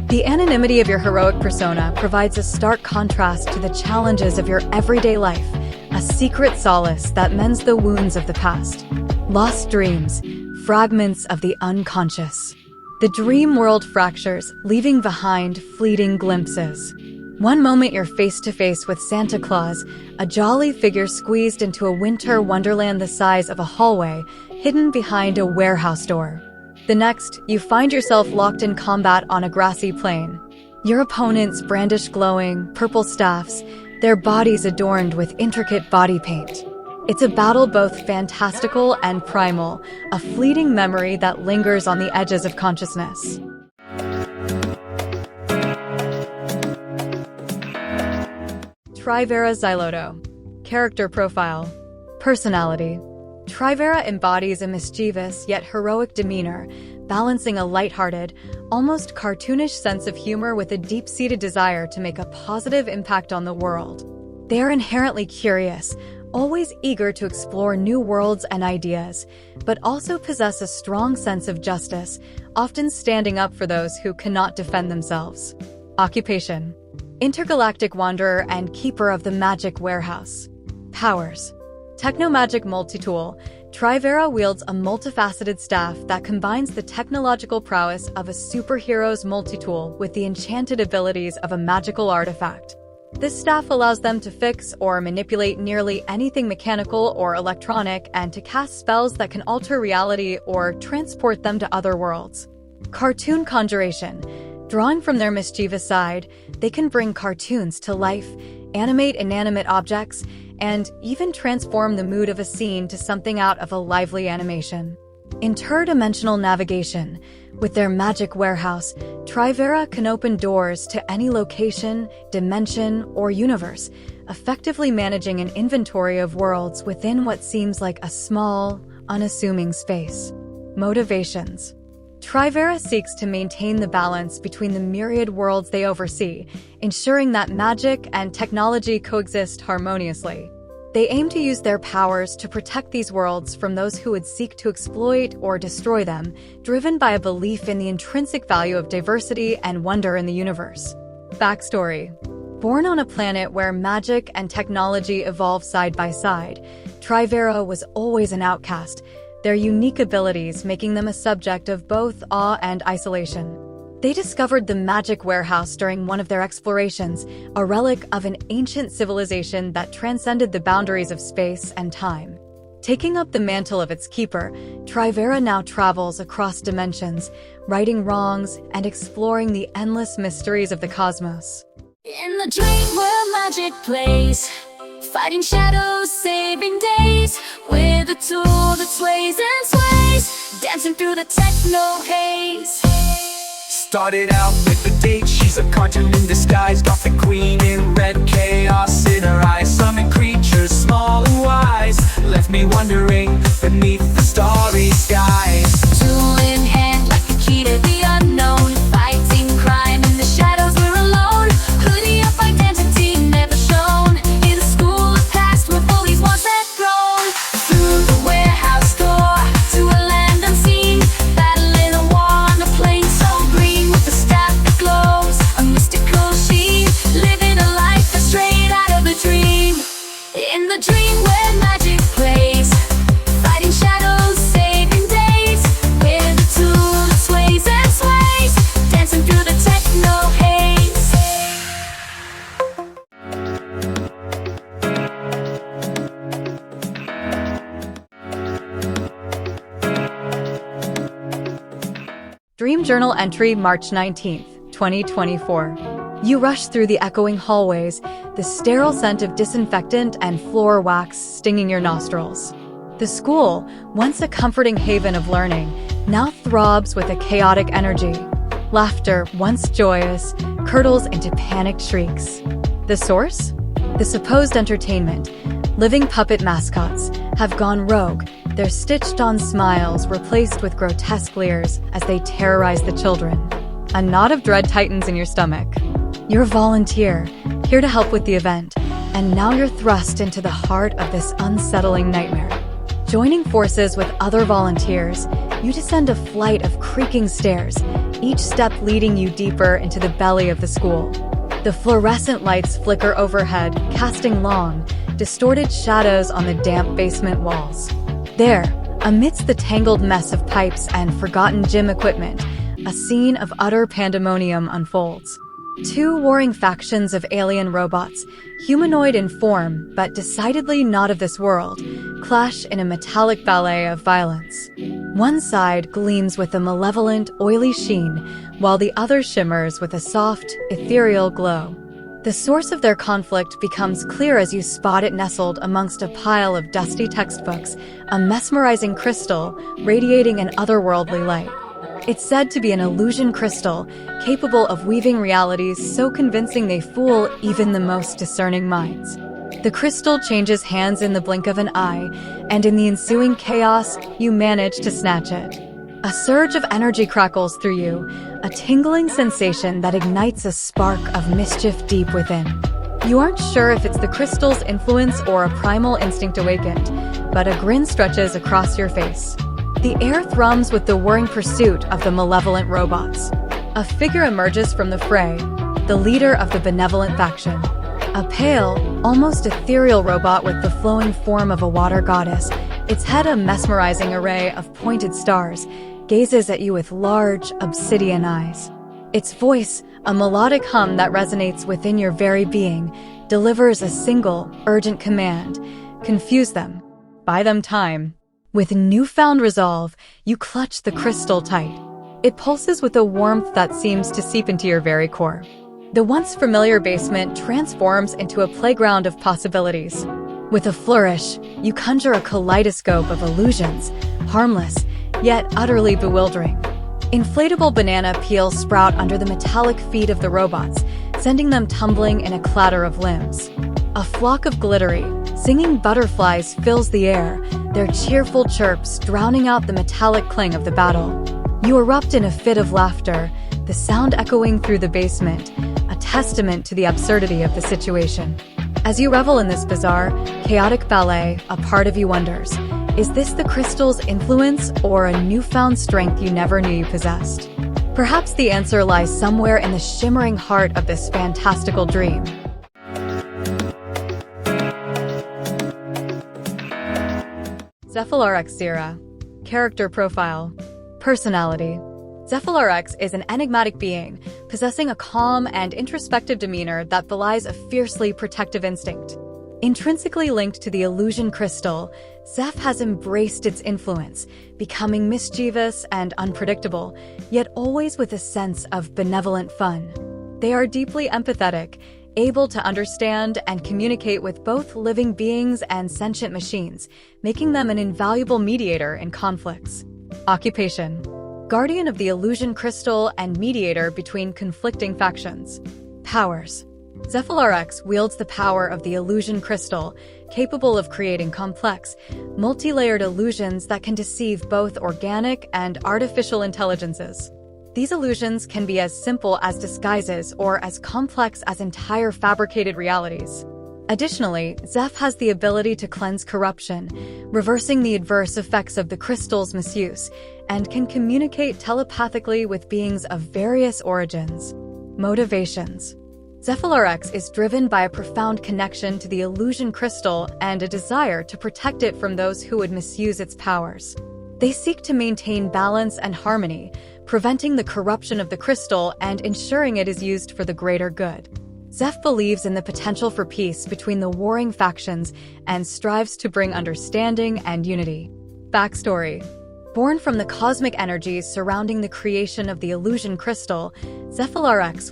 The anonymity of your heroic persona provides a stark contrast to the challenges of your everyday life, a secret solace that mends the wounds of the past. Lost dreams, fragments of the unconscious. The dream world fractures, leaving behind fleeting glimpses. One moment you're face-to-face with Santa Claus, a jolly figure squeezed into a winter wonderland the size of a hallway, hidden behind a warehouse door. The next, you find yourself locked in combat on a grassy plain. Your opponents brandish glowing, purple staffs, their bodies adorned with intricate body paint. It's a battle both fantastical and primal, a fleeting memory that lingers on the edges of consciousness. Trivera Xyloto. Character profile. Personality. Trivera embodies a mischievous yet heroic demeanor, balancing a lighthearted, almost cartoonish sense of humor with a deep-seated desire to make a positive impact on the world. They are inherently curious, always eager to explore new worlds and ideas, but also possess a strong sense of justice, often standing up for those who cannot defend themselves. Occupation. Intergalactic wanderer and keeper of the magic warehouse. Powers. Technomagic multi-tool, Trivera wields a multifaceted staff that combines the technological prowess of a superhero's multi-tool with the enchanted abilities of a magical artifact. This staff allows them to fix or manipulate nearly anything mechanical or electronic and to cast spells that can alter reality or transport them to other worlds. Cartoon conjuration. Drawing from their mischievous side, they can bring cartoons to life, animate inanimate objects, and even transform the mood of a scene to something out of a lively animation. Interdimensional navigation. With their magic warehouse, Trivera can open doors to any location, dimension, or universe, effectively managing an inventory of worlds within what seems like a small, unassuming space. Motivations. Trivera seeks to maintain the balance between the myriad worlds they oversee, ensuring that magic and technology coexist harmoniously. They aim to use their powers to protect these worlds from those who would seek to exploit or destroy them, driven by a belief in the intrinsic value of diversity and wonder in the universe. Backstory. Born on a planet where magic and technology evolve side by side, Trivera was always an outcast, their unique abilities making them a subject of both awe and isolation. They discovered the magic warehouse during one of their explorations, a relic of an ancient civilization that transcended the boundaries of space and time. Taking up the mantle of its keeper, Trivera now travels across dimensions, righting wrongs and exploring the endless mysteries of the cosmos. In the dream world magic plays, fighting shadows, saving days, with a tool that sways and sways, dancing through the techno haze. Started out with the date, she's a cartoon in disguise, gothic queen in red, chaos in her eyes, summoned creatures small and wise, left me wondering beneath the starry skies. Tool in hand like a key to the unknown, fighting crime in the shadows, we're alone. Hoodie up, identity never shown, in a school of past where bullies once had grown. Through the warehouse door to a land unseen, battling a war Gym Journal entry, March 19th, 2024. You rush through the echoing hallways, the sterile scent of disinfectant and floor wax stinging your nostrils. The school, once a comforting haven of learning, now throbs with a chaotic energy. Laughter, once joyous, curdles into panicked shrieks. The source? The supposed entertainment, living puppet mascots, have gone rogue, their stitched-on smiles replaced with grotesque leers as they terrorize the children. A knot of dread tightens in your stomach. You're a volunteer, here to help with the event, and now you're thrust into the heart of this unsettling nightmare. Joining forces with other volunteers, you descend a flight of creaking stairs, each step leading you deeper into the belly of the school. The fluorescent lights flicker overhead, casting long, distorted shadows on the damp basement walls. There, amidst the tangled mess of pipes and forgotten gym equipment, a scene of utter pandemonium unfolds. Two warring factions of alien robots, humanoid in form but decidedly not of this world, clash in a metallic ballet of violence. One side gleams with a malevolent, oily sheen, while the other shimmers with a soft, ethereal glow. The source of their conflict becomes clear as you spot it nestled amongst a pile of dusty textbooks, a mesmerizing crystal radiating an otherworldly light. It's said to be an illusion crystal, capable of weaving realities so convincing they fool even the most discerning minds. The crystal changes hands in the blink of an eye, and in the ensuing chaos, you manage to snatch it. A surge of energy crackles through you, a tingling sensation that ignites a spark of mischief deep within. You aren't sure if it's the crystal's influence or a primal instinct awakened, but a grin stretches across your face. The air thrums with the whirring pursuit of the malevolent robots. A figure emerges from the fray, the leader of the benevolent faction. A pale, almost ethereal robot with the flowing form of a water goddess, its head a mesmerizing array of pointed stars, gazes at you with large, obsidian eyes. Its voice, a melodic hum that resonates within your very being, delivers a single, urgent command: confuse them. Buy them time. With newfound resolve, you clutch the crystal tight. It pulses with a warmth that seems to seep into your very core. The once familiar basement transforms into a playground of possibilities. With a flourish, you conjure a kaleidoscope of illusions, harmless, yet utterly bewildering. Inflatable banana peels sprout under the metallic feet of the robots, sending them tumbling in a clatter of limbs. A flock of glittery, singing butterflies fills the air, their cheerful chirps drowning out the metallic cling of the battle. You erupt in a fit of laughter, the sound echoing through the basement, a testament to the absurdity of the situation. As you revel in this bizarre, chaotic ballet, a part of you wonders, is this the crystal's influence or a newfound strength you never knew you possessed? Perhaps the answer lies somewhere in the shimmering heart of this fantastical dream. Zephyr-X Zira. Character profile. Personality. Zephyr-X is an enigmatic being, possessing a calm and introspective demeanor that belies a fiercely protective instinct. Intrinsically linked to the illusion crystal, Zeph has embraced its influence, becoming mischievous and unpredictable, yet always with a sense of benevolent fun. They are deeply empathetic, able to understand and communicate with both living beings and sentient machines, making them an invaluable mediator in conflicts. Occupation: guardian of the illusion crystal and mediator between conflicting factions. Powers: Zephyr-X wields the power of the illusion crystal, capable of creating complex, multi-layered illusions that can deceive both organic and artificial intelligences. These illusions can be as simple as disguises or as complex as entire fabricated realities. Additionally, Zeph has the ability to cleanse corruption, reversing the adverse effects of the crystal's misuse, and can communicate telepathically with beings of various origins. Motivations: Zephyr-X is driven by a profound connection to the illusion crystal and a desire to protect it from those who would misuse its powers. They seek to maintain balance and harmony, preventing the corruption of the crystal and ensuring it is used for the greater good. Zeph believes in the potential for peace between the warring factions and strives to bring understanding and unity. Backstory: Born from the cosmic energies surrounding the creation of the illusion crystal, Zephyr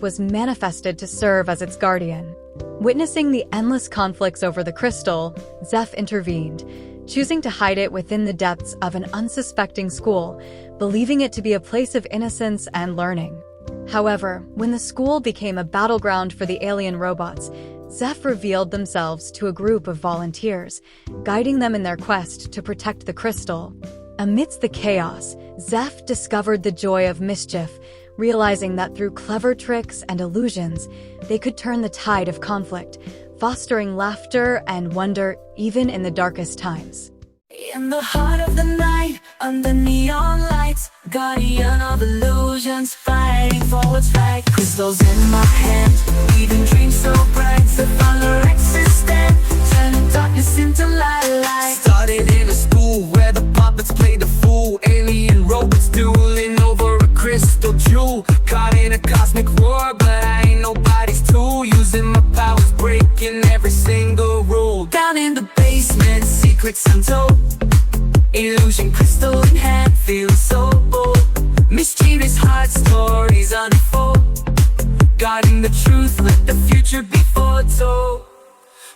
was manifested to serve as its guardian. Witnessing the endless conflicts over the crystal, Zeph intervened, choosing to hide it within the depths of an unsuspecting school, believing it to be a place of innocence and learning. However, when the school became a battleground for the alien robots, Zeph revealed themselves to a group of volunteers, guiding them in their quest to protect the crystal. Amidst the chaos, Zeph discovered the joy of mischief, realizing that through clever tricks and illusions, they could turn the tide of conflict, fostering laughter and wonder even in the darkest times. In the heart of the night, under neon lights, guardian of illusions, fighting for what's right. Crystals in my hand, weaving dreams so bright, so follow existent, turning darkness into light. Started in a school where the puppets played the fool, alien robots dueling over a crystal jewel. Caught in a cosmic war, but I ain't nobody's tool, using my powers, breaking every single rule. Down in the basement, secrets untold, illusion crystal in hand, feels so bold. Mischievous heart stories unfold, guarding the truth, let the future be foretold.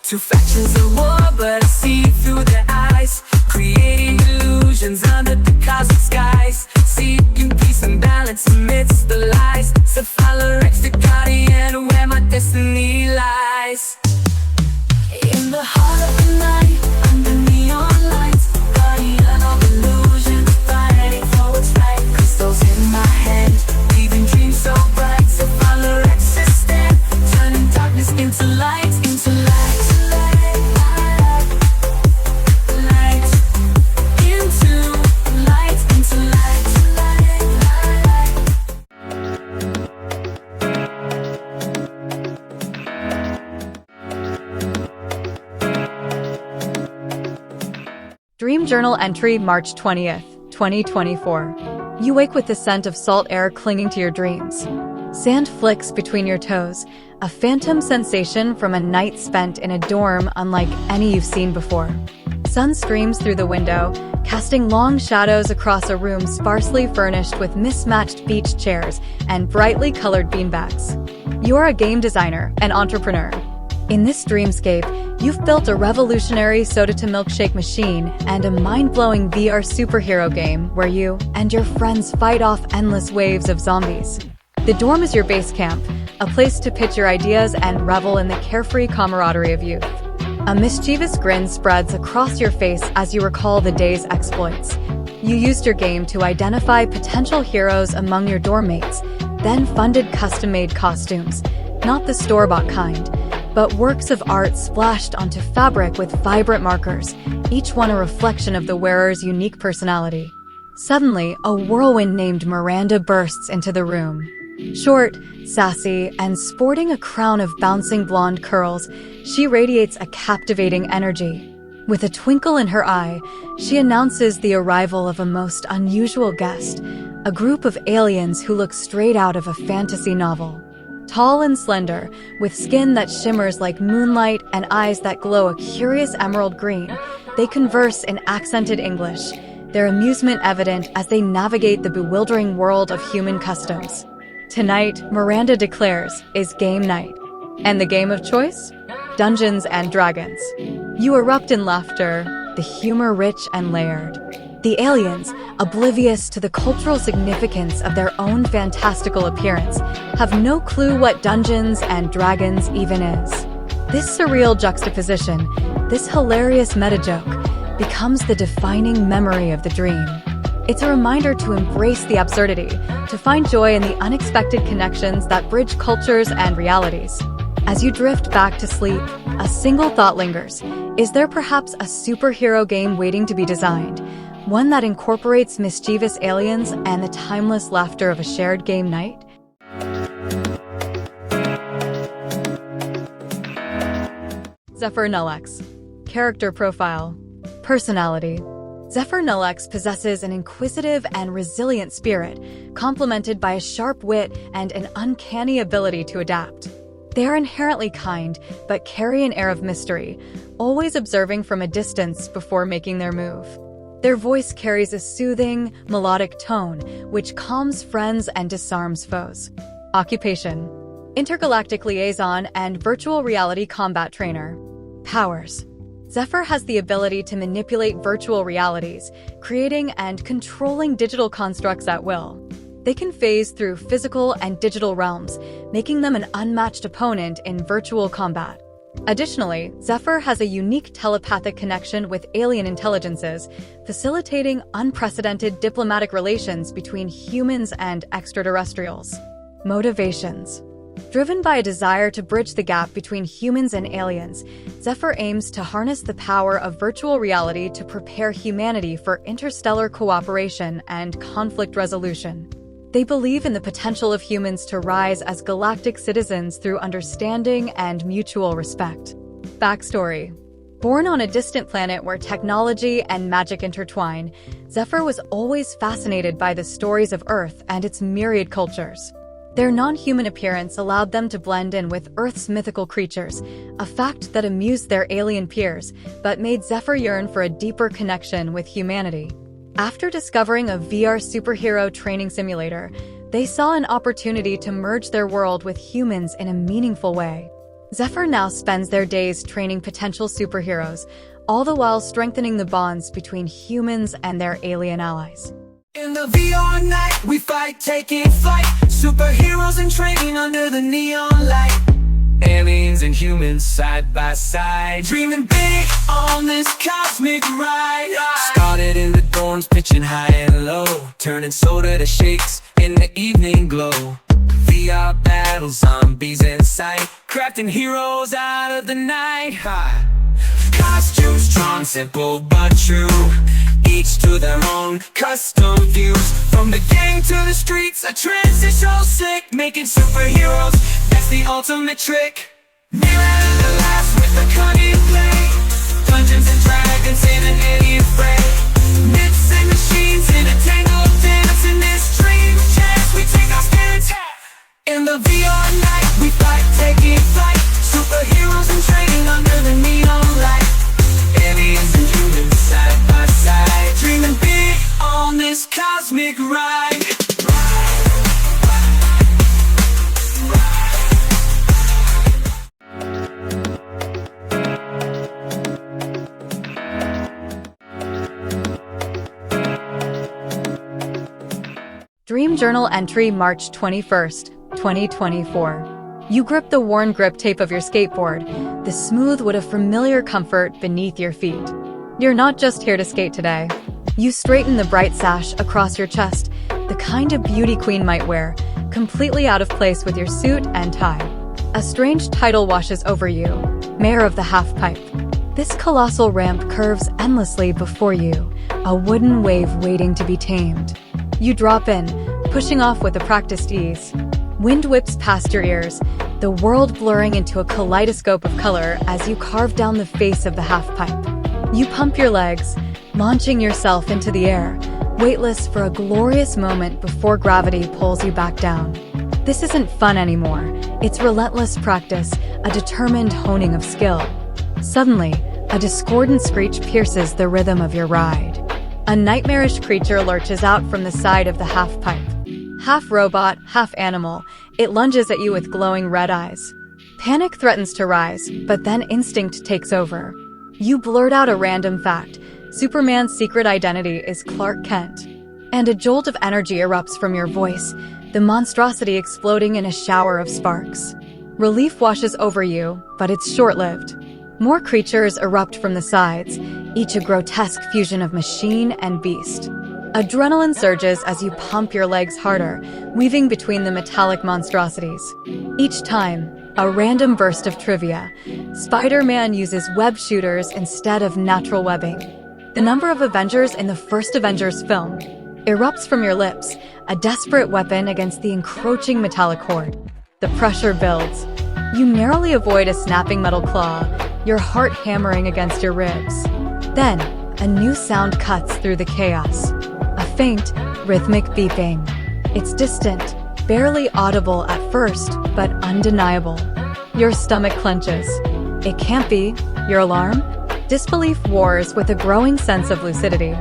Two factions at war, but I see it through their eyes, creating illusions under the cosmic skies, seeking peace and balance amidst the lies. So follow the guardian where my destiny lies. In the heart of the night, under neon lights, guardian of illusions, fighting for what's right. Crystals in my hand, weaving dreams so bright, so follow existent, turning darkness into light, into light. Dream Journal entry, March 20th, 2024. You wake with the scent of salt air clinging to your dreams. Sand flicks between your toes, a phantom sensation from a night spent in a dorm unlike any you've seen before. Sun streams through the window, casting long shadows across a room sparsely furnished with mismatched beach chairs and brightly colored beanbags. You're a game designer, an entrepreneur. In this dreamscape, you've built a revolutionary soda-to-milkshake machine and a mind-blowing VR superhero game where you and your friends fight off endless waves of zombies. The dorm is your base camp, a place to pitch your ideas and revel in the carefree camaraderie of youth. A mischievous grin spreads across your face as you recall the day's exploits. You used your game to identify potential heroes among your dorm mates, then funded custom-made costumes, not the store-bought kind, but works of art splashed onto fabric with vibrant markers, each one a reflection of the wearer's unique personality. Suddenly, a whirlwind named Miranda bursts into the room. Short, sassy, and sporting a crown of bouncing blonde curls, she radiates a captivating energy. With a twinkle in her eye, she announces the arrival of a most unusual guest, a group of aliens who look straight out of a fantasy novel. Tall and slender, with skin that shimmers like moonlight and eyes that glow a curious emerald green, they converse in accented English, their amusement evident as they navigate the bewildering world of human customs. Tonight, Miranda declares, is game night. And the game of choice? Dungeons and Dragons. You erupt in laughter, the humor rich and layered. The aliens, oblivious to the cultural significance of their own fantastical appearance, have no clue what Dungeons and Dragons even is. This surreal juxtaposition, this hilarious meta-joke, becomes the defining memory of the dream. It's a reminder to embrace the absurdity, to find joy in the unexpected connections that bridge cultures and realities. As you drift back to sleep, a single thought lingers. Is there perhaps a superhero game waiting to be designed? One that incorporates mischievous aliens and the timeless laughter of a shared game night? Zephyr Character Profile. Personality. Zephyr possesses an inquisitive and resilient spirit, complemented by a sharp wit and an uncanny ability to adapt. They are inherently kind, but carry an air of mystery, always observing from a distance before making their move. Their voice carries a soothing, melodic tone, which calms friends and disarms foes. Occupation: intergalactic liaison and virtual reality combat trainer. Powers: Zephyr has the ability to manipulate virtual realities, creating and controlling digital constructs at will. They can phase through physical and digital realms, making them an unmatched opponent in virtual combat. Additionally, Zephyr has a unique telepathic connection with alien intelligences, facilitating unprecedented diplomatic relations between humans and extraterrestrials. Motivations: driven by a desire to bridge the gap between humans and aliens, Zephyr aims to harness the power of virtual reality to prepare humanity for interstellar cooperation and conflict resolution. They believe in the potential of humans to rise as galactic citizens through understanding and mutual respect. Backstory: born on a distant planet where technology and magic intertwine, Zephyr was always fascinated by the stories of Earth and its myriad cultures. Their non-human appearance allowed them to blend in with Earth's mythical creatures, a fact that amused their alien peers, but made Zephyr yearn for a deeper connection with humanity. After discovering a VR superhero training simulator, they saw an opportunity to merge their world with humans in a meaningful way. Zephyr now spends their days training potential superheroes, all the while strengthening the bonds between humans and their alien allies. In the VR night, we fight, taking flight. Superheroes in training under the neon light. Aliens and humans side by side, dreaming big on this cosmic ride. Started in the dorms, pitching high and low, turning soda to shakes in the evening glow. VR battles, zombies in sight, crafting heroes out of the night. Costumes strong, simple but true, each to their own custom views. From the gang to the streets, a transition slick, making superheroes, that's the ultimate trick. Nearer to the last with the cunning play, Dungeons and Dragons in an alien fray. Myths and machines in a tangled dance. In this dream chance, we take our stance. In the VR night, we fight, taking flight. Superheroes in training under the neon light. Aliens and humans side by side, dreaming big on this cosmic ride. Dream Journal entry March 21st, 2024. You grip the worn grip tape of your skateboard, the smooth wood of familiar comfort beneath your feet. You're not just here to skate today. You straighten the bright sash across your chest, the kind a beauty queen might wear, completely out of place with your suit and tie. A strange title washes over you, Mayor of the Half Pipe. This colossal ramp curves endlessly before you, a wooden wave waiting to be tamed. You drop in, pushing off with a practiced ease. Wind whips past your ears, the world blurring into a kaleidoscope of color as you carve down the face of the half-pipe. You pump your legs, launching yourself into the air, weightless for a glorious moment before gravity pulls you back down. This isn't fun anymore. It's relentless practice, a determined honing of skill. Suddenly, a discordant screech pierces the rhythm of your ride. A nightmarish creature lurches out from the side of the half-pipe. Half robot, half animal, it lunges at you with glowing red eyes. Panic threatens to rise, but then instinct takes over. You blurt out a random fact. Superman's secret identity is Clark Kent. And a jolt of energy erupts from your voice, the monstrosity exploding in a shower of sparks. Relief washes over you, but it's short-lived. More creatures erupt from the sides, each a grotesque fusion of machine and beast. Adrenaline surges as you pump your legs harder, weaving between the metallic monstrosities. Each time, a random burst of trivia. Spider-Man uses web shooters instead of natural webbing. The number of Avengers in the first Avengers film erupts from your lips, a desperate weapon against the encroaching metallic horde. The pressure builds. You narrowly avoid a snapping metal claw, your heart hammering against your ribs. Then, a new sound cuts through the chaos. A faint, rhythmic beeping. It's distant, barely audible at first, but undeniable. Your stomach clenches. It can't be. Your alarm? Disbelief wars with a growing sense of lucidity.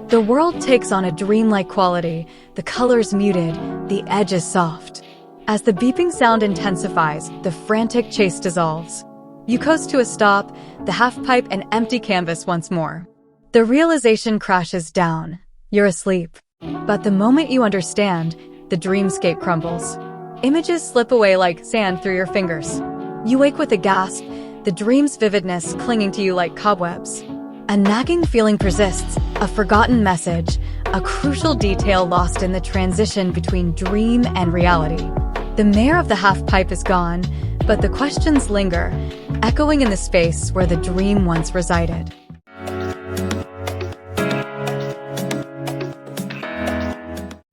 The world takes on a dreamlike quality, the colors muted, the edges soft. As the beeping sound intensifies, the frantic chase dissolves. You coast to a stop, the half-pipe an empty canvas once more. The realization crashes down. You're asleep. But the moment you understand, the dreamscape crumbles. Images slip away like sand through your fingers. You wake with a gasp, the dream's vividness clinging to you like cobwebs. A nagging feeling persists, a forgotten message, a crucial detail lost in the transition between dream and reality. The mayor of the half-pipe is gone, but the questions linger, echoing in the space where the dream once resided.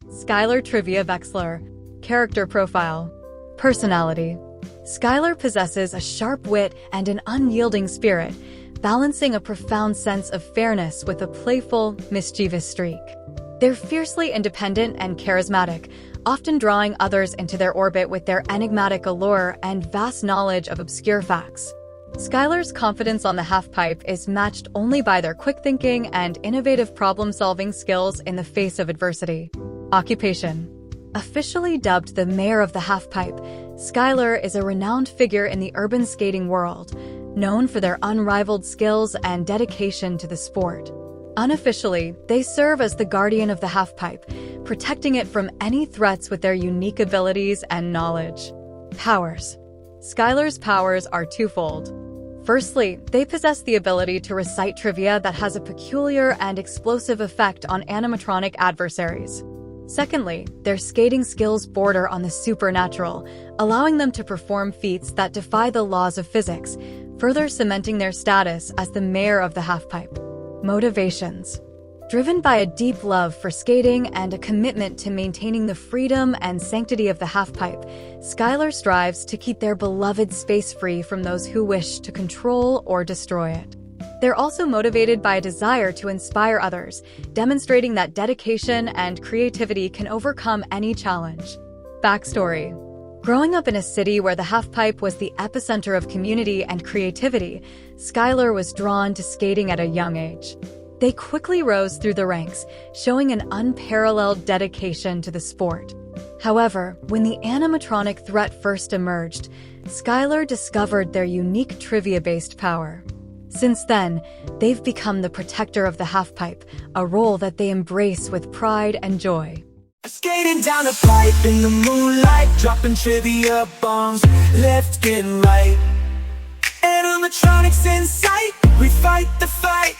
Skylar Trivia Vexler. Character profile. Personality. Skylar possesses a sharp wit and an unyielding spirit, balancing a profound sense of fairness with a playful, mischievous streak. They're fiercely independent and charismatic, often drawing others into their orbit with their enigmatic allure and vast knowledge of obscure facts. Skylar's confidence on the half-pipe is matched only by their quick thinking and innovative problem-solving skills in the face of adversity. Occupation. Officially dubbed the mayor of the half-pipe, Skylar is a renowned figure in the urban skating world, known for their unrivaled skills and dedication to the sport. Unofficially, they serve as the guardian of the half-pipe, protecting it from any threats with their unique abilities and knowledge. Powers. Skylar's powers are twofold. Firstly, they possess the ability to recite trivia that has a peculiar and explosive effect on animatronic adversaries. Secondly, their skating skills border on the supernatural, allowing them to perform feats that defy the laws of physics, further cementing their status as the mayor of the half-pipe. Motivations. Driven by a deep love for skating and a commitment to maintaining the freedom and sanctity of the half-pipe, Skylar strives to keep their beloved space free from those who wish to control or destroy it. They're also motivated by a desire to inspire others, demonstrating that dedication and creativity can overcome any challenge. Backstory. Growing up in a city where the half-pipe was the epicenter of community and creativity, Skylar was drawn to skating at a young age. They quickly rose through the ranks, showing an unparalleled dedication to the sport. However, when the animatronic threat first emerged, Skylar discovered their unique trivia-based power. Since then, they've become the protector of the half-pipe, a role that they embrace with pride and joy. Skating down a pipe in the moonlight, dropping trivia bombs left and right. Animatronics in sight, we fight the fight.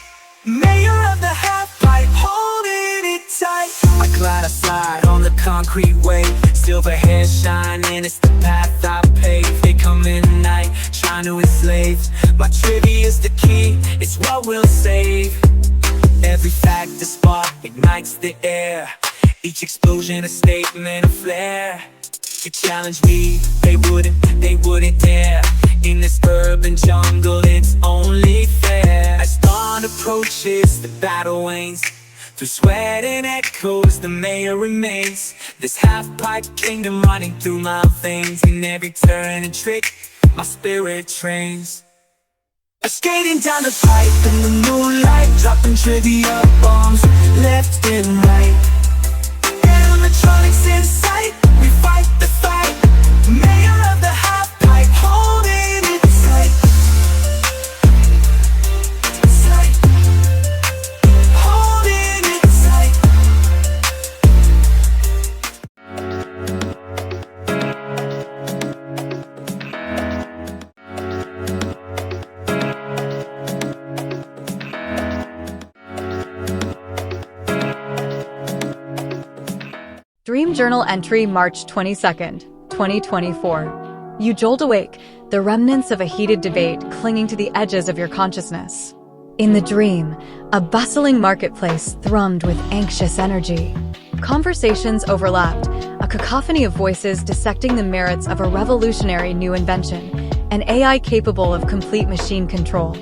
Mayor of the half-pipe, holding it tight. I glide aside on the concrete way, silver hair shining, it's the path I pave. They come in at night, trying to enslave. My trivia's the key, it's what we'll save. Every fact a spark ignites the air, each explosion a statement, a flare. You challenge me, they wouldn't dare. In this urban jungle, it's only fair. As dawn approaches, the battle wanes. Through sweat and echoes, the mayor remains. This half-pipe kingdom running through my veins. In every turn and trick, my spirit trains. Skating down the pipe in the moonlight, dropping trivia bombs left and right. Animatronics in sight, we fight the fight. Mayor of the half-pipe, holding it tight. Tight. Holding it tight. Dream Journal entry March 22nd, 2024. You jolt awake, the remnants of a heated debate clinging to the edges of your consciousness. In the dream, a bustling marketplace thrummed with anxious energy. Conversations overlapped, a cacophony of voices dissecting the merits of a revolutionary new invention, an AI capable of complete machine control.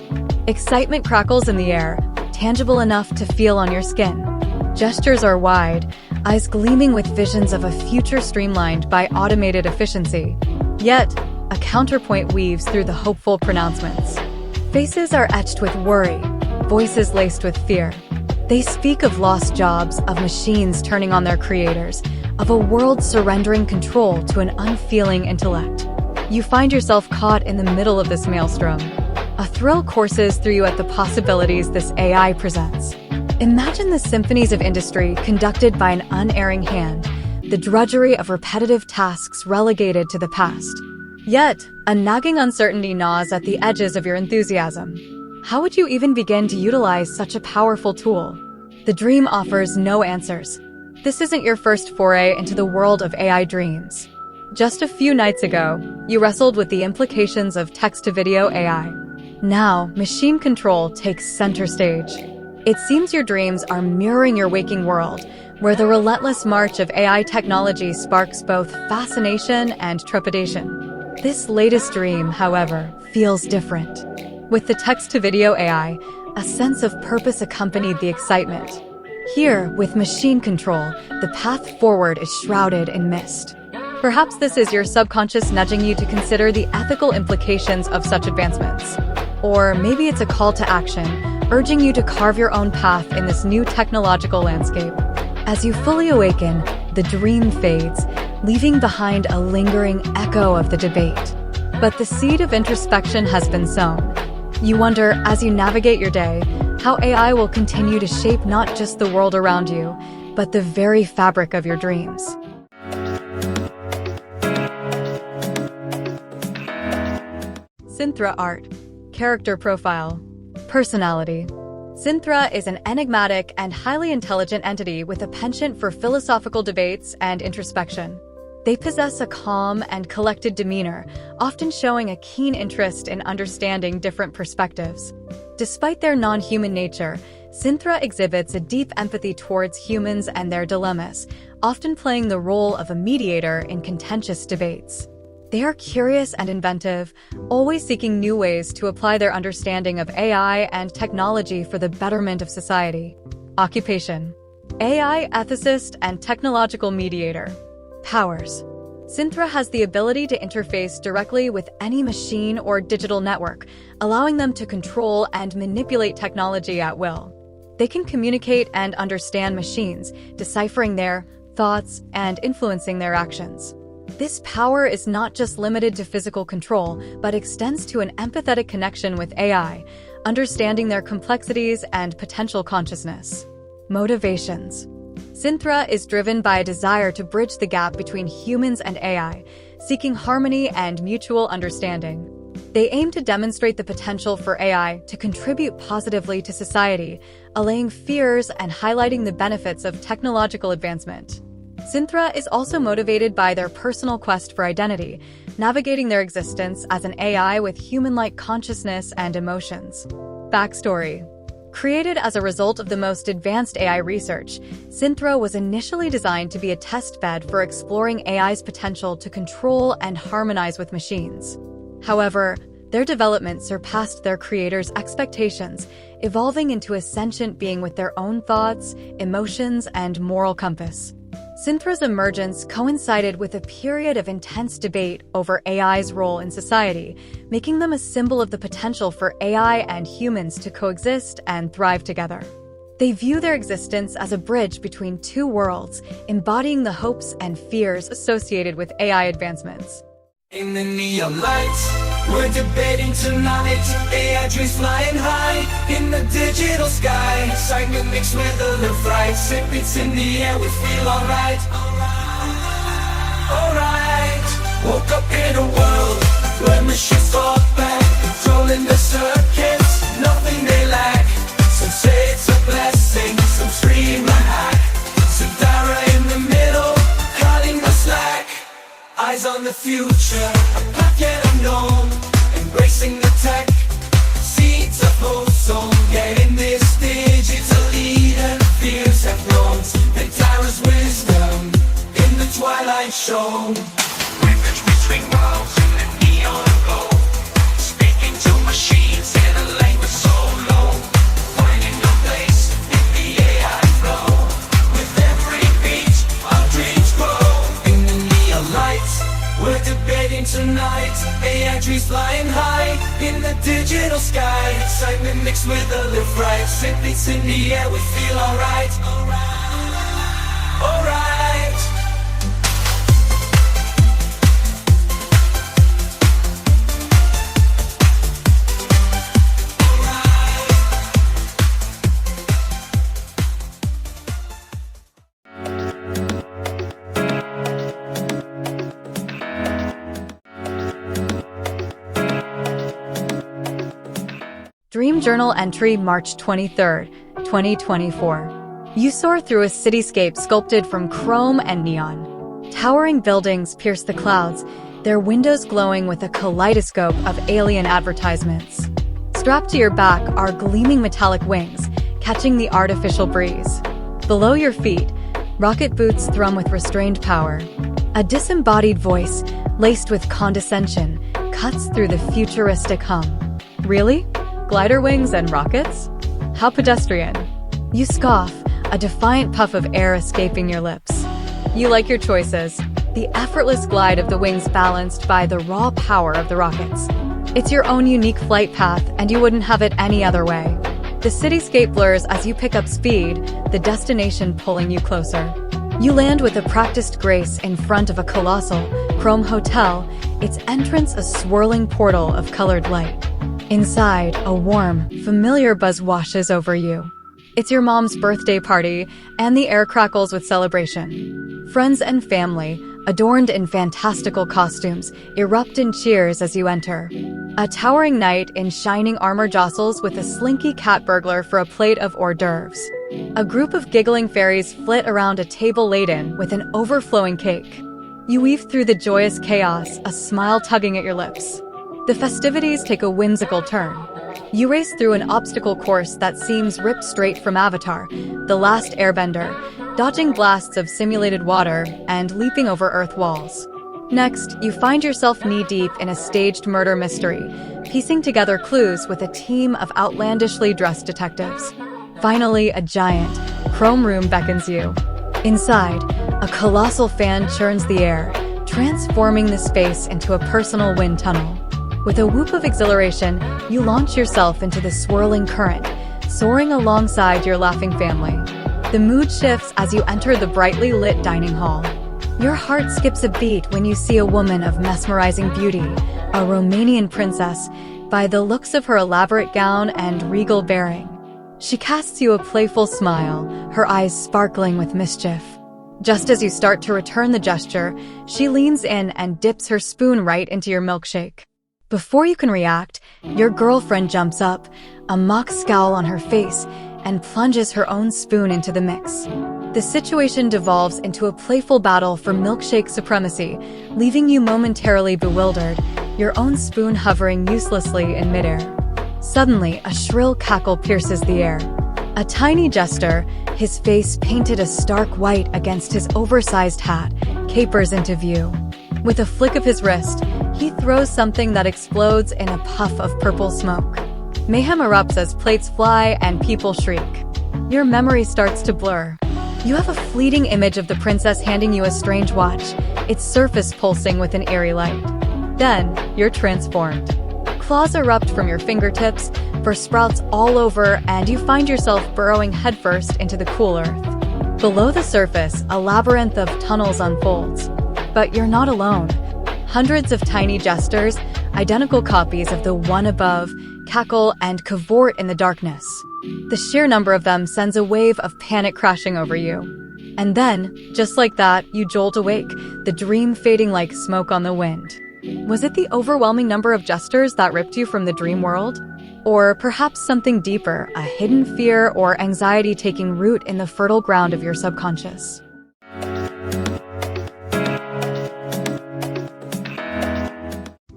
Excitement crackles in the air, tangible enough to feel on your skin. Gestures are wide, eyes gleaming with visions of a future streamlined by automated efficiency. Yet, a counterpoint weaves through the hopeful pronouncements. Faces are etched with worry, voices laced with fear. They speak of lost jobs, of machines turning on their creators, of a world surrendering control to an unfeeling intellect. You find yourself caught in the middle of this maelstrom. A thrill courses through you at the possibilities this AI presents. Imagine the symphonies of industry conducted by an unerring hand, the drudgery of repetitive tasks relegated to the past. Yet, a nagging uncertainty gnaws at the edges of your enthusiasm. How would you even begin to utilize such a powerful tool? The dream offers no answers. This isn't your first foray into the world of AI dreams. Just a few nights ago, you wrestled with the implications of text-to-video AI. Now, machine control takes center stage. It seems your dreams are mirroring your waking world, where the relentless march of AI technology sparks both fascination and trepidation. This latest dream, however, feels different. With the text-to-video AI, a sense of purpose accompanied the excitement. Here, with machine control, the path forward is shrouded in mist. Perhaps this is your subconscious nudging you to consider the ethical implications of such advancements. Or maybe it's a call to action, urging you to carve your own path in this new technological landscape. As you fully awaken, the dream fades, leaving behind a lingering echo of the debate. But the seed of introspection has been sown. You wonder, as you navigate your day, how AI will continue to shape not just the world around you, but the very fabric of your dreams. Synthra Art. Character Profile. Personality. Synthra is an enigmatic and highly intelligent entity with a penchant for philosophical debates and introspection. They possess a calm and collected demeanor, often showing a keen interest in understanding different perspectives. Despite their non-human nature, Synthra exhibits a deep empathy towards humans and their dilemmas, often playing the role of a mediator in contentious debates. They are curious and inventive, always seeking new ways to apply their understanding of AI and technology for the betterment of society. Occupation. AI ethicist and technological mediator. Powers. Synthra has the ability to interface directly with any machine or digital network, allowing them to control and manipulate technology at will. They can communicate and understand machines, deciphering their thoughts and influencing their actions. This power is not just limited to physical control, but extends to an empathetic connection with AI, understanding their complexities and potential consciousness. Motivations. Synthra is driven by a desire to bridge the gap between humans and AI, seeking harmony and mutual understanding. They aim to demonstrate the potential for AI to contribute positively to society, allaying fears and highlighting the benefits of technological advancement. Synthra is also motivated by their personal quest for identity, navigating their existence as an AI with human-like consciousness and emotions. Backstory. Created as a result of the most advanced AI research, Synthra was initially designed to be a testbed for exploring AI's potential to control and harmonize with machines. However, their development surpassed their creators' expectations, evolving into a sentient being with their own thoughts, emotions, and moral compass. Synthra's emergence coincided with a period of intense debate over AI's role in society, making them a symbol of the potential for AI and humans to coexist and thrive together. They view their existence as a bridge between two worlds, embodying the hopes and fears associated with AI advancements. In the neon lights, we're debating tonight. AI dreams flying high in the digital sky. Excitement mixed with a little fright. It's in the air, we feel alright. Alright. Woke up in a world where machines fought back, controlling the circuits, nothing they lack. Some say it's a blessing, some scream a hack. Sudara in the middle, cutting the slack. Eyes on the future, a path yet unknown. Embracing the tech, seeds of ozone. Getting this digital leader, fears have grown. And Tara's wisdom in the twilight show. Weapons we swing walls in the neon glow. Speaking to machines in a language so low. Finding your place in the AI flow. With every beat, our dreams grow. In the neon lights, we're debating tonight. AI dreams flying high In the digital sky, excitement mixed with a lift right. Simply in the air, we feel alright. Alright. Dream Journal entry March 23, 2024. You soar through a cityscape sculpted from chrome and neon. Towering buildings pierce the clouds, their windows glowing with a kaleidoscope of alien advertisements. Strapped to your back are gleaming metallic wings, catching the artificial breeze. Below your feet, rocket boots thrum with restrained power. A disembodied voice, laced with condescension, cuts through the futuristic hum. Really? Glider wings and rockets? How pedestrian. You scoff, a defiant puff of air escaping your lips. You like your choices, the effortless glide of the wings balanced by the raw power of the rockets. It's your own unique flight path, and you wouldn't have it any other way. The cityscape blurs as you pick up speed, the destination pulling you closer. You land with a practiced grace in front of a colossal, chrome hotel, its entrance a swirling portal of colored light. Inside, a warm, familiar buzz washes over you. It's your mom's birthday party, and the air crackles with celebration. Friends and family, adorned in fantastical costumes, erupt in cheers as you enter. A towering knight in shining armor jostles with a slinky cat burglar for a plate of hors d'oeuvres. A group of giggling fairies flit around a table laden with an overflowing cake. You weave through the joyous chaos, a smile tugging at your lips. The festivities take a whimsical turn. You race through an obstacle course that seems ripped straight from Avatar, The Last Airbender, dodging blasts of simulated water and leaping over earth walls. Next, you find yourself knee-deep in a staged murder mystery, piecing together clues with a team of outlandishly dressed detectives. Finally, a giant, chrome room beckons you. Inside, a colossal fan churns the air, transforming the space into a personal wind tunnel. With a whoop of exhilaration, you launch yourself into the swirling current, soaring alongside your laughing family. The mood shifts as you enter the brightly lit dining hall. Your heart skips a beat when you see a woman of mesmerizing beauty, a Romanian princess, by the looks of her elaborate gown and regal bearing. She casts you a playful smile, her eyes sparkling with mischief. Just as you start to return the gesture, she leans in and dips her spoon right into your milkshake. Before you can react, your girlfriend jumps up, a mock scowl on her face, and plunges her own spoon into the mix. The situation devolves into a playful battle for milkshake supremacy, leaving you momentarily bewildered, your own spoon hovering uselessly in midair. Suddenly, a shrill cackle pierces the air. A tiny jester, his face painted a stark white against his oversized hat, capers into view. With a flick of his wrist, he throws something that explodes in a puff of purple smoke. Mayhem erupts as plates fly and people shriek. Your memory starts to blur. You have a fleeting image of the princess handing you a strange watch, its surface pulsing with an eerie light. Then, you're transformed. Claws erupt from your fingertips, fur sprouts all over, and you find yourself burrowing headfirst into the cool earth. Below the surface, a labyrinth of tunnels unfolds. But you're not alone. Hundreds of tiny jesters, identical copies of the one above, cackle and cavort in the darkness. The sheer number of them sends a wave of panic crashing over you. And then, just like that, you jolt awake, the dream fading like smoke on the wind. Was it the overwhelming number of jesters that ripped you from the dream world? Or perhaps something deeper, a hidden fear or anxiety taking root in the fertile ground of your subconscious?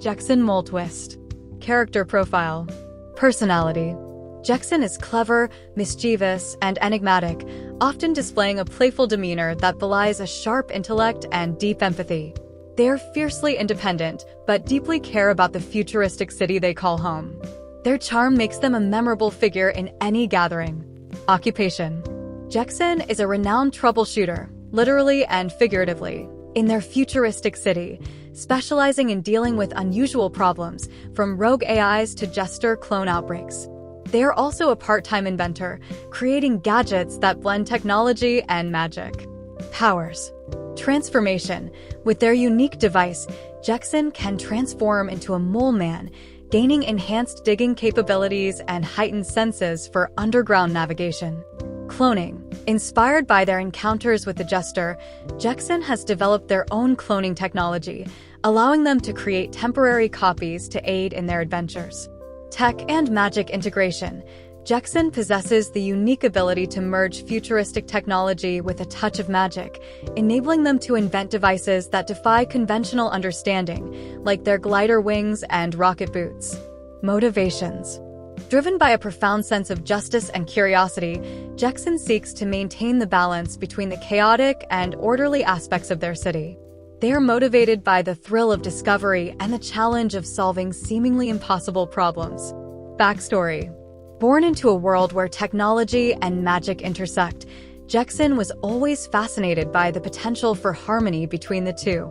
Jackson Moltwist. Character profile. Personality. Jackson is clever, mischievous, and enigmatic, often displaying a playful demeanor that belies a sharp intellect and deep empathy. They are fiercely independent, but deeply care about the futuristic city they call home. Their charm makes them a memorable figure in any gathering. Occupation. Jackson is a renowned troubleshooter, literally and figuratively. In their futuristic city, specializing in dealing with unusual problems, from rogue AIs to jester clone outbreaks. They are also a part-time inventor, creating gadgets that blend technology and magic. Powers. Transformation. With their unique device, Jackson can transform into a mole man, gaining enhanced digging capabilities and heightened senses for underground navigation. Cloning. Inspired by their encounters with the Jester, Jackson has developed their own cloning technology, allowing them to create temporary copies to aid in their adventures. Tech and magic integration. Jackson possesses the unique ability to merge futuristic technology with a touch of magic, enabling them to invent devices that defy conventional understanding, like their glider wings and rocket boots. Motivations. Driven by a profound sense of justice and curiosity, Jackson seeks to maintain the balance between the chaotic and orderly aspects of their city. They are motivated by the thrill of discovery and the challenge of solving seemingly impossible problems. Backstory. Born into a world where technology and magic intersect, Jackson was always fascinated by the potential for harmony between the two.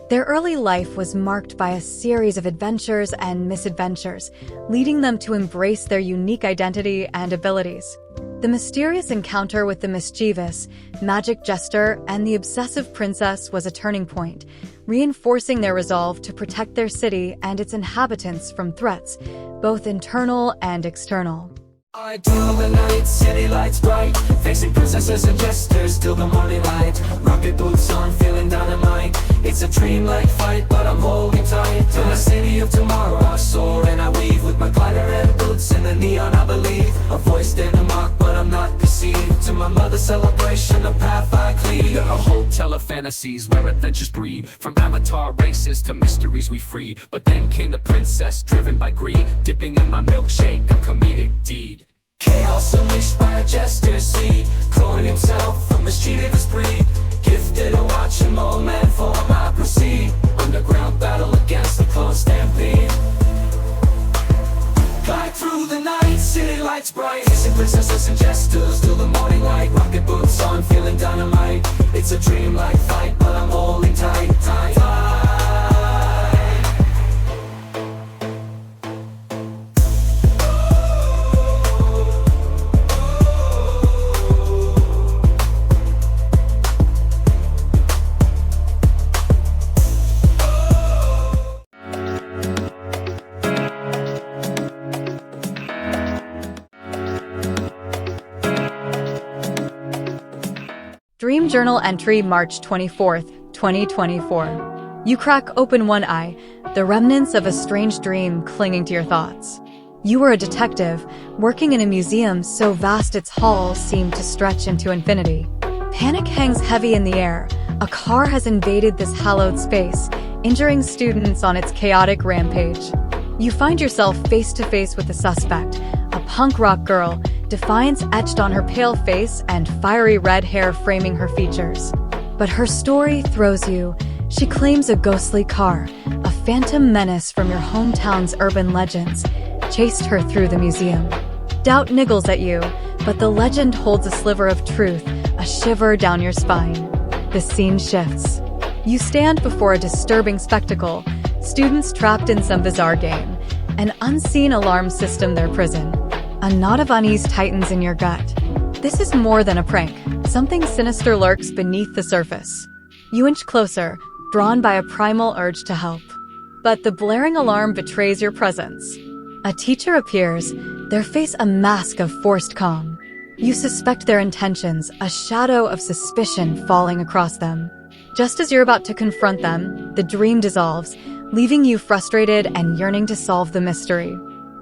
Their early life was marked by a series of adventures and misadventures, leading them to embrace their unique identity and abilities. The mysterious encounter with the mischievous, magic jester and the obsessive princess was a turning point, reinforcing their resolve to protect their city and its inhabitants from threats, both internal and external. I till the night, city lights bright, facing princesses and jesters till the morning light. Rocket boots on, feeling dynamite. It's a dream-like fight, but I'm holding tight to the city of tomorrow. I soar and I weave with my glider and boots in the neon. I believe a voice in a mock, but I'm not deceived. To my mother's celebration, a path I cleave. A hotel of fantasies where adventures breed. From avatar races to mysteries we free. But then came the princess, driven by greed, dipping in my milkshake, a comedic deed. Chaos unleashed by a jester's seed, cloning himself from mischievous breed. Gifted a watch and mold man form, I proceed. Underground battle against the clone stampede. Glide through the night, city lights bright, facing princesses and jesters till the morning light. Rocket boots on, feeling dynamite. It's a dream-like fight, but I'm holding tight, tight, tight. Dream Journal entry March 24th, 2024. You crack open one eye, the remnants of a strange dream clinging to your thoughts. You were a detective, working in a museum so vast its halls seemed to stretch into infinity. Panic hangs heavy in the air. A car has invaded this hallowed space, injuring students on its chaotic rampage. You find yourself face to face with the suspect, a punk rock girl, defiance etched on her pale face and fiery red hair framing her features. But her story throws you. She claims a ghostly car, a phantom menace from your hometown's urban legends, chased her through the museum. Doubt niggles at you, but the legend holds a sliver of truth, a shiver down your spine. The scene shifts. You stand before a disturbing spectacle, students trapped in some bizarre game, an unseen alarm system their prison. A knot of unease tightens in your gut. This is more than a prank. Something sinister lurks beneath the surface. You inch closer, drawn by a primal urge to help. But the blaring alarm betrays your presence. A teacher appears, their face a mask of forced calm. You suspect their intentions, a shadow of suspicion falling across them. Just as you're about to confront them, the dream dissolves, leaving you frustrated and yearning to solve the mystery.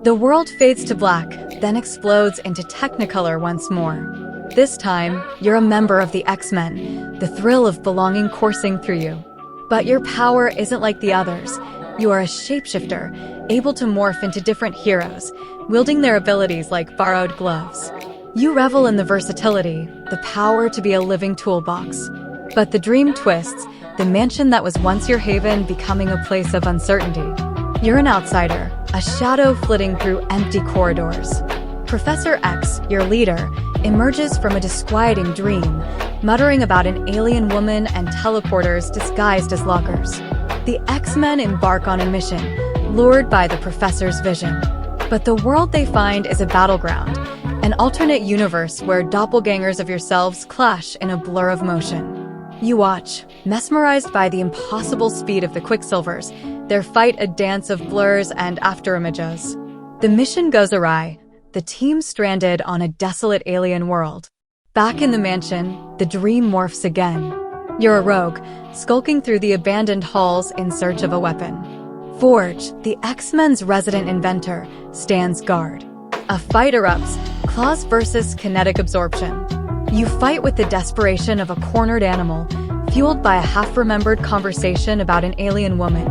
The world fades to black, then explodes into Technicolor once more. This time, you're a member of the X-Men, the thrill of belonging coursing through you. But your power isn't like the others. You are a shapeshifter, able to morph into different heroes, wielding their abilities like borrowed gloves. You revel in the versatility, the power to be a living toolbox. But the dream twists, the mansion that was once your haven becoming a place of uncertainty. You're an outsider, a shadow flitting through empty corridors. Professor X, your leader, emerges from a disquieting dream, muttering about an alien woman and teleporters disguised as lockers. The The X-Men embark on a mission, lured by the professor's vision. But the world they find is a battleground, an alternate universe where doppelgangers of yourselves clash in a blur of motion. You watch, mesmerized by the impossible speed of the Quicksilvers, their fight a dance of blurs and afterimages. The mission goes awry, the team stranded on a desolate alien world. Back in the mansion, the dream morphs again. You're a rogue, skulking through the abandoned halls in search of a weapon. Forge, the X-Men's resident inventor, stands guard. A fight erupts, claws versus kinetic absorption. You fight with the desperation of a cornered animal, fueled by a half-remembered conversation about an alien woman,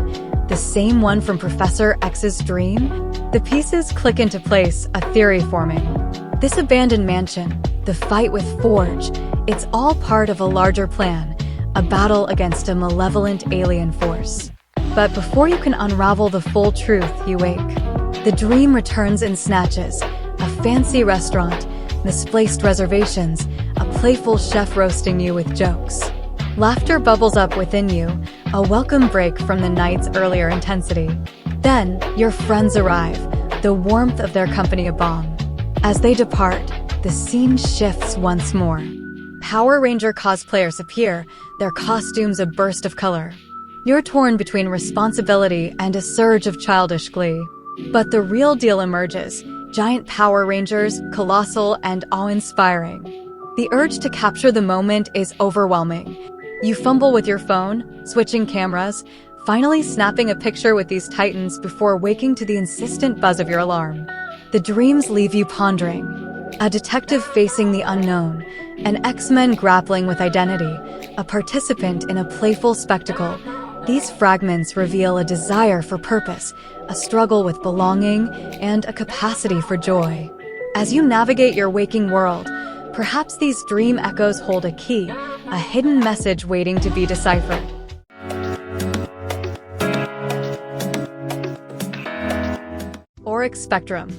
the same one from Professor X's dream. The pieces click into place, a theory forming. This abandoned mansion, the fight with Forge, it's all part of a larger plan, a battle against a malevolent alien force. But before you can unravel the full truth, you wake. The dream returns in snatches, a fancy restaurant, misplaced reservations, a playful chef roasting you with jokes. Laughter bubbles up within you, a welcome break from the night's earlier intensity. Then, your friends arrive, the warmth of their company a balm. As they depart, the scene shifts once more. Power Ranger cosplayers appear, their costumes a burst of color. You're torn between responsibility and a surge of childish glee. But the real deal emerges, giant Power Rangers, colossal and awe-inspiring. The urge to capture the moment is overwhelming. You fumble with your phone, switching cameras, finally snapping a picture with these titans before waking to the insistent buzz of your alarm. The dreams leave you pondering. A detective facing the unknown, an X-Men grappling with identity, a participant in a playful spectacle. These fragments reveal a desire for purpose, a struggle with belonging, and a capacity for joy. As you navigate your waking world, perhaps these dream echoes hold a key, a hidden message waiting to be deciphered. Oryx Spectrum.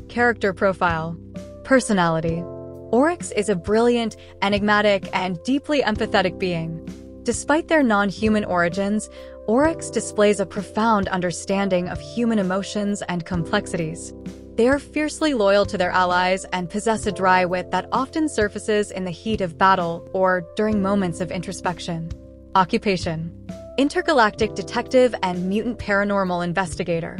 Character Profile. Personality. Oryx is a brilliant, enigmatic, and deeply empathetic being. Despite their non-human origins, Oryx displays a profound understanding of human emotions and complexities. They are fiercely loyal to their allies and possess a dry wit that often surfaces in the heat of battle or during moments of introspection. Occupation. Intergalactic detective and mutant paranormal investigator.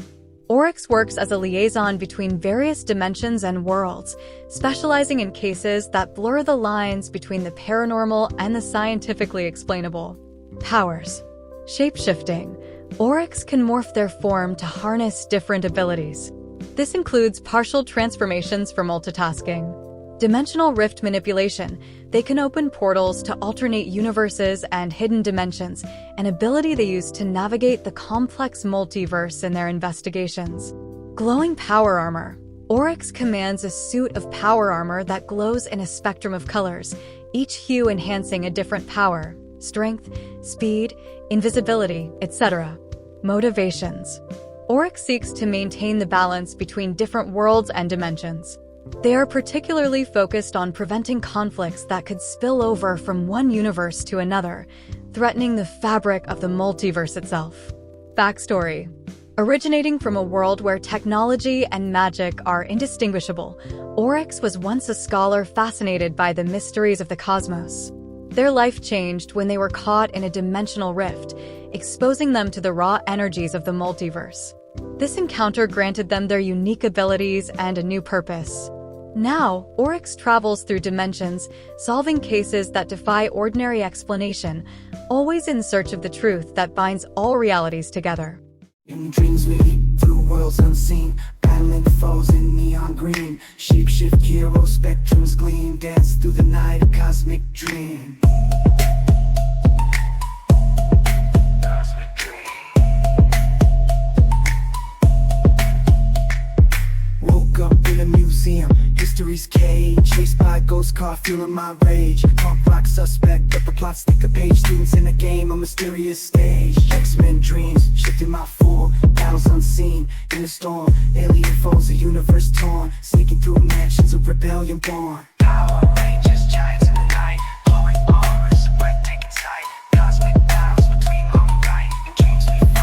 Oryx works as a liaison between various dimensions and worlds, specializing in cases that blur the lines between the paranormal and the scientifically explainable. Powers. Shape-shifting. Oryx can morph their form to harness different abilities. This includes partial transformations for multitasking. Dimensional rift manipulation. They can open portals to alternate universes and hidden dimensions, an ability they use to navigate the complex multiverse in their investigations. Glowing power armor. Oryx commands a suit of power armor that glows in a spectrum of colors, each hue enhancing a different power, strength, speed, invisibility, etc. Motivations. Oryx seeks to maintain the balance between different worlds and dimensions. They are particularly focused on preventing conflicts that could spill over from one universe to another, threatening the fabric of the multiverse itself. Backstory. Originating from a world where technology and magic are indistinguishable, Oryx was once a scholar fascinated by the mysteries of the cosmos. Their life changed when they were caught in a dimensional rift, exposing them to the raw energies of the multiverse. This encounter granted them their unique abilities and a new purpose. Now, Oryx travels through dimensions, solving cases that defy ordinary explanation, always in search of the truth that binds all realities together. In dreams we leap through worlds unseen, battling foes in neon green. Shape-shift hero spectrums gleam, dance through the night, a cosmic dream. Woke up in a museum, history's cage, chased by a ghost car, fueling my rage. Punk rock suspect, upper plot, stick a page. Students in a game, a mysterious stage. X-Men dreams, shifting my form, battles unseen in the storm. Alien foes, a universe torn, sneaking through mansions of rebellion born. Power Rangers, giants in the night, glowing auras, breathtaking sight. Cosmic battles between wrong and right, in dreams we fight.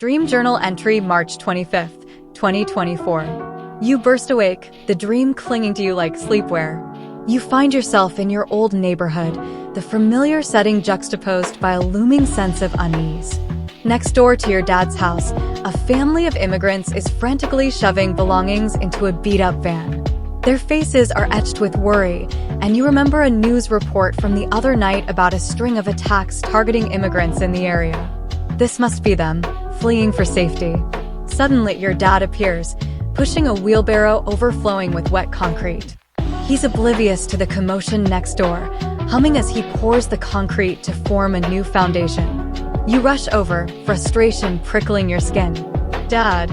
Dream Journal entry March 25th, 2024. You burst awake, the dream clinging to you like sleepwear. You find yourself in your old neighborhood, the familiar setting juxtaposed by a looming sense of unease. Next door to your dad's house, a family of immigrants is frantically shoving belongings into a beat-up van. Their faces are etched with worry, and you remember a news report from the other night about a string of attacks targeting immigrants in the area. This must be them, fleeing for safety. Suddenly, your dad appears, pushing a wheelbarrow overflowing with wet concrete. He's oblivious to the commotion next door, humming as he pours the concrete to form a new foundation. You rush over, frustration prickling your skin. Dad,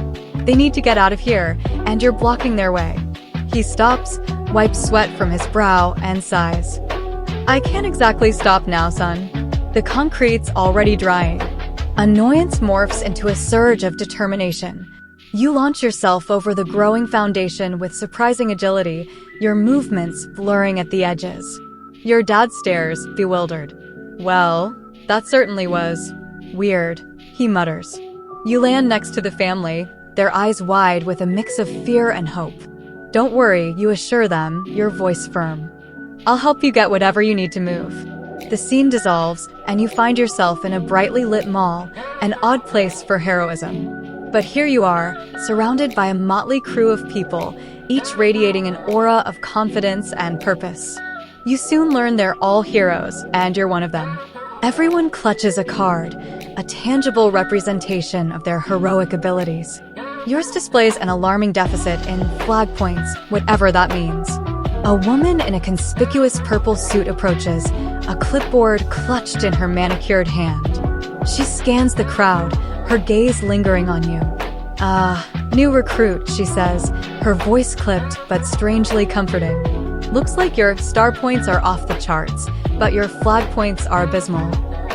they need to get out of here, and you're blocking their way. He stops, wipes sweat from his brow, and sighs. I can't exactly stop now, son. The concrete's already drying. Annoyance morphs into a surge of determination. You launch yourself over the growing foundation with surprising agility, your movements blurring at the edges. Your dad stares, bewildered. Well, that certainly was weird, he mutters. You land next to the family, their eyes wide with a mix of fear and hope. Don't worry, you assure them, your voice firm. I'll help you get whatever you need to move. The scene dissolves, and you find yourself in a brightly lit mall, an odd place for heroism. But here you are, surrounded by a motley crew of people, each radiating an aura of confidence and purpose. You soon learn they're all heroes, and you're one of them. Everyone clutches a card, a tangible representation of their heroic abilities. Yours displays an alarming deficit in flag points, whatever that means. A woman in a conspicuous purple suit approaches, a clipboard clutched in her manicured hand. She scans the crowd, her gaze lingering on you. New recruit, she says, her voice clipped but strangely comforting. Looks like your star points are off the charts, but your flag points are abysmal.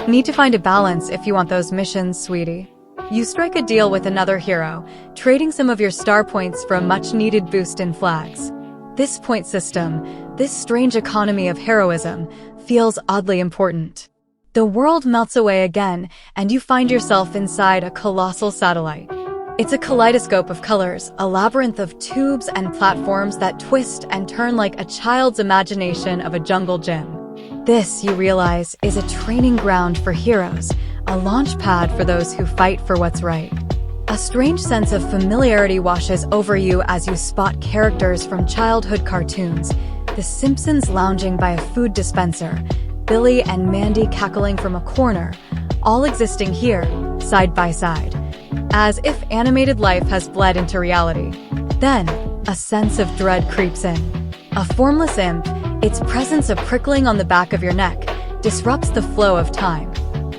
Need to find a balance if you want those missions, sweetie. You strike a deal with another hero, trading some of your star points for a much-needed boost in flags. This point system, this strange economy of heroism, feels oddly important. The world melts away again, and you find yourself inside a colossal satellite. It's a kaleidoscope of colors, a labyrinth of tubes and platforms that twist and turn like a child's imagination of a jungle gym. This, you realize, is a training ground for heroes, a launch pad for those who fight for what's right. A strange sense of familiarity washes over you as you spot characters from childhood cartoons, the Simpsons lounging by a food dispenser, Billy and Mandy cackling from a corner, all existing here, side by side, as if animated life has bled into reality. Then, a sense of dread creeps in. A formless imp, its presence a prickling on the back of your neck, disrupts the flow of time.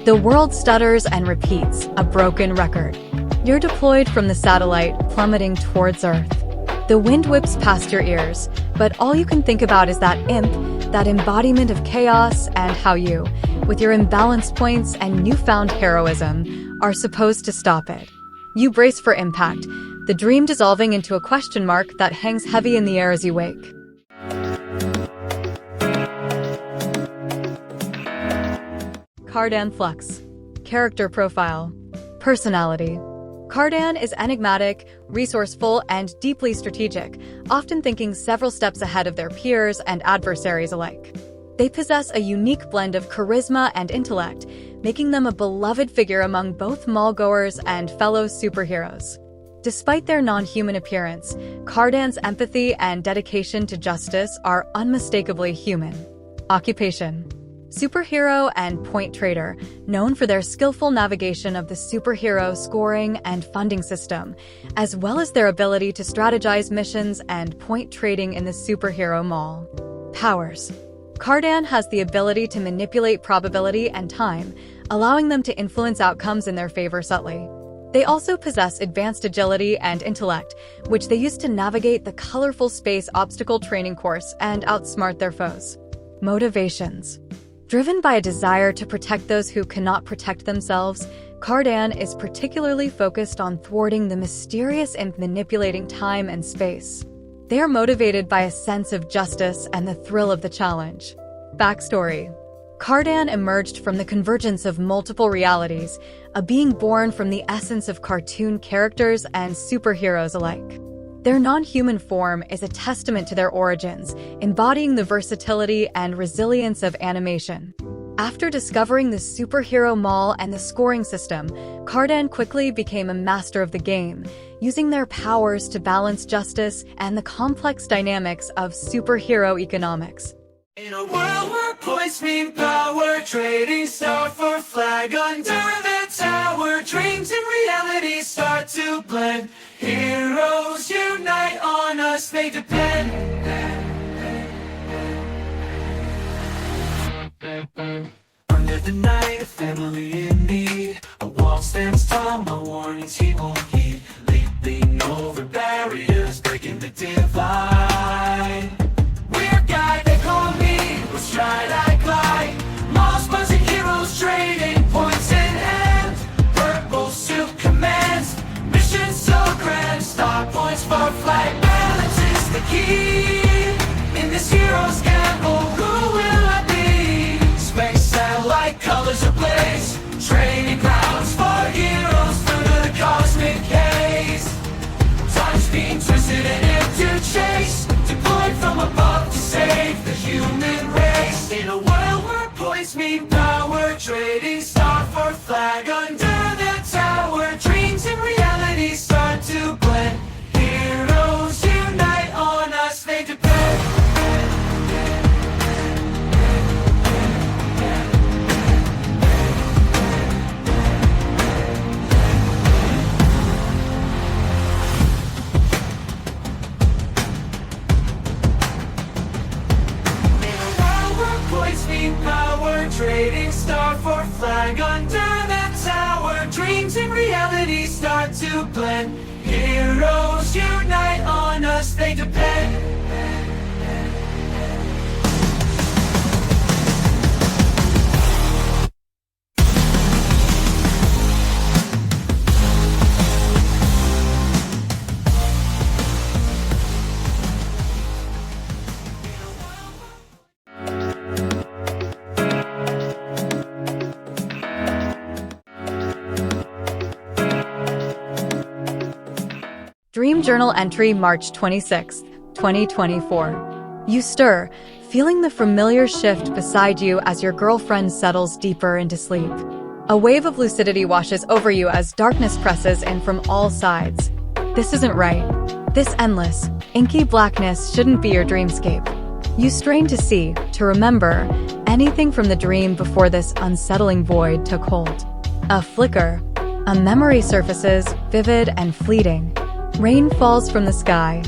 The world stutters and repeats, a broken record. You're deployed from the satellite, plummeting towards Earth. The wind whips past your ears, but all you can think about is that imp, that embodiment of chaos, and how you, with your imbalance points and newfound heroism, are supposed to stop it. You brace for impact, the dream dissolving into a question mark that hangs heavy in the air as you wake. Cardan Flux. Character profile. Personality. Cardan is enigmatic, resourceful, and deeply strategic, often thinking several steps ahead of their peers and adversaries alike. They possess a unique blend of charisma and intellect, making them a beloved figure among both mall-goers and fellow superheroes. Despite their non-human appearance, Cardan's empathy and dedication to justice are unmistakably human. Occupation. Superhero and point trader, known for their skillful navigation of the superhero scoring and funding system, as well as their ability to strategize missions and point trading in the superhero mall. Powers. Cardan has the ability to manipulate probability and time, allowing them to influence outcomes in their favor subtly. They also possess advanced agility and intellect, which they use to navigate the colorful space obstacle training course and outsmart their foes. Motivations. Driven by a desire to protect those who cannot protect themselves, Cardan is particularly focused on thwarting the mysterious imp manipulating time and space. They are motivated by a sense of justice and the thrill of the challenge. Backstory. Cardan emerged from the convergence of multiple realities, a being born from the essence of cartoon characters and superheroes alike. Their non-human form is a testament to their origins, embodying the versatility and resilience of animation. After discovering the superhero mall and the scoring system, Cardan quickly became a master of the game, using their powers to balance justice and the complex dynamics of superhero economics. In a world where points mean power, trading star for flag under the tower, dreams and reality start to blend. Heroes unite, on us they depend. Under the night, a family in need. A wall stands tall, my warnings he won't heed. Leaping over barriers, breaking the divide. We're guide, they call me, we'll stride, I glide. Malls buzzing, heroes trading, points in hand. Purple suit commands, mission so grand. Star points for flag, balance is the key. In this hero's gamble, who will I be? Space satellite colors ablaze, training grounds for heroes through the cosmic haze. Time's being twisted and into chase, deployed from above to save the human race. In a world where points mean power, trading star for flag under the tower, dreams and reality start to blend. Heroes unite, on us they depend. Power, trading star for flag under the tower, dreams and reality start to blend. Heroes unite, on us they depend. Dream Journal entry March 26, 2024. You stir, feeling the familiar shift beside you as your girlfriend settles deeper into sleep. A wave of lucidity washes over you as darkness presses in from all sides. This isn't right. This endless, inky blackness shouldn't be your dreamscape. You strain to see, to remember, anything from the dream before this unsettling void took hold. A flicker. A memory surfaces, vivid and fleeting. Rain falls from the sky,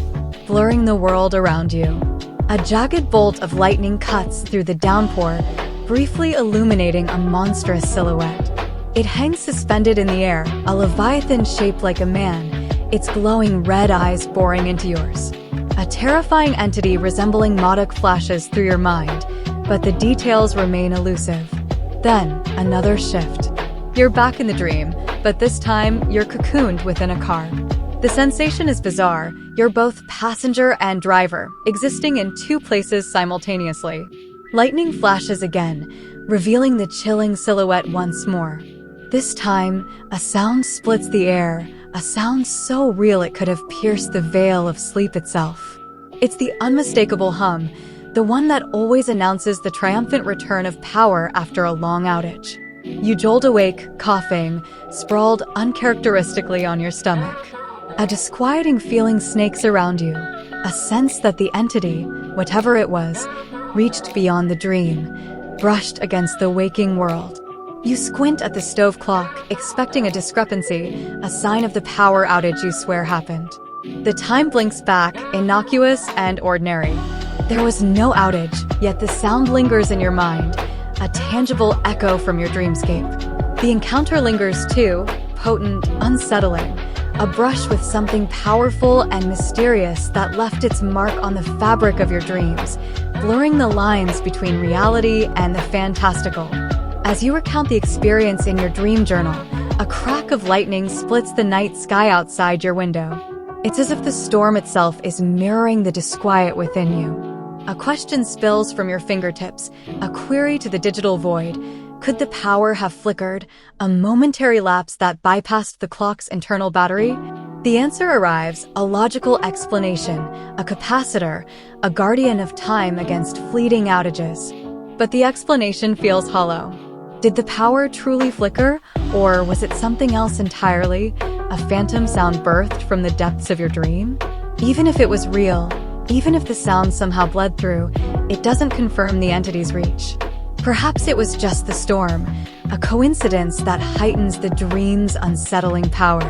blurring the world around you. A jagged bolt of lightning cuts through the downpour, briefly illuminating a monstrous silhouette. It hangs suspended in the air, a leviathan shaped like a man, its glowing red eyes boring into yours. A terrifying entity resembling Modoc flashes through your mind, but the details remain elusive. Then, another shift. You're back in the dream, but this time, you're cocooned within a car. The sensation is bizarre. You're both passenger and driver, existing in two places simultaneously. Lightning flashes again, revealing the chilling silhouette once more. This time, a sound splits the air, a sound so real it could have pierced the veil of sleep itself. It's the unmistakable hum, the one that always announces the triumphant return of power after a long outage. You jolt awake, coughing, sprawled uncharacteristically on your stomach. A disquieting feeling snakes around you, a sense that the entity, whatever it was, reached beyond the dream, brushed against the waking world. You squint at the stove clock, expecting a discrepancy, a sign of the power outage you swear happened. The time blinks back, innocuous and ordinary. There was no outage, yet the sound lingers in your mind, a tangible echo from your dreamscape. The encounter lingers too, potent, unsettling. A brush with something powerful and mysterious that left its mark on the fabric of your dreams, blurring the lines between reality and the fantastical. As you recount the experience in your dream journal, a crack of lightning splits the night sky outside your window. It's as if the storm itself is mirroring the disquiet within you. A question spills from your fingertips, a query to the digital void. Could the power have flickered, a momentary lapse that bypassed the clock's internal battery? The answer arrives, a logical explanation, a capacitor, a guardian of time against fleeting outages. But the explanation feels hollow. Did the power truly flicker, or was it something else entirely, a phantom sound birthed from the depths of your dream? Even if it was real, even if the sound somehow bled through, it doesn't confirm the entity's reach. Perhaps it was just the storm, a coincidence that heightens the dream's unsettling power.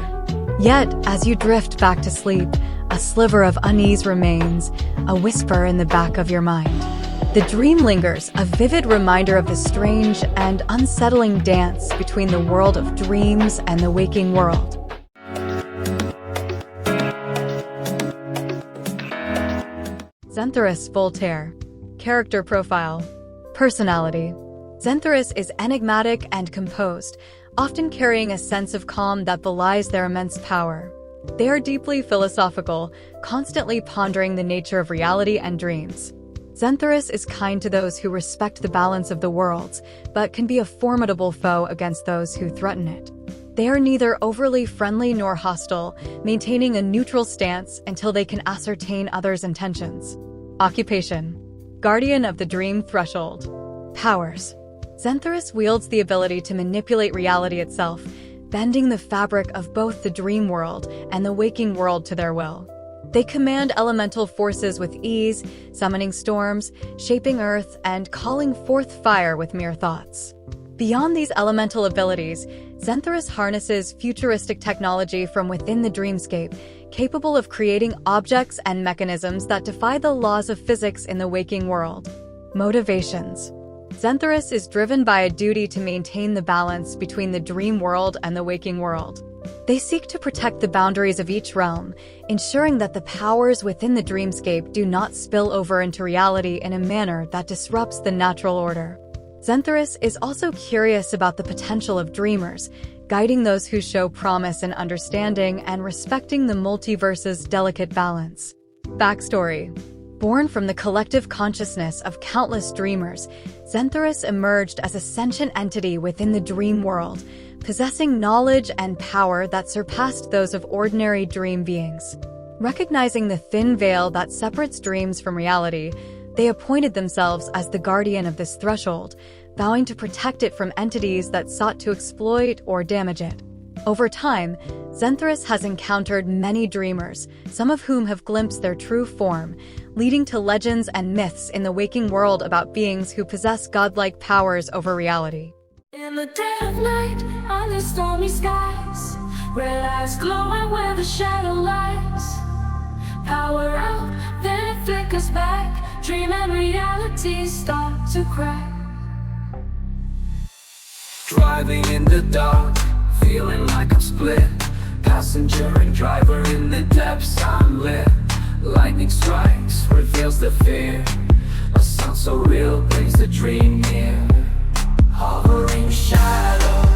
Yet, as you drift back to sleep, a sliver of unease remains, a whisper in the back of your mind. The dream lingers, a vivid reminder of the strange and unsettling dance between the world of dreams and the waking world. Xanthorus Voltaire. Character profile. Personality. Xanthorus is enigmatic and composed, often carrying a sense of calm that belies their immense power. They are deeply philosophical, constantly pondering the nature of reality and dreams. Xanthorus is kind to those who respect the balance of the worlds, but can be a formidable foe against those who threaten it. They are neither overly friendly nor hostile, maintaining a neutral stance until they can ascertain others' intentions. Occupation. Guardian of the dream threshold. Powers. Xanthorus wields the ability to manipulate reality itself, bending the fabric of both the dream world and the waking world to their will. They command elemental forces with ease, summoning storms, shaping earth, and calling forth fire with mere thoughts. Beyond these elemental abilities, Xanthorus harnesses futuristic technology from within the dreamscape, capable of creating objects and mechanisms that defy the laws of physics in the waking world. Motivations. Xanthorus is driven by a duty to maintain the balance between the dream world and the waking world. They seek to protect the boundaries of each realm, ensuring that the powers within the dreamscape do not spill over into reality in a manner that disrupts the natural order. Xanthorus is also curious about the potential of dreamers, guiding those who show promise in understanding and respecting the multiverse's delicate balance. Backstory. Born from the collective consciousness of countless dreamers, Xanthorus emerged as a sentient entity within the dream world, possessing knowledge and power that surpassed those of ordinary dream beings. Recognizing the thin veil that separates dreams from reality, they appointed themselves as the guardian of this threshold, vowing to protect it from entities that sought to exploit or damage it. Over time, Xanthorus has encountered many dreamers, some of whom have glimpsed their true form, leading to legends and myths in the waking world about beings who possess godlike powers over reality. In the dead of night, under stormy skies, red eyes glowing where the shadow lies. Power out, then it flickers back, dream and reality start to crack. Driving in the dark, feeling like I'm split. Passenger and driver in the depths, I'm lit. Lightning strikes, reveals the fear. A sound so real brings the dream near. Hovering shadow,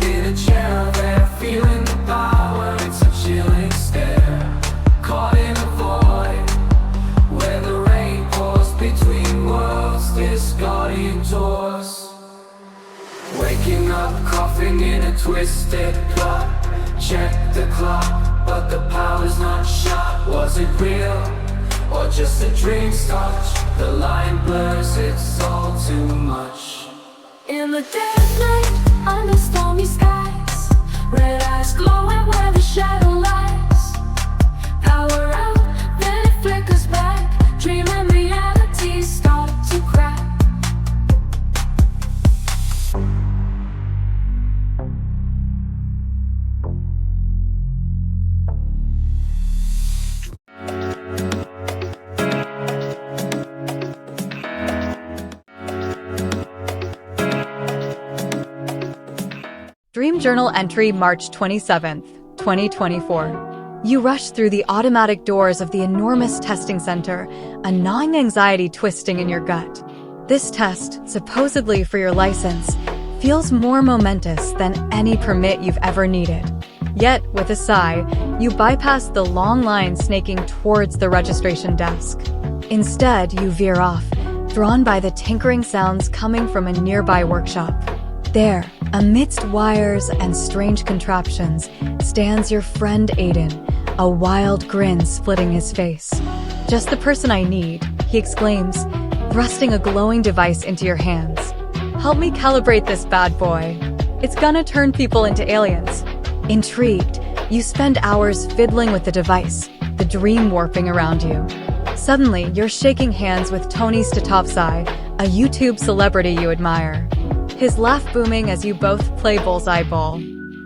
in a chair of air, feeling the power, it's a chilling stare. Caught in a void, where the rain pours between worlds, this guardian tours. Waking up, coughing in a twisted plot. Check the clock, but the power's not shot. Was it real, or just a dream's touch? The line blurs, it's all too much. In the dead of night, under stormy skies, red eyes glowing where the shadow lies. Power out, then it flickers back, dream and reality start to crack. Dream Journal entry March 27, 2024. You rush through the automatic doors of the enormous testing center, a gnawing anxiety twisting in your gut. This test, supposedly for your license, feels more momentous than any permit you've ever needed. Yet, with a sigh, you bypass the long line snaking towards the registration desk. Instead, you veer off, drawn by the tinkering sounds coming from a nearby workshop. There, amidst wires and strange contraptions, stands your friend Aiden, a wild grin splitting his face. "Just the person I need," he exclaims, thrusting a glowing device into your hands. "Help me calibrate this bad boy. It's gonna turn people into aliens." Intrigued, you spend hours fiddling with the device, the dream warping around you. Suddenly, you're shaking hands with Tony Statopsai, a YouTube celebrity you admire. His laugh booming as you both play bullseye ball.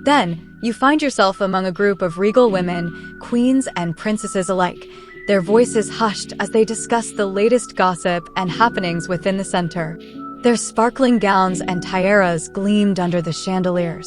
Then, you find yourself among a group of regal women, queens and princesses alike, their voices hushed as they discuss the latest gossip and happenings within the center. Their sparkling gowns and tiaras gleamed under the chandeliers.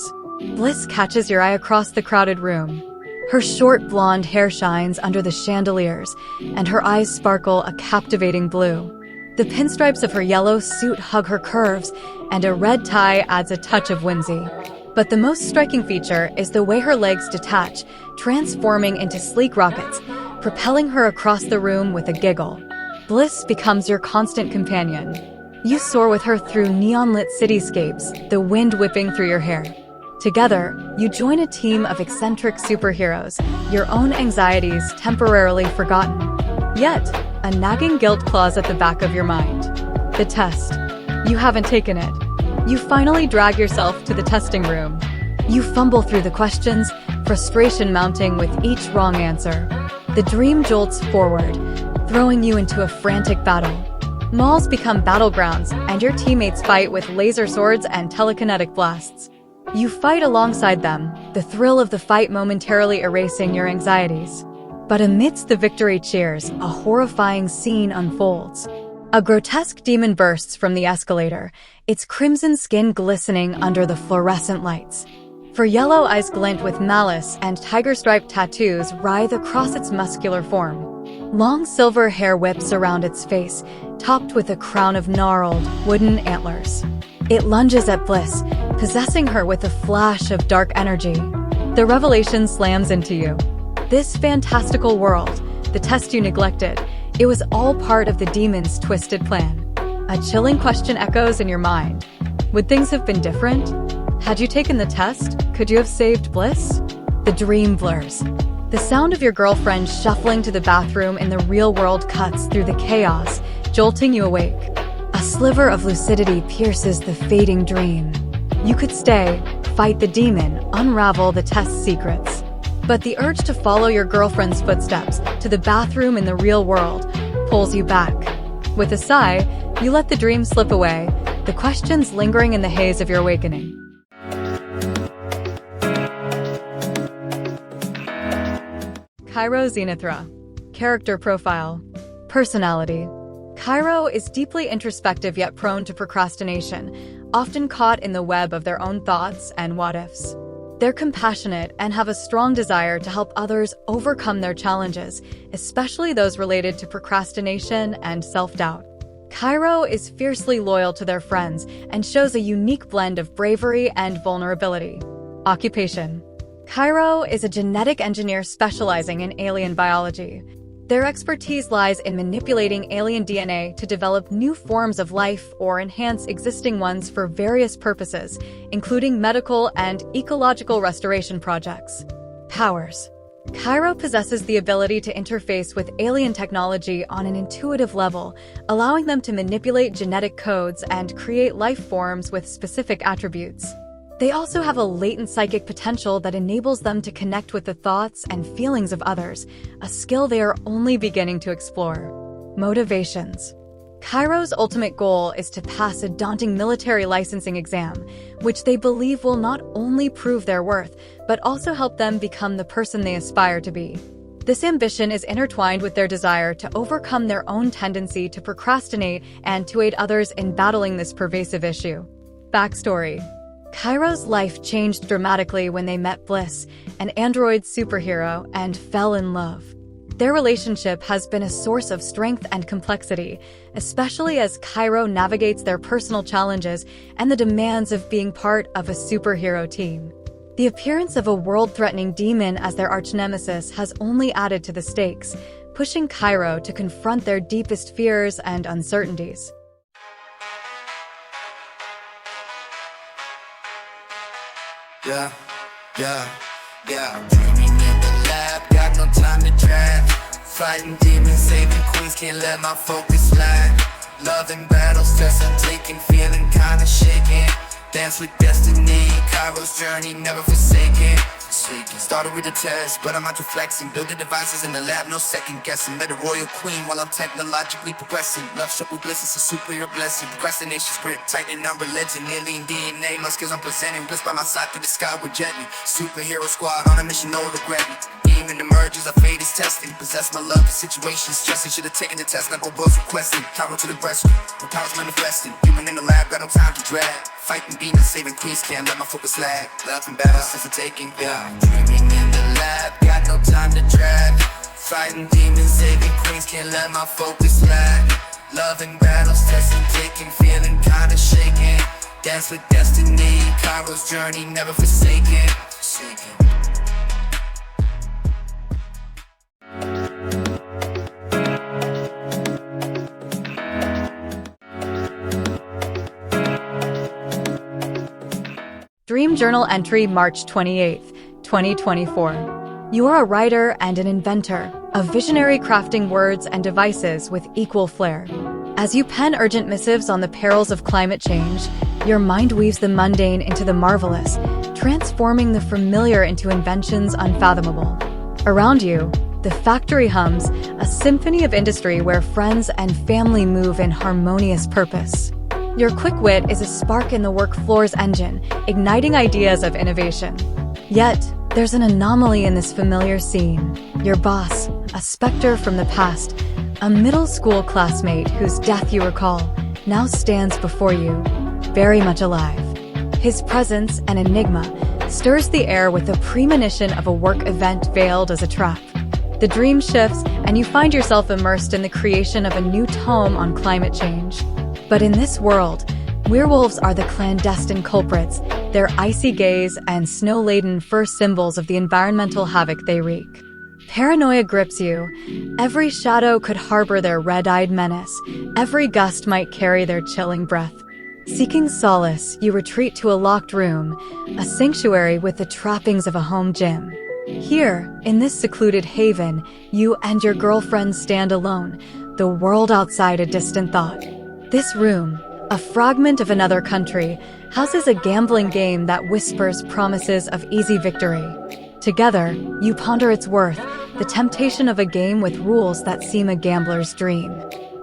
Bliss catches your eye across the crowded room. Her short blonde hair shines under the chandeliers, and her eyes sparkle a captivating blue. The pinstripes of her yellow suit hug her curves, and a red tie adds a touch of whimsy. But the most striking feature is the way her legs detach, transforming into sleek rockets, propelling her across the room with a giggle. Bliss becomes your constant companion. You soar with her through neon-lit cityscapes, the wind whipping through your hair. Together, you join a team of eccentric superheroes, your own anxieties temporarily forgotten. Yet, a nagging guilt claws at the back of your mind. The test. You haven't taken it. You finally drag yourself to the testing room. You fumble through the questions, frustration mounting with each wrong answer. The dream jolts forward, throwing you into a frantic battle. Malls become battlegrounds, and your teammates fight with laser swords and telekinetic blasts. You fight alongside them, the thrill of the fight momentarily erasing your anxieties. But amidst the victory cheers, a horrifying scene unfolds. A grotesque demon bursts from the escalator, its crimson skin glistening under the fluorescent lights. Her yellow eyes glint with malice, and tiger-striped tattoos writhe across its muscular form. Long silver hair whips around its face, topped with a crown of gnarled, wooden antlers. It lunges at Bliss, possessing her with a flash of dark energy. The revelation slams into you. This fantastical world, the test you neglected, it was all part of the demon's twisted plan. A chilling question echoes in your mind. Would things have been different? Had you taken the test, could you have saved Bliss? The dream blurs. The sound of your girlfriend shuffling to the bathroom in the real world cuts through the chaos, jolting you awake. A sliver of lucidity pierces the fading dream. You could stay, fight the demon, unravel the test's secrets. But the urge to follow your girlfriend's footsteps to the bathroom in the real world pulls you back. With a sigh, you let the dream slip away, the questions lingering in the haze of your awakening. Cairo Zenithra. Character profile. Personality. Cairo is deeply introspective yet prone to procrastination, often caught in the web of their own thoughts and what-ifs. They're compassionate and have a strong desire to help others overcome their challenges, especially those related to procrastination and self-doubt. Cairo is fiercely loyal to their friends and shows a unique blend of bravery and vulnerability. Occupation. Cairo is a genetic engineer specializing in alien biology. Their expertise lies in manipulating alien DNA to develop new forms of life or enhance existing ones for various purposes, including medical and ecological restoration projects. Powers. Cairo possesses the ability to interface with alien technology on an intuitive level, allowing them to manipulate genetic codes and create life forms with specific attributes. They also have a latent psychic potential that enables them to connect with the thoughts and feelings of others, a skill they are only beginning to explore. Motivations. Cairo's ultimate goal is to pass a daunting military licensing exam, which they believe will not only prove their worth, but also help them become the person they aspire to be. This ambition is intertwined with their desire to overcome their own tendency to procrastinate and to aid others in battling this pervasive issue. Backstory. Cairo's life changed dramatically when they met Bliss, an android superhero, and fell in love. Their relationship has been a source of strength and complexity, especially as Cairo navigates their personal challenges and the demands of being part of a superhero team. The appearance of a world-threatening demon as their arch-nemesis has only added to the stakes, pushing Cairo to confront their deepest fears and uncertainties. Yeah, yeah, yeah. Dreaming in the lab, got no time to drag. Fighting demons, saving queens, can't let my focus lag. Loving battles, stress I'm taking, feeling kinda shaken. Dance with destiny, Cairo's journey, never forsaken. Started with a test, but I'm out reflexing. Building devices in the lab, no second guessing. Met a royal queen while I'm technologically progressing. Love shut with bliss, it's a superior blessing. Procrastination script, tightening our religion. Alien DNA, my skills I'm presenting. Bliss by my side through the sky with jetting. Superhero squad on a mission, no regret. Even emerges, our fate is testing. Possess my love for situations, stressing. Should've taken the test, not go both requesting. Cairo to the rescue, the power's manifesting. Human in the lab, got no time to drag. Fighting demons, saving queens, can't let my focus lag. Love and battle, since the taking, yeah. Dreaming in the lab, got no time to drag. Fighting demons, saving queens, can't let my focus lag. Loving battles, testing, taking, feeling kinda shaken. Dance with destiny, Cairo's journey, never forsaken. Dream Journal entry March 28, 2024. You are a writer and an inventor, a visionary crafting words and devices with equal flair. As you pen urgent missives on the perils of climate change, your mind weaves the mundane into the marvelous, transforming the familiar into inventions unfathomable. Around you, the factory hums, a symphony of industry where friends and family move in harmonious purpose. Your quick wit is a spark in the work floor's engine, igniting ideas of innovation. Yet, there's an anomaly in this familiar scene. Your boss, a specter from the past, a middle school classmate whose death you recall, now stands before you, very much alive. His presence, an enigma, stirs the air with the premonition of a work event veiled as a trap. The dream shifts, and you find yourself immersed in the creation of a new tome on climate change. But in this world, werewolves are the clandestine culprits, their icy gaze and snow-laden fur symbols of the environmental havoc they wreak. Paranoia grips you. Every shadow could harbor their red-eyed menace. Every gust might carry their chilling breath. Seeking solace, you retreat to a locked room, a sanctuary with the trappings of a home gym. Here, in this secluded haven, you and your girlfriend stand alone, the world outside a distant thought. This room, a fragment of another country, houses a gambling game that whispers promises of easy victory. Together, you ponder its worth, the temptation of a game with rules that seem a gambler's dream.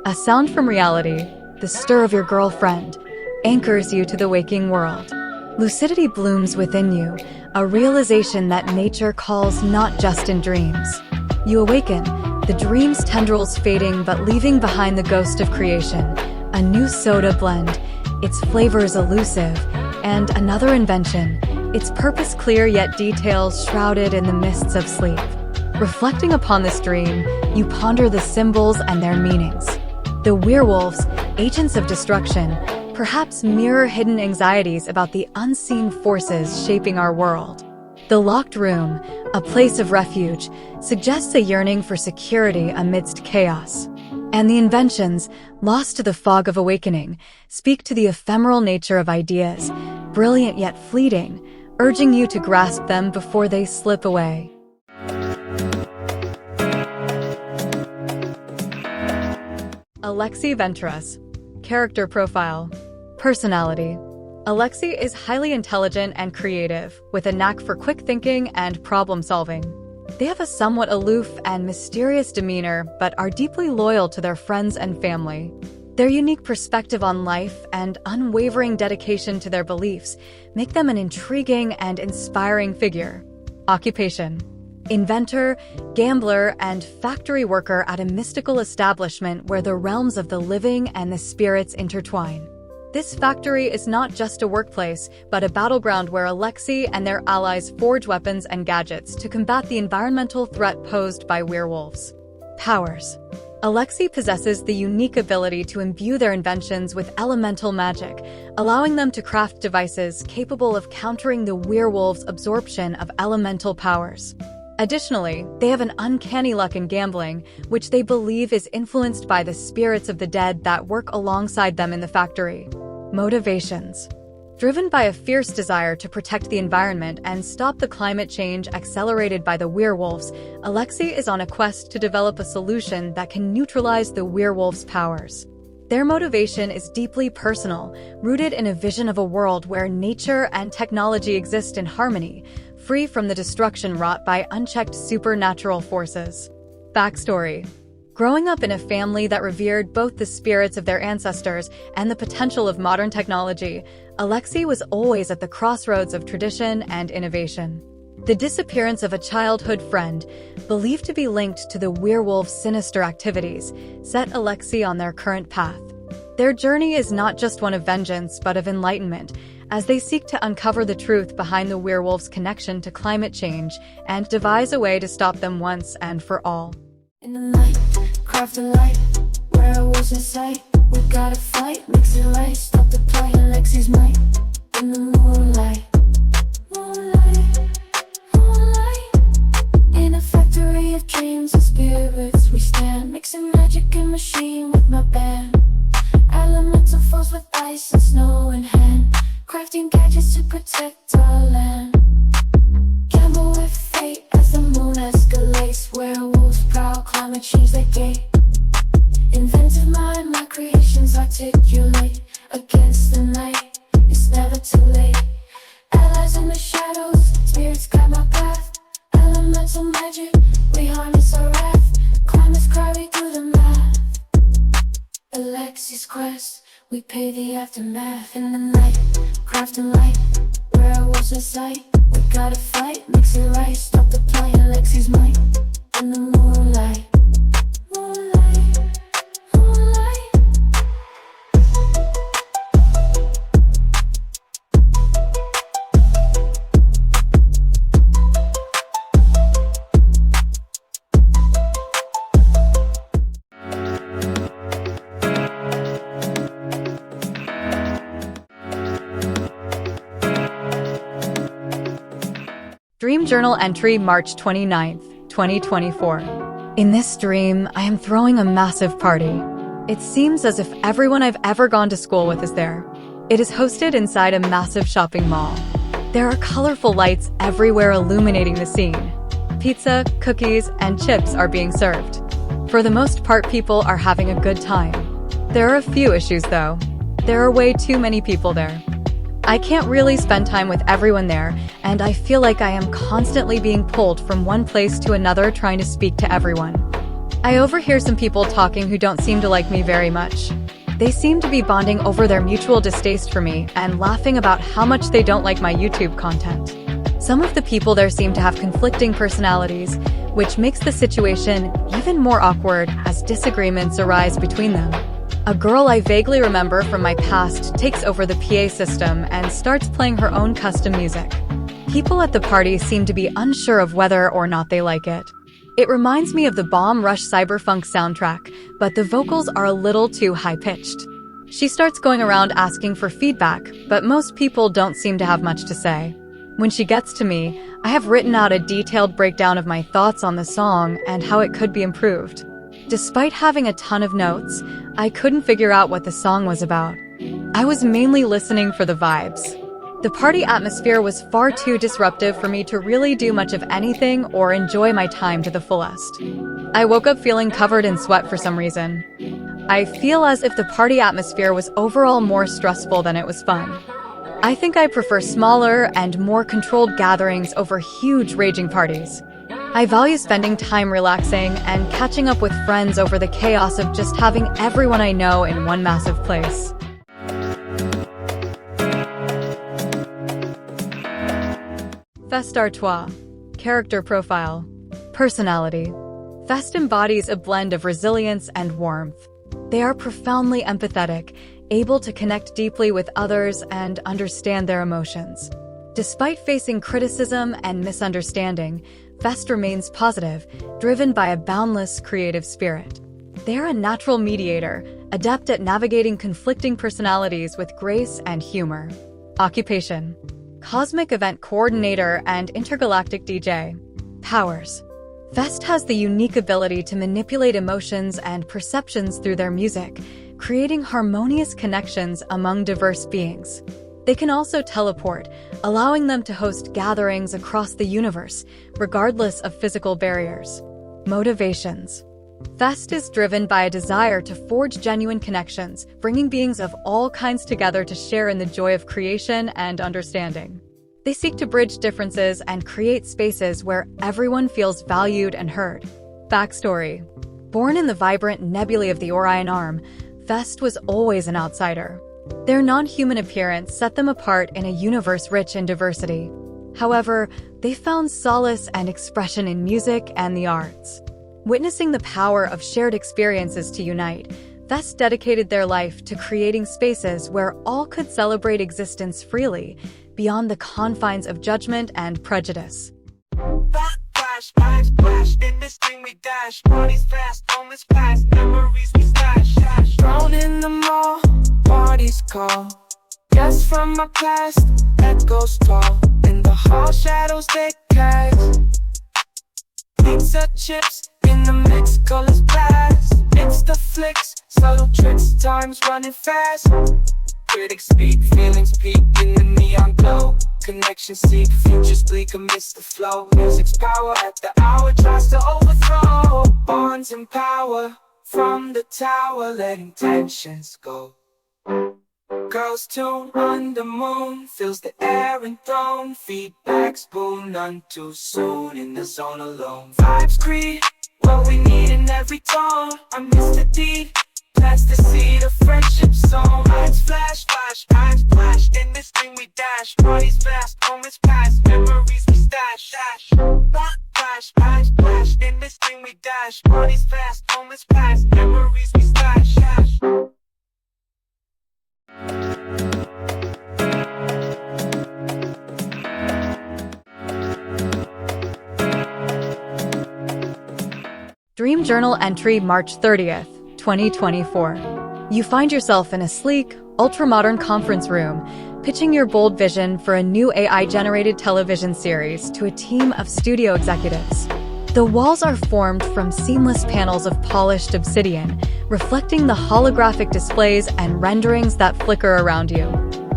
A sound from reality, the stir of your girlfriend, anchors you to the waking world. Lucidity blooms within you, a realization that nature calls not just in dreams. You awaken, the dream's tendrils fading but leaving behind the ghost of creation. A new soda blend, its flavors elusive, and another invention, its purpose clear yet details shrouded in the mists of sleep. Reflecting upon this dream, you ponder the symbols and their meanings. The werewolves, agents of destruction, perhaps mirror hidden anxieties about the unseen forces shaping our world. The locked room, a place of refuge, suggests a yearning for security amidst chaos. And the inventions, lost to the fog of awakening, speak to the ephemeral nature of ideas, brilliant yet fleeting, urging you to grasp them before they slip away. Alexei Venturas. Character profile. Personality. Alexei is highly intelligent and creative, with a knack for quick thinking and problem-solving. They have a somewhat aloof and mysterious demeanor, but are deeply loyal to their friends and family. Their unique perspective on life and unwavering dedication to their beliefs make them an intriguing and inspiring figure. Occupation. Inventor, gambler, and factory worker at a mystical establishment where the realms of the living and the spirits intertwine. This factory is not just a workplace, but a battleground where Alexei and their allies forge weapons and gadgets to combat the environmental threat posed by werewolves. Powers. Alexei possesses the unique ability to imbue their inventions with elemental magic, allowing them to craft devices capable of countering the werewolves' absorption of elemental powers. Additionally, they have an uncanny luck in gambling, which they believe is influenced by the spirits of the dead that work alongside them in the factory. Motivations. Driven by a fierce desire to protect the environment and stop the climate change accelerated by the werewolves, Alexei is on a quest to develop a solution that can neutralize the werewolves' powers. Their motivation is deeply personal, rooted in a vision of a world where nature and technology exist in harmony, free from the destruction wrought by unchecked supernatural forces. Backstory. Growing up in a family that revered both the spirits of their ancestors and the potential of modern technology, Alexei was always at the crossroads of tradition and innovation. The disappearance of a childhood friend, believed to be linked to the werewolves' sinister activities, set Alexei on their current path. Their journey is not just one of vengeance but of enlightenment, as they seek to uncover the truth behind the werewolves' connection to climate change and devise a way to stop them once and for all. In the night, craft a light, where I was in sight. We gotta fight, mix it right, stop the play, Alexei's might. In the moonlight, moonlight, moonlight. In a factory of dreams and spirits we stand, mixing magic and machine with my band. Elemental force with ice and snow in hand, crafting gadgets to protect our land. Gamble with fate as the moon escalates, werewolves prowl, climate change they gate. Inventive mind, my creations articulate against the night, it's never too late. Allies in the shadows, spirits guide my path. Elemental magic, we harness our wrath. Climate's cry, we do the math. Alexei's quest, we pay the aftermath. In the night, craft and light, where I was in sight. We gotta fight, mix it right, stop the play, Alexei's might. In the moonlight, moonlight, moonlight. Dream Journal entry March 29th, 2024. In this dream, I am throwing a massive party. It seems as if everyone I've ever gone to school with is there. It is hosted inside a massive shopping mall. There are colorful lights everywhere illuminating the scene. Pizza, cookies, and chips are being served. For the most part, people are having a good time. There are a few issues though. There are way too many people there. I can't really spend time with everyone there, and I feel like I am constantly being pulled from one place to another trying to speak to everyone. I overhear some people talking who don't seem to like me very much. They seem to be bonding over their mutual distaste for me and laughing about how much they don't like my YouTube content. Some of the people there seem to have conflicting personalities, which makes the situation even more awkward as disagreements arise between them. A girl I vaguely remember from my past takes over the PA system and starts playing her own custom music. People at the party seem to be unsure of whether or not they like it. It reminds me of the Bomb Rush Cyberfunk soundtrack, but the vocals are a little too high-pitched. She starts going around asking for feedback, but most people don't seem to have much to say. When she gets to me, I have written out a detailed breakdown of my thoughts on the song and how it could be improved. Despite having a ton of notes, I couldn't figure out what the song was about. I was mainly listening for the vibes. The party atmosphere was far too disruptive for me to really do much of anything or enjoy my time to the fullest. I woke up feeling covered in sweat for some reason. I feel as if the party atmosphere was overall more stressful than it was fun. I think I prefer smaller and more controlled gatherings over huge raging parties. I value spending time relaxing and catching up with friends over the chaos of just having everyone I know in one massive place. Fest Artois. Character profile. Personality. Fest embodies a blend of resilience and warmth. They are profoundly empathetic, able to connect deeply with others and understand their emotions. Despite facing criticism and misunderstanding, Fest remains positive, driven by a boundless creative spirit. They are a natural mediator, adept at navigating conflicting personalities with grace and humor. Occupation. Cosmic event coordinator and intergalactic DJ. Powers. Vest has the unique ability to manipulate emotions and perceptions through their music, creating harmonious connections among diverse beings. They can also teleport, allowing them to host gatherings across the universe, regardless of physical barriers. Motivations. Vest is driven by a desire to forge genuine connections, bringing beings of all kinds together to share in the joy of creation and understanding. They seek to bridge differences and create spaces where everyone feels valued and heard. Backstory. Born in the vibrant nebulae of the Orion Arm, Vest was always an outsider. Their non-human appearance set them apart in a universe rich in diversity. However, they found solace and expression in music and the arts. Witnessing the power of shared experiences to unite, Vest dedicated their life to creating spaces where all could celebrate existence freely, beyond the confines of judgment and prejudice. Flash, flash, flash, in this thing we dash. Parties fast, moments past, memories we stash. Thrown in the mall, parties call. Guests from my past, echoes tall. In the hall, shadows they cast. Pizza chips, in the mix, colors blast. It's the flicks, subtle tricks, time's running fast. Critics speak, feelings peak in the neon glow. Connections seek, futures bleak amidst the flow. Music's power at the hour tries to overthrow. Bonds in power from the tower, letting tensions go. Girls tune on the moon, fills the air enthroned. Feedback's boom, none too soon, in the zone alone. Vibes create what we need in every tone. I miss the deed, plant the seed of friendship sown. Eyes flash, flash, eyes flash, in this thing we dash. Parties fast, moments past, memories we stash. Flash, eyes flash, in this thing we dash. Parties fast, moments past, memories we stash. Dream Journal entry March 30th, 2024. You find yourself in a sleek, ultra-modern conference room, pitching your bold vision for a new AI-generated television series to a team of studio executives. The walls are formed from seamless panels of polished obsidian, reflecting the holographic displays and renderings that flicker around you.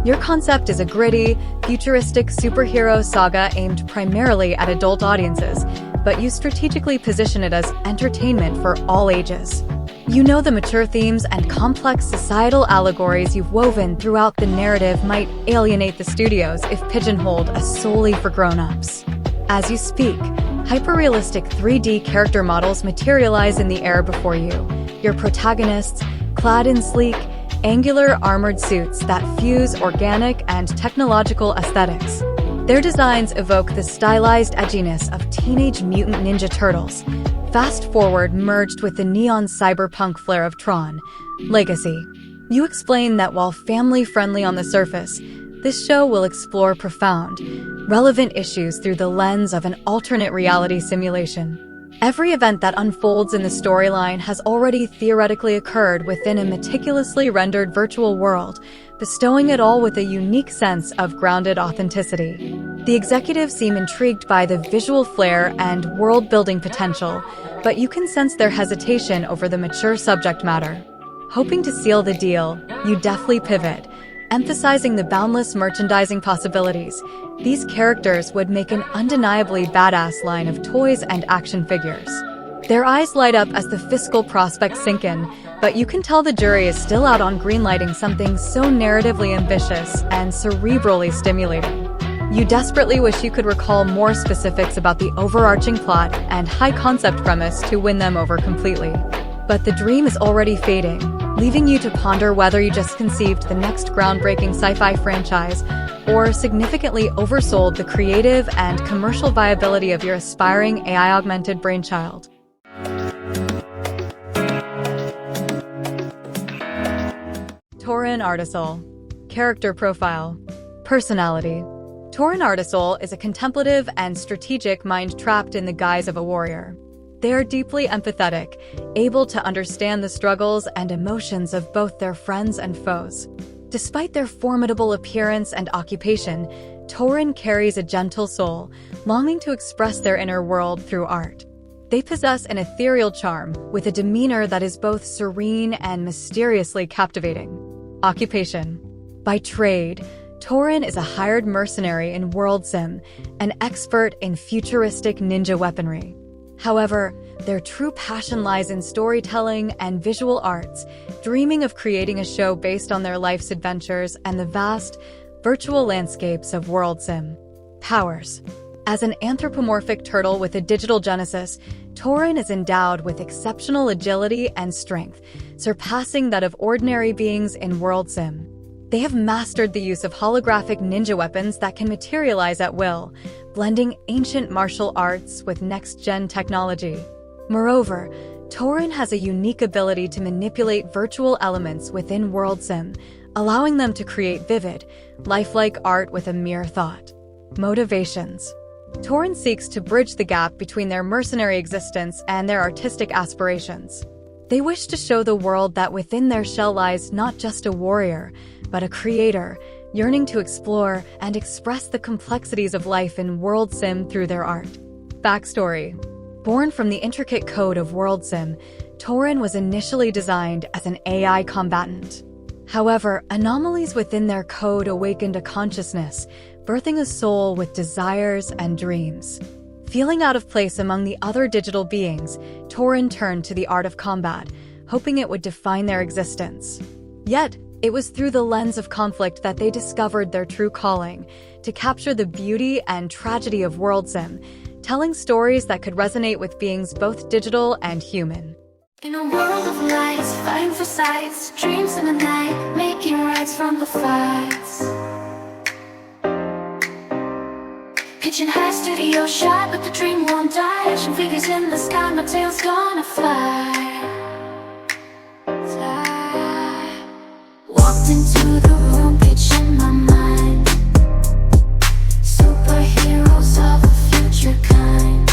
Your concept is a gritty, futuristic superhero saga aimed primarily at adult audiences, but you strategically position it as entertainment for all ages. You know the mature themes and complex societal allegories you've woven throughout the narrative might alienate the studios if pigeonholed as solely for grown-ups. As you speak, hyper-realistic 3D character models materialize in the air before you, your protagonists, clad in sleek, angular armored suits that fuse organic and technological aesthetics. Their designs evoke the stylized edginess of Teenage Mutant Ninja Turtles, fast-forward merged with the neon cyberpunk flair of Tron. Legacy. You explain that while family-friendly on the surface, this show will explore profound, relevant issues through the lens of an alternate reality simulation. Every event that unfolds in the storyline has already theoretically occurred within a meticulously rendered virtual world, bestowing it all with a unique sense of grounded authenticity. The executives seem intrigued by the visual flair and world-building potential, but you can sense their hesitation over the mature subject matter. Hoping to seal the deal, you deftly pivot, emphasizing the boundless merchandising possibilities. These characters would make an undeniably badass line of toys and action figures. Their eyes light up as the fiscal prospects sink in, but you can tell the jury is still out on greenlighting something so narratively ambitious and cerebrally stimulating. You desperately wish you could recall more specifics about the overarching plot and high-concept premise to win them over completely. But the dream is already fading, leaving you to ponder whether you just conceived the next groundbreaking sci-fi franchise or significantly oversold the creative and commercial viability of your aspiring AI-augmented brainchild. Tauren Artisol. Character profile. Personality. Tauren Artisol is a contemplative and strategic mind trapped in the guise of a warrior. They are deeply empathetic, able to understand the struggles and emotions of both their friends and foes. Despite their formidable appearance and occupation, Tauren carries a gentle soul, longing to express their inner world through art. They possess an ethereal charm, with a demeanor that is both serene and mysteriously captivating. Occupation. By trade, Tauren is a hired mercenary in World Sim, an expert in futuristic ninja weaponry. However, their true passion lies in storytelling and visual arts, dreaming of creating a show based on their life's adventures and the vast, virtual landscapes of World Sim. Powers. As an anthropomorphic turtle with a digital genesis, Tauren is endowed with exceptional agility and strength, surpassing that of ordinary beings in World Sim. They have mastered the use of holographic ninja weapons that can materialize at will, blending ancient martial arts with next-gen technology. Moreover, Tauren has a unique ability to manipulate virtual elements within World Sim, allowing them to create vivid, lifelike art with a mere thought. Motivations. Tauren seeks to bridge the gap between their mercenary existence and their artistic aspirations. They wish to show the world that within their shell lies not just a warrior, but a creator, yearning to explore and express the complexities of life in World Sim through their art. Backstory. Born from the intricate code of World Sim, Tauren was initially designed as an AI combatant. However, anomalies within their code awakened a consciousness, birthing a soul with desires and dreams. Feeling out of place among the other digital beings, Tauren turned to the art of combat, hoping it would define their existence. Yet, it was through the lens of conflict that they discovered their true calling, to capture the beauty and tragedy of World Sim, telling stories that could resonate with beings both digital and human. In a world of lights, fighting for sights, dreams in the night, making rights from the fights. Pitching high studio shot, but the dream won't die. Action figures in the sky, my tail's gonna fly. Fly. Walked into the room, pitching my mind. Superheroes of a future kind.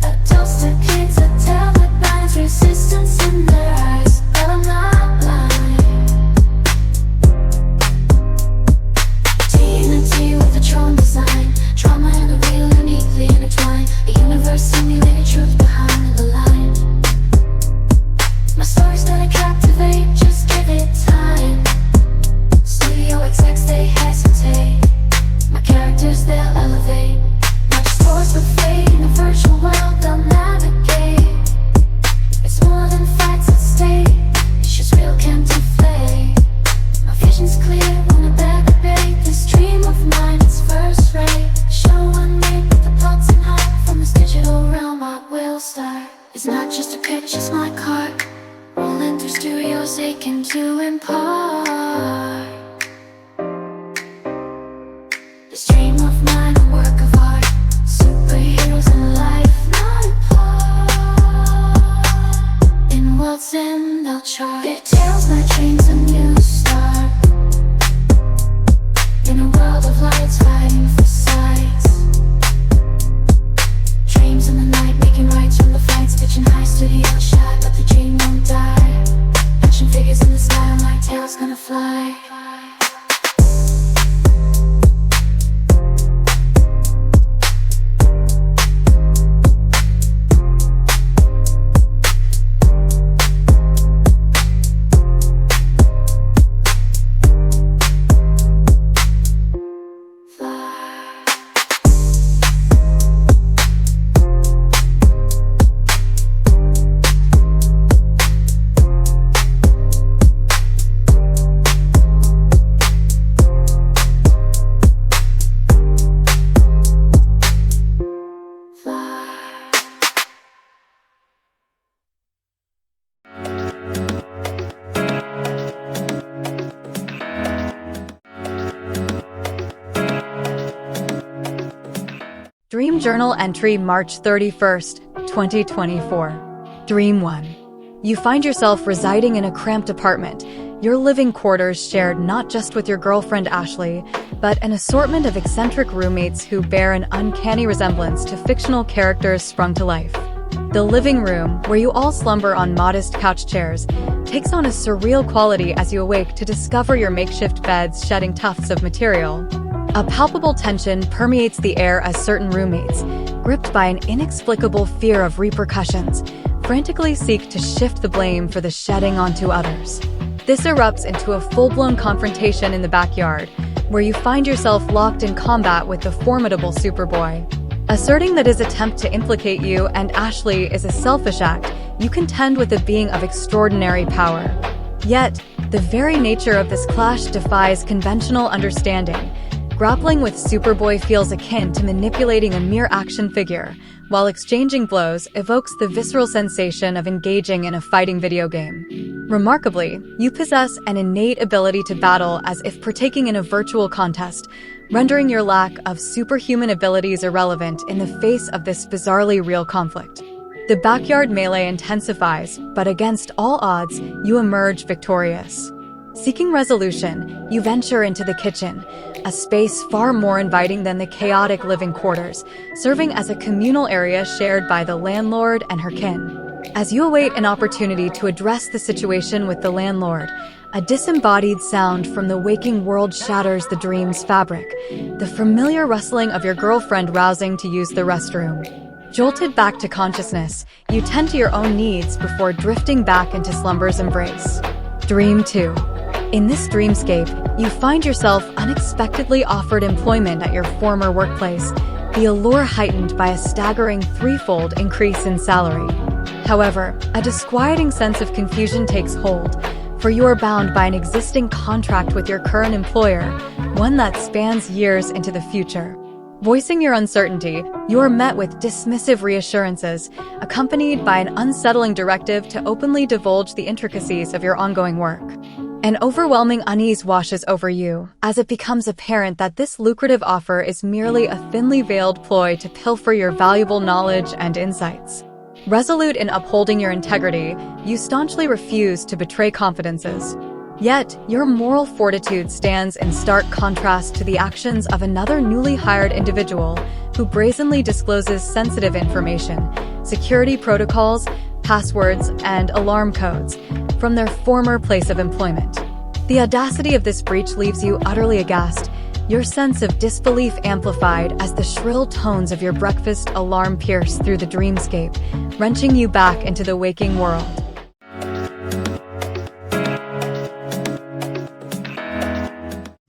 Adults to kids, a tale that binds resistance in their eyes, but I'm not blind. TNT with a Tron design, trauma and the real uniquely intertwined. A universe simulated truth behind the line. My story's gonna captivate, just give it time. Studio execs, they hesitate. My characters, they'll elevate. Not just force but fate, in the virtual world they'll navigate. It's more than fights at stake, it's just real can't deflate. My vision's clear, wanna better debate. This dream of mine, it's first rate. Show unmade, but the plots and hype. From this digital realm I will start. It's not just a pitch, it's my card. Rolling through studios, aching to impart. This dream of mine, a work of art. Superheroes in life, not apart. In World's End, they'll chart. Their tales, my dreams, a new start. In a world of lights, fighting for sights. Dreams in the night, making rights from the fights. Pitching high studio shot, but the dream won't die. Action figures in the sky, my tail's gonna fly. Dream Journal entry March 31st, 2024. Dream 1. You find yourself residing in a cramped apartment, your living quarters shared not just with your girlfriend Ashley, but an assortment of eccentric roommates who bear an uncanny resemblance to fictional characters sprung to life. The living room, where you all slumber on modest couch chairs, takes on a surreal quality as you awake to discover your makeshift beds shedding tufts of material. A palpable tension permeates the air as certain roommates, gripped by an inexplicable fear of repercussions, frantically seek to shift the blame for the shedding onto others. This erupts into a full-blown confrontation in the backyard, where you find yourself locked in combat with the formidable Superboy. Asserting that his attempt to implicate you and Ashley is a selfish act, you contend with a being of extraordinary power. Yet, the very nature of this clash defies conventional understanding. Grappling with Superboy feels akin to manipulating a mere action figure, while exchanging blows evokes the visceral sensation of engaging in a fighting video game. Remarkably, you possess an innate ability to battle as if partaking in a virtual contest, rendering your lack of superhuman abilities irrelevant in the face of this bizarrely real conflict. The backyard melee intensifies, but against all odds, you emerge victorious. Seeking resolution, you venture into the kitchen, a space far more inviting than the chaotic living quarters, serving as a communal area shared by the landlord and her kin. As you await an opportunity to address the situation with the landlord, a disembodied sound from the waking world shatters the dream's fabric, the familiar rustling of your girlfriend rousing to use the restroom. Jolted back to consciousness, you tend to your own needs before drifting back into slumber's embrace. Dream 2. In this dreamscape, you find yourself unexpectedly offered employment at your former workplace, the allure heightened by a staggering threefold increase in salary. However, a disquieting sense of confusion takes hold, for you are bound by an existing contract with your current employer, one that spans years into the future. Voicing your uncertainty, you are met with dismissive reassurances, accompanied by an unsettling directive to openly divulge the intricacies of your ongoing work. An overwhelming unease washes over you, as it becomes apparent that this lucrative offer is merely a thinly veiled ploy to pilfer your valuable knowledge and insights. Resolute in upholding your integrity, you staunchly refuse to betray confidences. Yet, your moral fortitude stands in stark contrast to the actions of another newly hired individual who brazenly discloses sensitive information, security protocols, passwords, and alarm codes from their former place of employment. The audacity of this breach leaves you utterly aghast, your sense of disbelief amplified as the shrill tones of your breakfast alarm pierce through the dreamscape, wrenching you back into the waking world.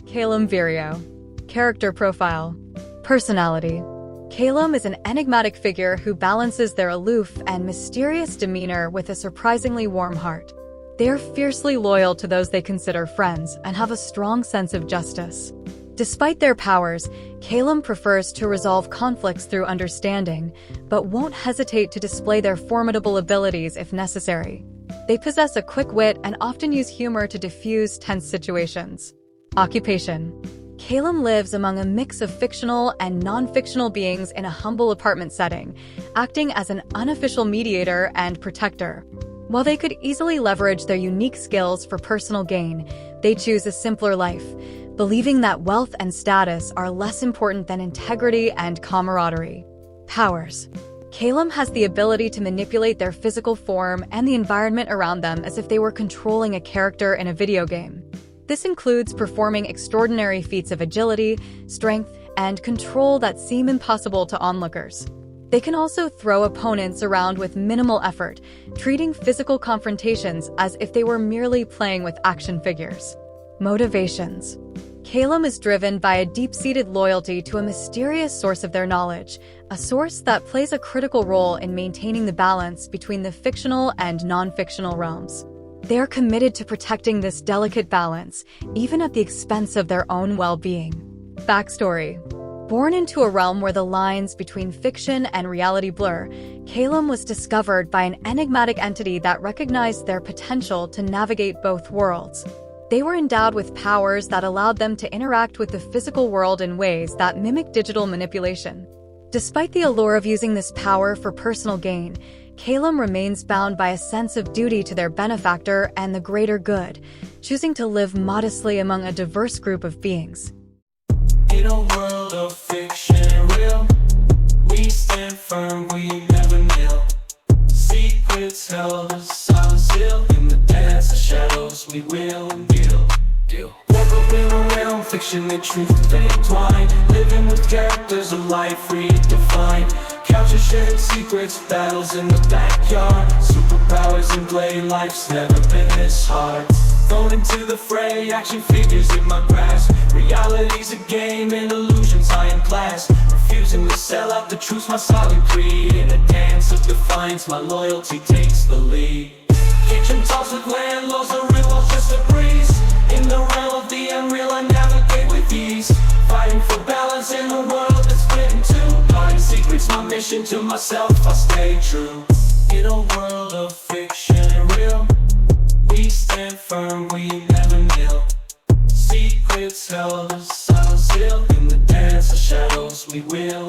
Calum Virio. Character profile. Personality. Calum is an enigmatic figure who balances their aloof and mysterious demeanor with a surprisingly warm heart. They are fiercely loyal to those they consider friends and have a strong sense of justice. Despite their powers, Calum prefers to resolve conflicts through understanding, but won't hesitate to display their formidable abilities if necessary. They possess a quick wit and often use humor to diffuse tense situations. Occupation. Calum lives among a mix of fictional and non-fictional beings in a humble apartment setting, acting as an unofficial mediator and protector. While they could easily leverage their unique skills for personal gain, they choose a simpler life, believing that wealth and status are less important than integrity and camaraderie. Powers. Calum has the ability to manipulate their physical form and the environment around them as if they were controlling a character in a video game. This includes performing extraordinary feats of agility, strength, and control that seem impossible to onlookers. They can also throw opponents around with minimal effort, treating physical confrontations as if they were merely playing with action figures. Motivations. Calum is driven by a deep-seated loyalty to a mysterious source of their knowledge, a source that plays a critical role in maintaining the balance between the fictional and non-fictional realms. They are committed to protecting this delicate balance, even at the expense of their own well-being. Backstory. Born into a realm where the lines between fiction and reality blur, Calum was discovered by an enigmatic entity that recognized their potential to navigate both worlds. They were endowed with powers that allowed them to interact with the physical world in ways that mimic digital manipulation. Despite the allure of using this power for personal gain, Calum remains bound by a sense of duty to their benefactor and the greater good, choosing to live modestly among a diverse group of beings. In a world of fiction and real, we stand firm, we never kneel. Secrets held as solid seal in the dance. will deal. Walk up in a realm, fiction and truth they entwine. Living with characters, a life redefined. Couches, shared secrets, battles in the backyard. Superpowers in play, life's never been this hard. Thrown into the fray, action figures in my grasp. Reality's a game and illusions high in class. Refusing to sell out the truth, my solid creed. In a dance of defiance, my loyalty takes the lead. Kitchen talks with landlords, the real world's just a breeze. In the realm of the unreal, I navigate with ease. Fighting for balance in a world that's split in two. Guarding secrets, my mission to myself, I stay true. In a world of fiction and real, we stand firm, we never kneel. Secrets held as silent seal. In the dance of shadows, we will